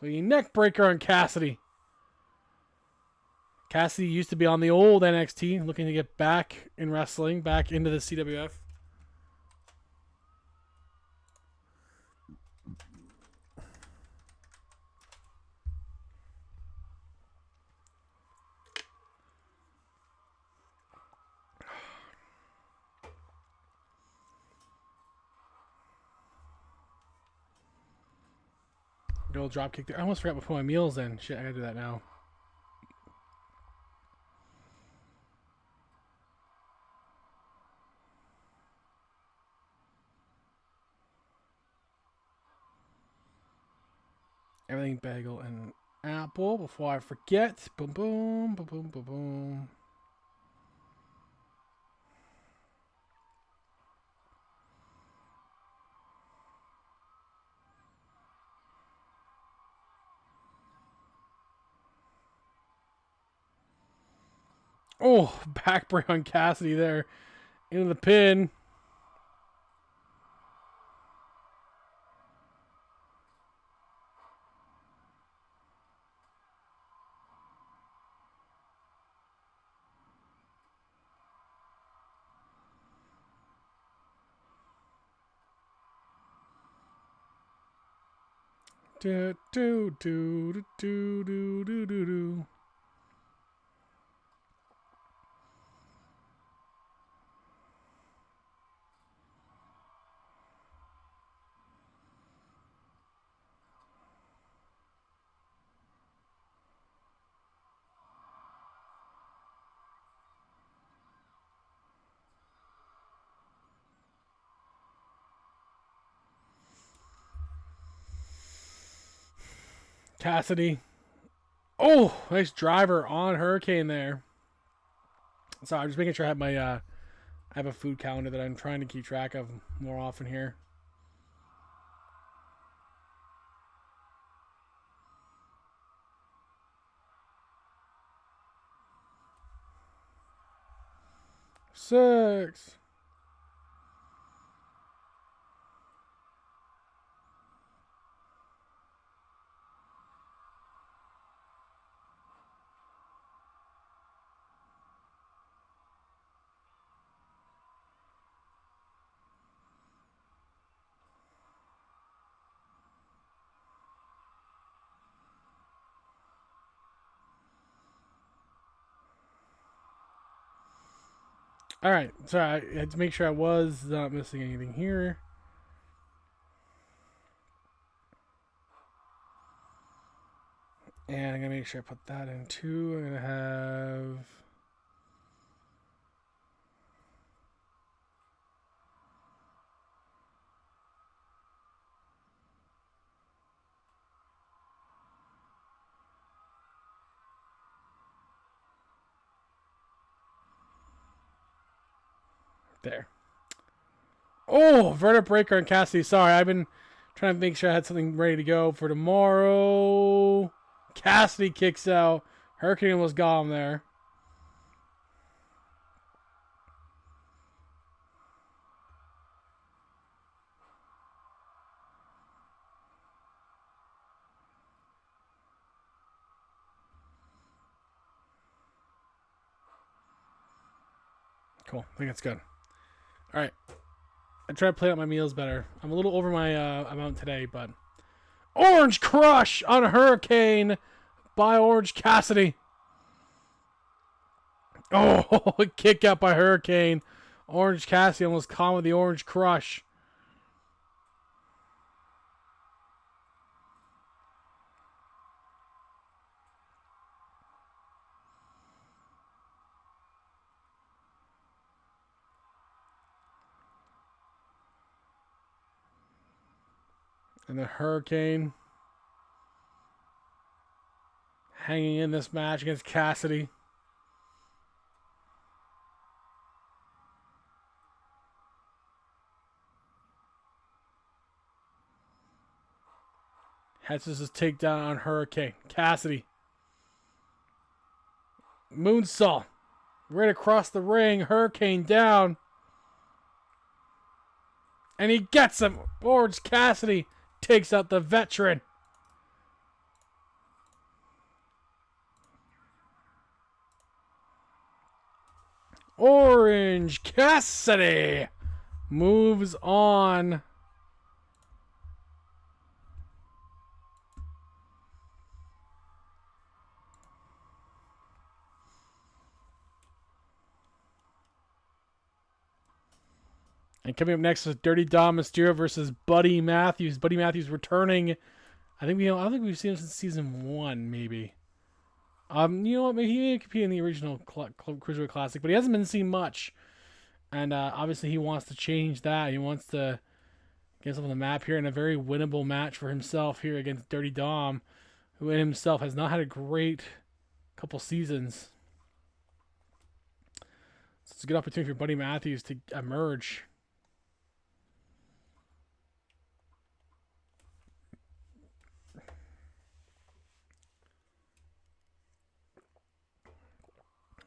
The neck breaker on Cassidy. Cassidy used to be on the old NXT, looking to get back in wrestling, back into the CWF. Good old drop kick there. I almost forgot to put my meals in. Shit, I gotta do that now. Everything bagel and apple before I forget. Boom, boom, boom, boom, boom, boom. Oh, backbreak on Cassidy there. Into the pin. Do, do, do, do, do, do, do, do. Cassidy. Oh, nice driver on Hurricane there. Sorry, I'm just making sure I have my I have a food calendar that I'm trying to keep track of more often here. Six. All right, sorry, I had to make sure I was not missing anything here. And I'm gonna make sure I put that in too. I'm gonna have there. Oh, vertebreaker and Cassidy. Sorry, I've been trying to make sure I had something ready to go for tomorrow. Cassidy kicks out. Hurricane was gone there. Cool. I think that's good. All right. I try to play out my meals better. I'm a little over my amount today, but Orange Crush on Hurricane by Orange Cassidy. Oh, a kick out by Hurricane. Orange Cassidy almost caught with the Orange Crush. And the Hurricane hanging in this match against Cassidy. Hetzes his takedown on Hurricane. Cassidy. Moonsault. Right across the ring. Hurricane down. And he gets him. Orange Cassidy takes out the veteran. Orange Cassidy moves on. And coming up next is Dirty Dom Mysterio versus Buddy Matthews. Buddy Matthews returning. I don't think we've seen him since season 1, maybe. You know what? Maybe he may compete in the original Cruiserweight Classic, but he hasn't been seen much. And obviously, he wants to change that. He wants to get himself on the map here in a very winnable match for himself here against Dirty Dom, who in himself has not had a great couple seasons. So it's a good opportunity for Buddy Matthews to emerge.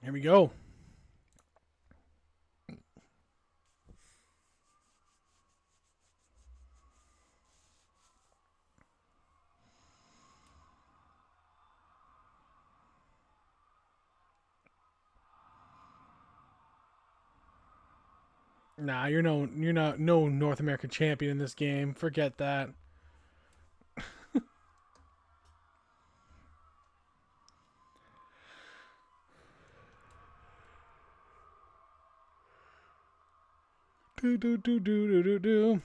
Here we go. Nah, you're not no North American champion in this game. Forget that. Do.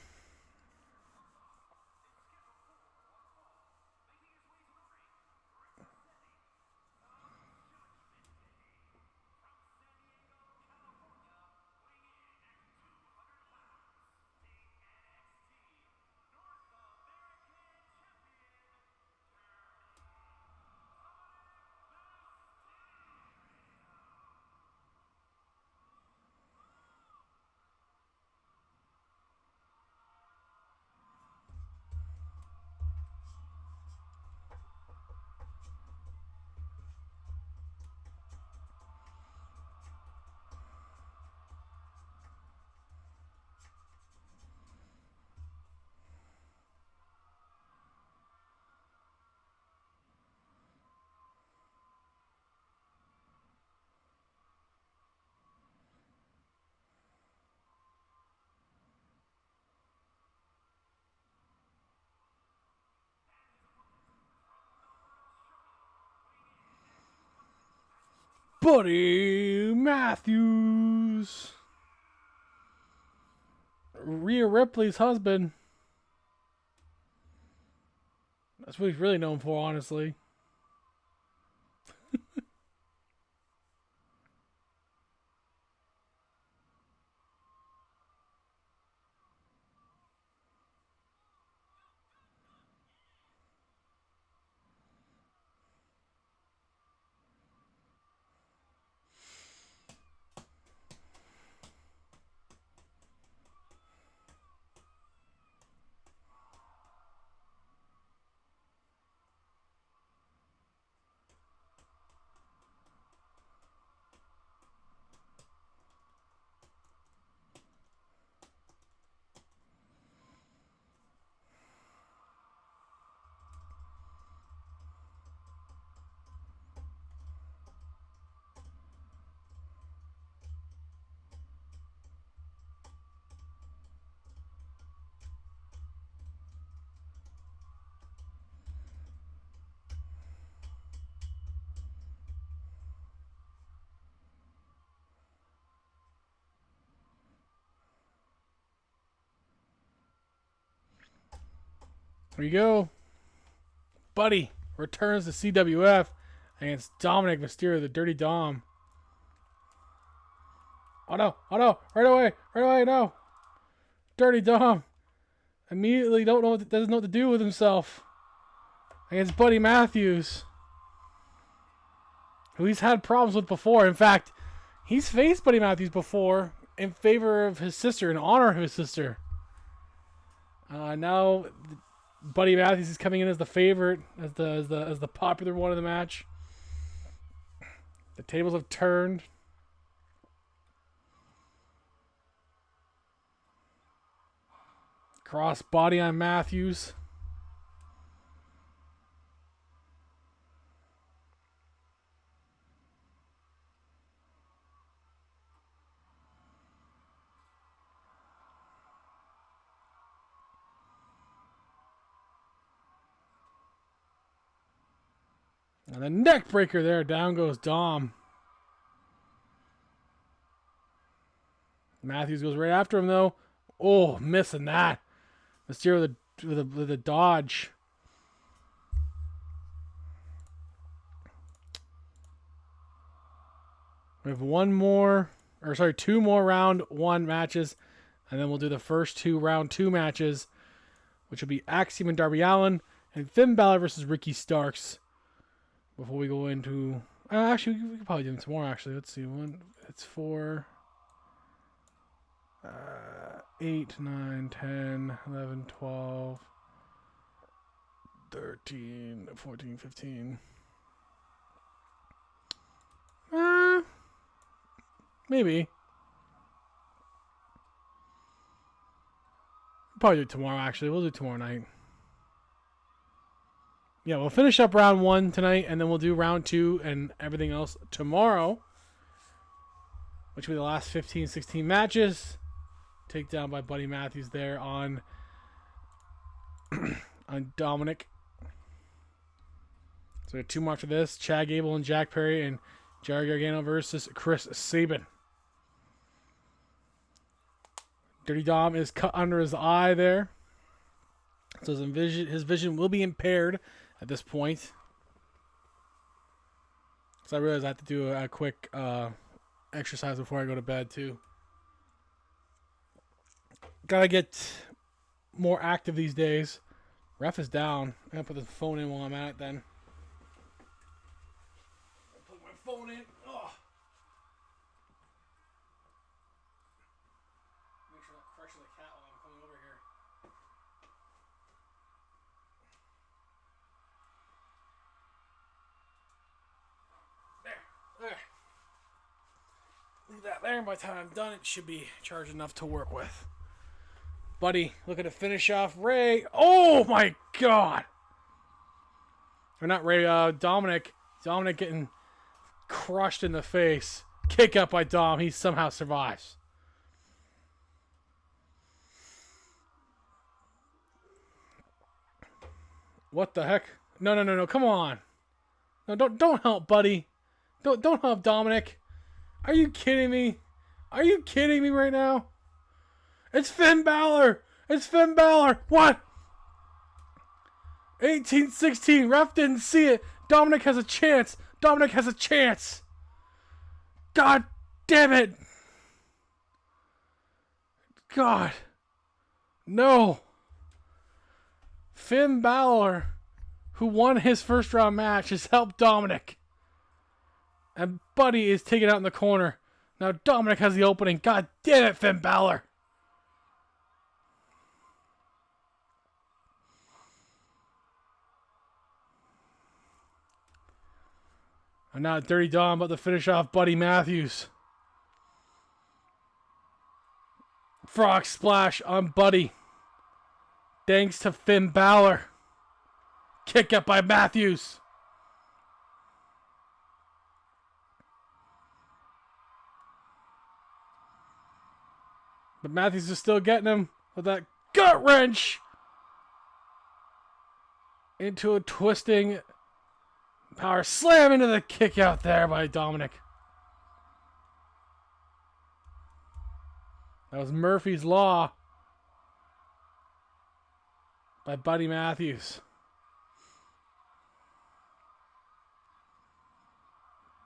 Buddy Matthews. Rhea Ripley's husband. That's what he's really known for, honestly. Here we go. Buddy returns to CWF against Dominic Mysterio, the Dirty Dom. Oh no, right away, no. Dirty Dom immediately doesn't know what to do with himself against Buddy Matthews, who he's had problems with before. In fact, he's faced Buddy Matthews before in favor of his sister, in honor of his sister. Now Buddy Matthews is coming in as the favorite, as the popular one of the match. The tables have turned. Cross body on Matthews. And the neck breaker there. Down goes Dom. Matthews goes right after him, though. Oh, missing that. Mysterio with a dodge. We have two more round 1 matches. And then we'll do the first 2 round 2 matches, which will be Axiom and Darby Allin and Finn Balor versus Ricky Starks. Before we go into... actually, we could probably do some more, actually. Let's see. It's for... 8, 9, 10, 11, 12, 13, 14, 15. Maybe. Probably do it tomorrow, actually. We'll do it tomorrow night. Yeah, we'll finish up round 1 tonight, and then we'll do round 2 and everything else tomorrow, which will be the last 15, 16 matches. Takedown by Buddy Matthews there on Dominic. So we have 2 more after this. Chad Gable and Jack Perry and Jerry Gargano versus Chris Sabin. Dirty Dom is cut under his eye there. So his vision will be impaired at this point. So I realize I have to do a quick exercise before I go to bed too. Gotta get more active these days. Ref is down. I'm gonna put the phone in while I'm at it then. Put my phone in. Oh. Make sure I'm not crushing the cat while I'm coming over here. There. Leave that there. By the time I'm done, it should be charged enough to work with. Buddy, looking to finish off Ray. Oh my God! Or not Ray, Dominic. Dominic getting crushed in the face. Kick up by Dom. He somehow survives. What the heck? No. Come on. No, don't help, Buddy. Don't help Dominic. Are you kidding me? Are you kidding me right now? It's Finn Balor! It's Finn Balor! What? 18-16. Ref didn't see it. Dominic has a chance. Dominic has a chance. God damn it. God. No. Finn Balor, who won his first round match, has helped Dominic. And Buddy is taken out in the corner. Now Dominic has the opening. God damn it, Finn Balor. And now Dirty Dom about to finish off Buddy Matthews. Frog splash on Buddy. Thanks to Finn Balor. Kick up by Matthews. But Matthews is still getting him with that gut wrench. Into a twisting power slam into the kick out there by Dominic. That was Murphy's Law by Buddy Matthews.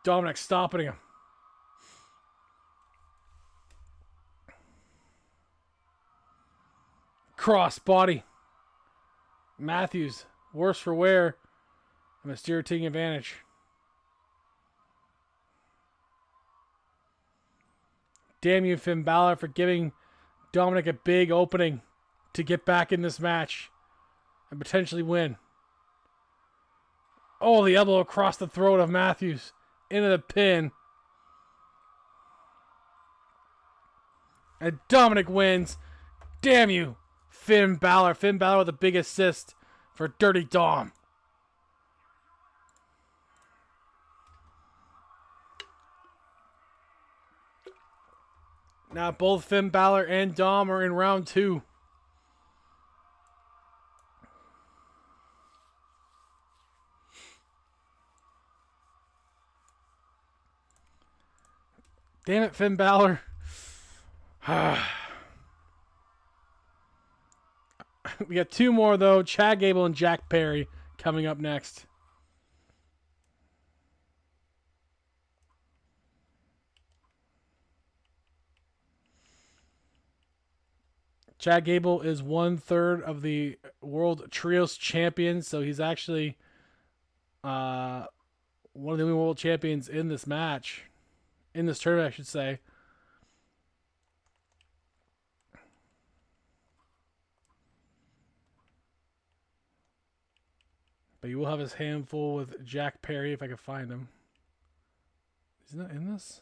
Dominic stopping him. Cross body. Matthews, worse for wear. Mysterio taking advantage. Damn you, Finn Balor, for giving Dominic a big opening to get back in this match and potentially win. Oh, the elbow across the throat of Matthews into the pin. And Dominic wins. Damn you, Finn Balor. Finn Balor with a big assist for Dirty Dom. Now both Finn Balor and Dom are in round 2. Damn it, Finn Balor. We got two more, though. Chad Gable and Jack Perry coming up next. Chad Gable is 1/3 of the World Trios champions, so he's actually one of the only world champions in this match. In this tournament, I should say. But he will have his hand full with Jack Perry if I can find him. He's not in this?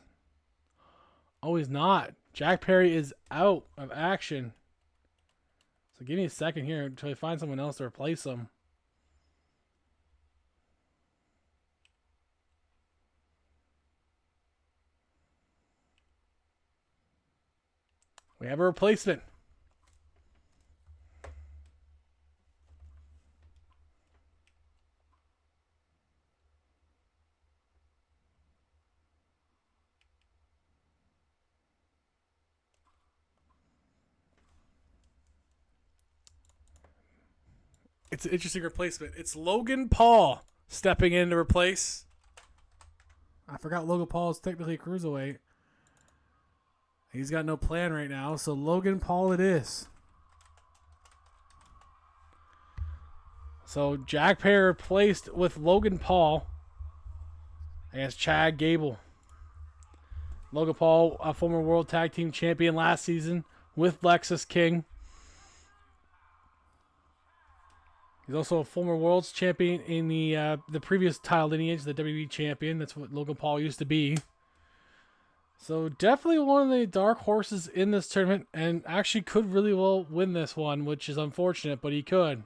Oh, he's not. Jack Perry is out of action. So give me a second here until I find someone else to replace him. We have a replacement. It's an interesting replacement. It's Logan Paul stepping in to replace. I forgot Logan Paul is technically a cruiserweight. He's got no plan right now, so Logan Paul it is. So Jack Perry replaced with Logan Paul against Chad Gable. Logan Paul, a former World Tag Team Champion last season with Lexus King. He's also a former World's Champion in the previous title lineage, the WWE Champion. That's what Logan Paul used to be. So definitely one of the dark horses in this tournament, and actually could really well win this one, which is unfortunate, but he could.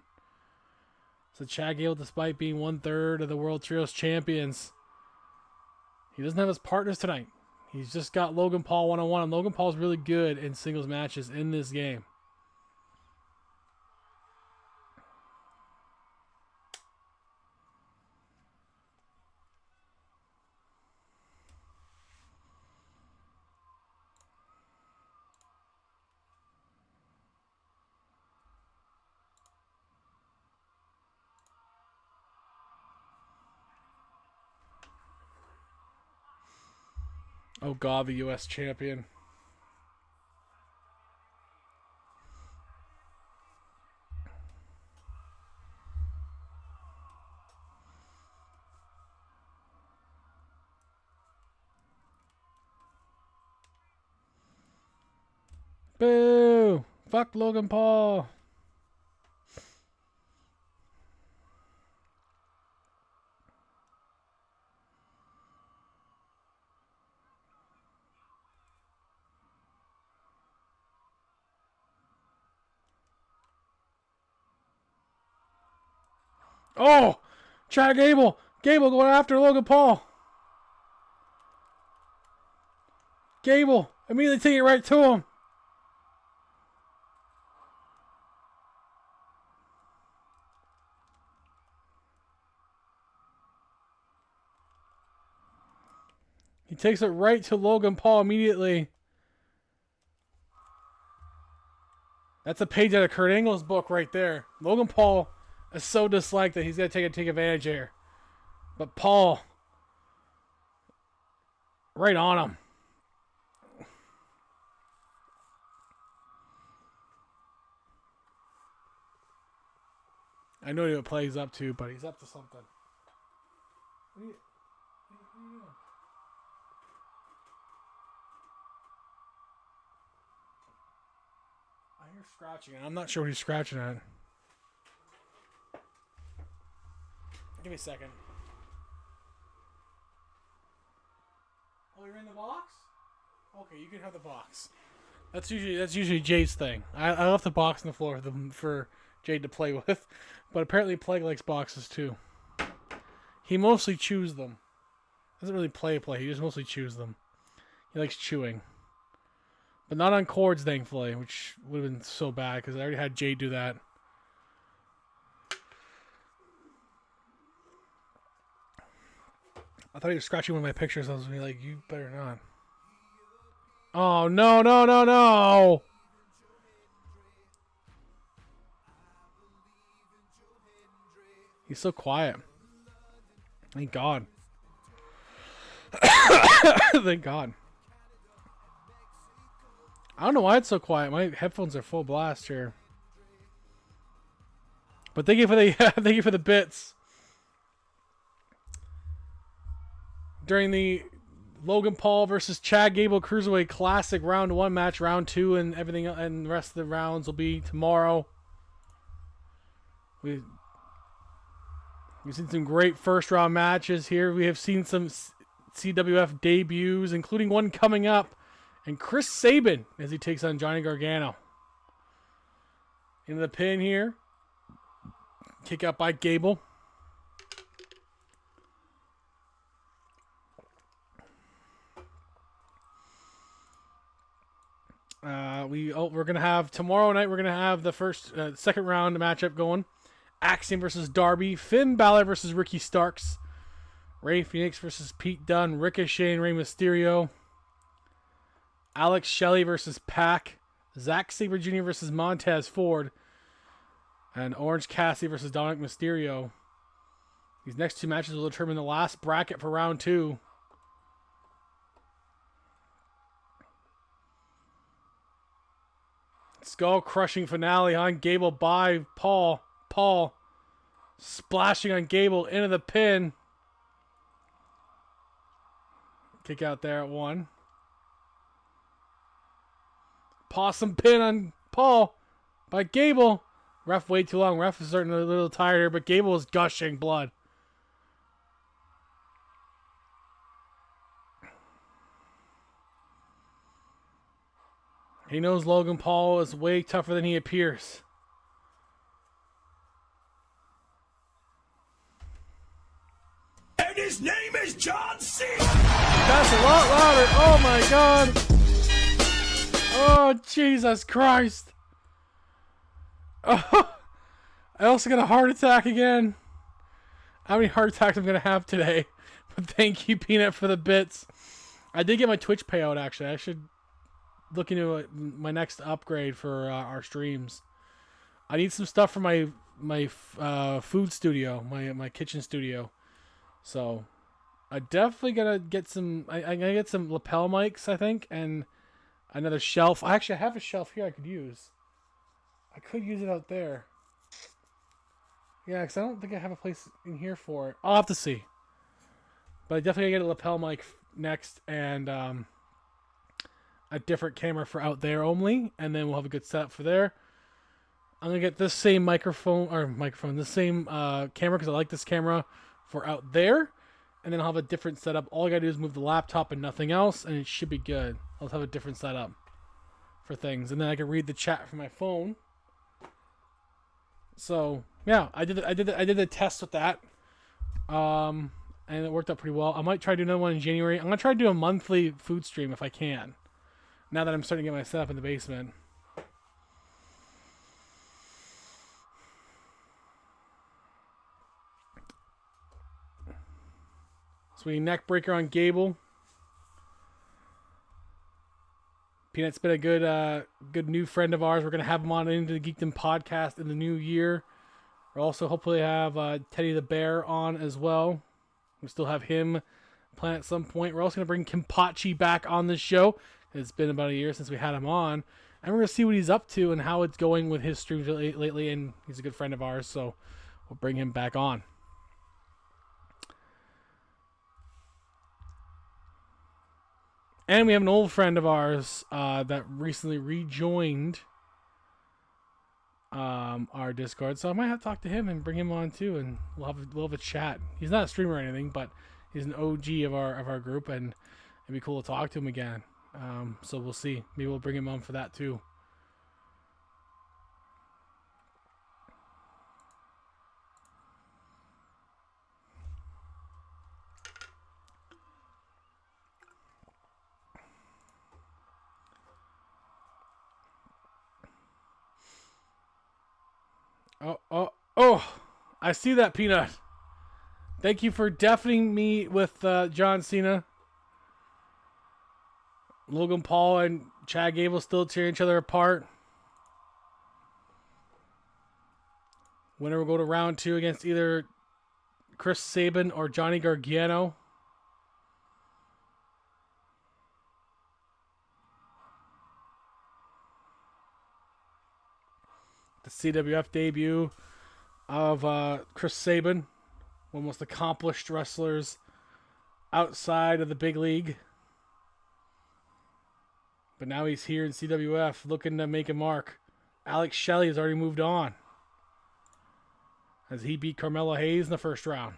So Chad Gable, despite being 1/3 of the World Trios Champions, he doesn't have his partners tonight. He's just got Logan Paul one-on-one, and Logan Paul's really good in singles matches in this game. Oh God, the U.S. champion. Boo! Fuck Logan Paul. Oh! Chad Gable! Gable going after Logan Paul! Gable! Immediately take it right to him! He takes it right to Logan Paul immediately. That's a page out of Kurt Angle's book right there. Logan Paul is so disliked that he's going to take advantage here. But Paul, right on him. I know what play he's up to, but he's up to something. What are you doing? I hear scratching, and I'm not sure what he's scratching at. Give me a second. Oh, you're in the box? Okay, you can have the box. That's usually Jay's thing. I left the box on the floor for Jade to play with, but apparently Plague likes boxes too. He mostly chews them. Doesn't really play. He just mostly chews them. He likes chewing, but not on cords, thankfully, which would have been so bad because I already had Jade do that. I thought he was scratching one of my pictures. I was like, you better not. Oh, no, no, no, no. He's so quiet. Thank God. Thank God. I don't know why it's so quiet. My headphones are full blast here. But thank you for the thank you for the bits. During the Logan Paul versus Chad Gable Cruiserweight Classic Round 1 match, Round 2, and everything, and the rest of the rounds will be tomorrow. We've seen some great first round matches here. We have seen some CWF debuts, including one coming up, and Chris Sabin as he takes on Johnny Gargano. Into the pin here. Kick out by Gable. We're gonna have tomorrow night. We're gonna have the second round matchup going. Axiom versus Darby, Finn Balor versus Ricky Starks, Rey Fenix versus Pete Dunne, Ricochet and Rey Mysterio, Alex Shelley versus Pac, Zack Sabre Jr. versus Montez Ford, and Orange Cassidy versus Dominic Mysterio. These next two matches will determine the last bracket for round 2. Skull crushing finale on Gable by Paul. Paul splashing on Gable into the pin. Kick out there at 1. Possum pin on Paul by Gable. Ref way too long. Ref is starting a little tired here, but Gable is gushing blood. He knows Logan Paul is way tougher than he appears. And his name is John Cena! That's a lot louder. Oh my God. Oh, Jesus Christ. Oh, I also got a heart attack again. How many heart attacks I'm going to have today? But thank you, Peanut, for the bits. I did get my Twitch payout, actually. I should look into my next upgrade for our streams. I need some stuff for my food studio, my kitchen studio. So I definitely gotta get some. I'm gonna get some lapel mics, I think, and another shelf. I actually have a shelf here I could use. I could use it out there. Yeah, because I don't think I have a place in here for it. I'll have to see. But I definitely gotta get a lapel mic next, and a different camera for out there only, and then we'll have a good setup for there. I'm gonna get this same the same camera, because I like this camera for out there, and then I'll have a different setup. All I gotta do is move the laptop and nothing else, and it should be good. I'll have a different setup for things, and then I can read the chat from my phone. So yeah, I did the test with that, and it worked out pretty well. I might try to do another one in January. I'm gonna try to do a monthly food stream if I can. Now that I'm starting to get my setup in the basement. Sweet neck breaker on Gable. Peanut's been a good new friend of ours. We're gonna have him on into the Geekdom podcast in the new year. We'll also hopefully have Teddy the Bear on as well. We still have him planned at some point. We're also gonna bring Kimpachi back on the show. It's been about a year since we had him on, and we're gonna see what he's up to and how it's going with his streams lately. And he's a good friend of ours, so we'll bring him back on. And we have an old friend of ours that recently rejoined our Discord, so I might have to talk to him and bring him on too, and we'll have a chat. He's not a streamer or anything, but he's an OG of our group, and it'd be cool to talk to him again. So we'll see. Maybe we'll bring him on for that too. Oh, I see that, Peanut. Thank you for deafening me with John Cena. Logan Paul and Chad Gable still tearing each other apart. Winner will go to round 2 against either Chris Sabin or Johnny Gargano. The CWF debut of Chris Sabin, one of the most accomplished wrestlers outside of the big league. But now he's here in CWF looking to make a mark. Alex Shelley has already moved on as he beat Carmelo Hayes in the first round.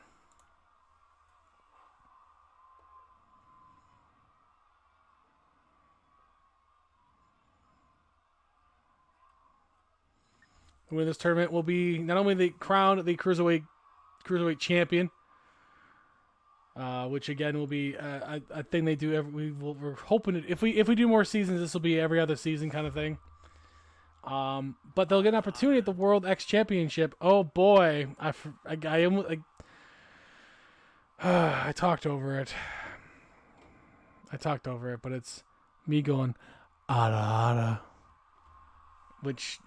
The winner of this tournament will be not only the crowned the cruiserweight champion, which again will be a thing they do. We're hoping if we do more seasons, this will be every other season kind of thing. But they'll get an opportunity at the World X Championship. Oh boy, I talked over it. But it's me going ada ada, which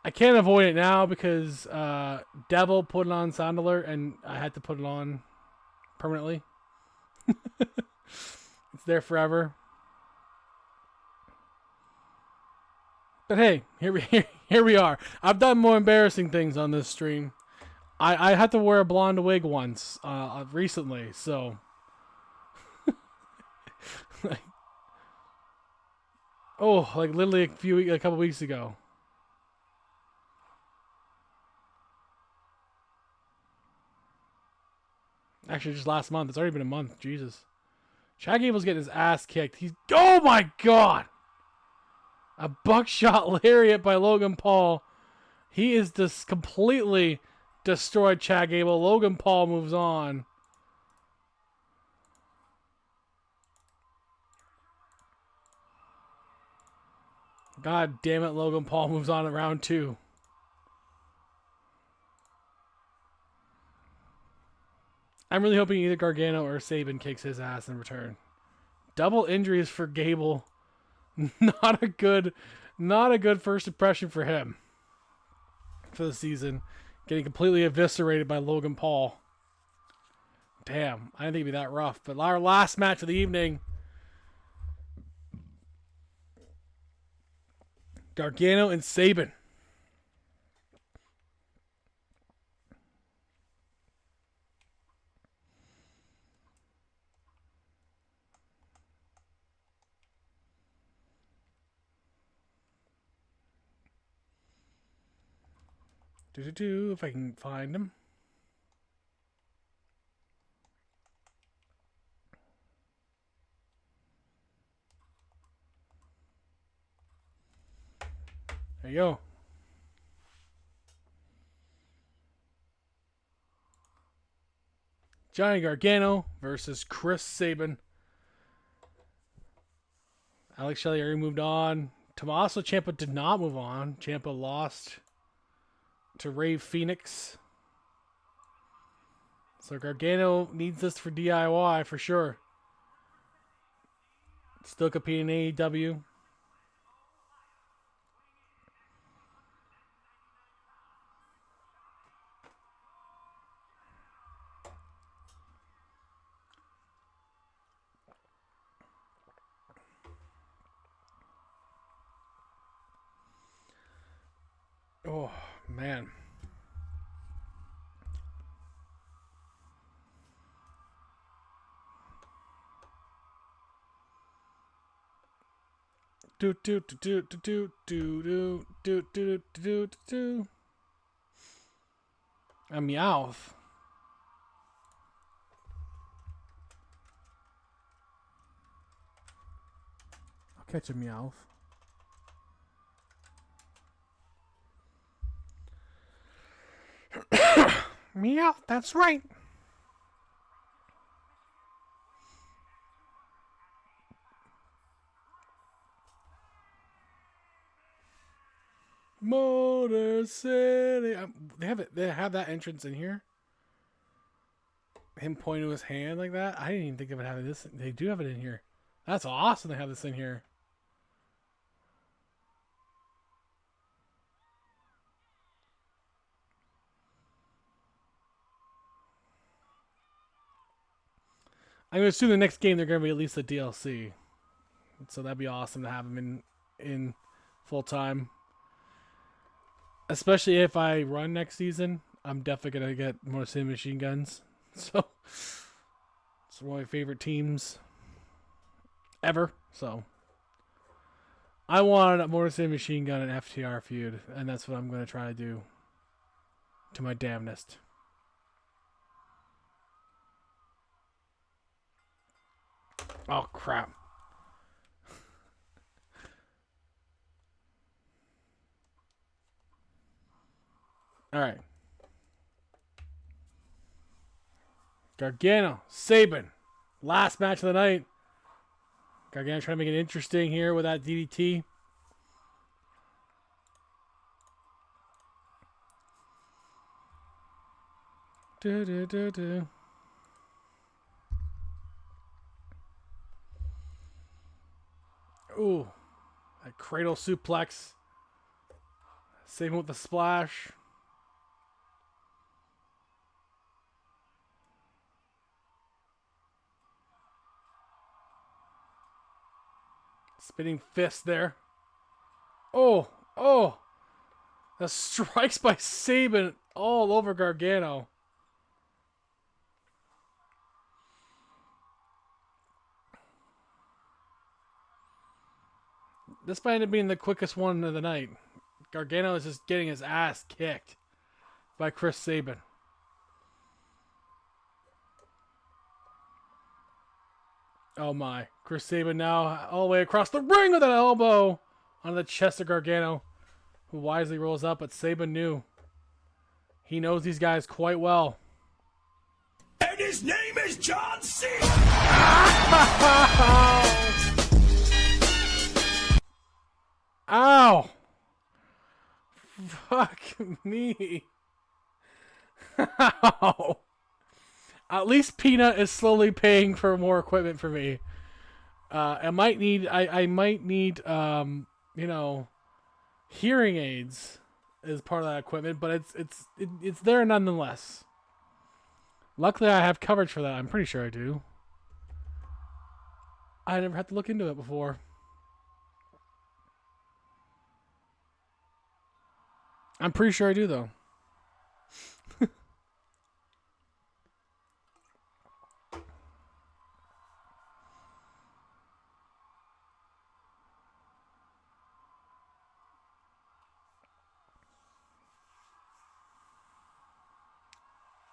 I can't avoid it now because Devil put it on sound alert and I had to put it on permanently. It's there forever. But hey, here we are. I've done more embarrassing things on this stream. I had to wear a blonde wig once recently, so like literally a couple weeks ago. Actually, just last month. It's already been a month. Jesus. Chad Gable's getting his ass kicked. Oh my god! A buckshot lariat by Logan Paul. He is just completely destroyed Chad Gable. Logan Paul moves on. God damn it, Logan Paul moves on to round 2. I'm really hoping either Gargano or Sabin kicks his ass in return. Double injuries for Gable. Not a good first impression for him for the season. Getting completely eviscerated by Logan Paul. Damn, I didn't think it'd be that rough. But our last match of the evening. Gargano and Sabin. If I can find him. There you go. Johnny Gargano versus Chris Sabin. Alex Shelley already moved on. Tommaso Ciampa did not move on. Ciampa lost to Ray Phoenix. So Gargano needs this for DIY for sure. Still competing in AEW. Oh, man. Do do do do do do do do do do do. A Meowth. I'll catch a Meowth. Meow, that's right. Motor City. They have it. They have that entrance in here. Him pointing to his hand like that. I didn't even think of it having this. They do have it in here. That's awesome. They have this in here. I'm gonna assume the next game they're gonna be at least a DLC. So that'd be awesome to have them in full time. Especially if I run next season, I'm definitely gonna get Motor City Machine Guns. So it's one of my favorite teams ever. So I want a Motor City Machine Gun and FTR feud, and that's what I'm gonna try to do to my damnedest. Oh crap. All right. Gargano, Sabin. Last match of the night. Gargano trying to make it interesting here with that DDT. Ooh. That cradle suplex. Sabin with the splash. Spinning fist there. Oh. The strikes by Sabin all over Gargano. This might end up being the quickest one of the night. Gargano is just getting his ass kicked by Chris Sabin. Oh my. Chris Sabin now all the way across the ring with an elbow on the chest of Gargano, who wisely rolls up, but Sabin knew. He knows these guys quite well. And his name is John Cena! Ow! Fuck me. Ow. At least Peanut is slowly paying for more equipment for me. I might need hearing aids as part of that equipment, but it's there nonetheless. Luckily, I have coverage for that. I'm pretty sure I do. I never had to look into it before. I'm pretty sure I do, though.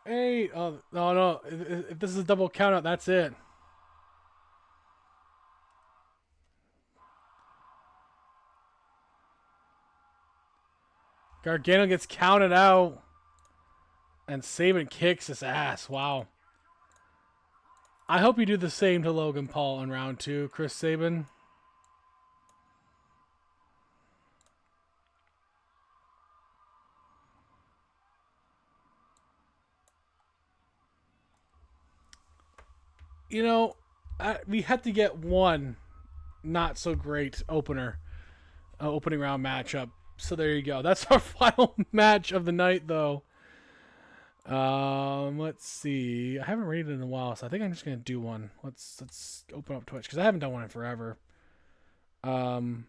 Hey, oh no! If this is a double count out, that's it. Gargano gets counted out, and Sabin kicks his ass. Wow. I hope you do the same to Logan Paul in round 2, Chris Sabin. You know, we had to get one not so great opening round matchup. So there you go. That's our final match of the night, though. Let's see. I haven't rated in a while, so I think I'm just gonna do one. Let's open up Twitch because I haven't done one in forever. So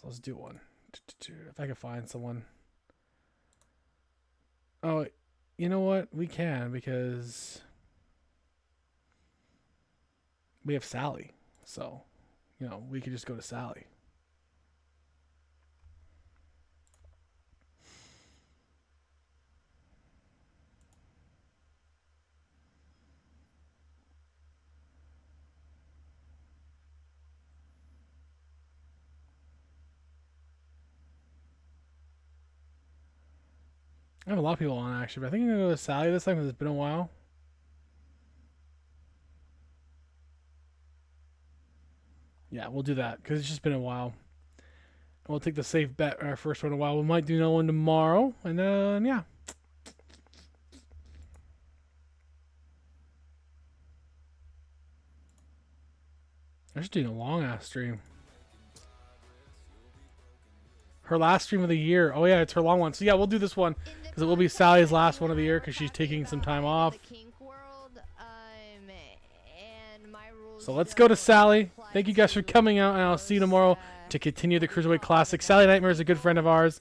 let's do one. If I can find someone. Oh, you know what? We can because we have Sally. So, we could just go to Sally. I have a lot of people on actually, but I think I'm gonna go to Sally this time because it's been a while. Yeah, we'll do that because it's just been a while. We'll take the safe bet our first one in a while. We might do another one tomorrow, and then yeah. I'm just doing a long ass stream. Her last stream of the year. Oh yeah, it's her long one. So yeah, we'll do this one because it will be Sally's last one of the year because she's taking some time off. So let's go to Sally. Thank you guys for coming out, and I'll see you tomorrow to continue the Cruiserweight Classic. Sally Nightmare is a good friend of ours.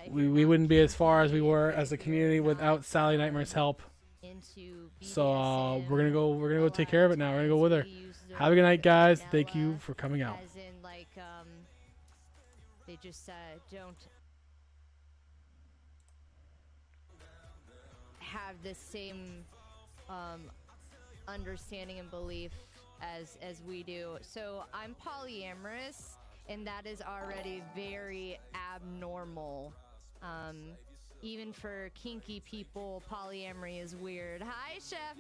We wouldn't be as far as we were as a community without Sally Nightmare's help. So we're gonna go take care of it now. We're gonna go with her. Have a good night, guys. Thank you for coming out. As in, like, they just don't have the same understanding and belief as we do. So I'm polyamorous, and that is already very abnormal. Even for kinky people, polyamory is weird. Hi, Chef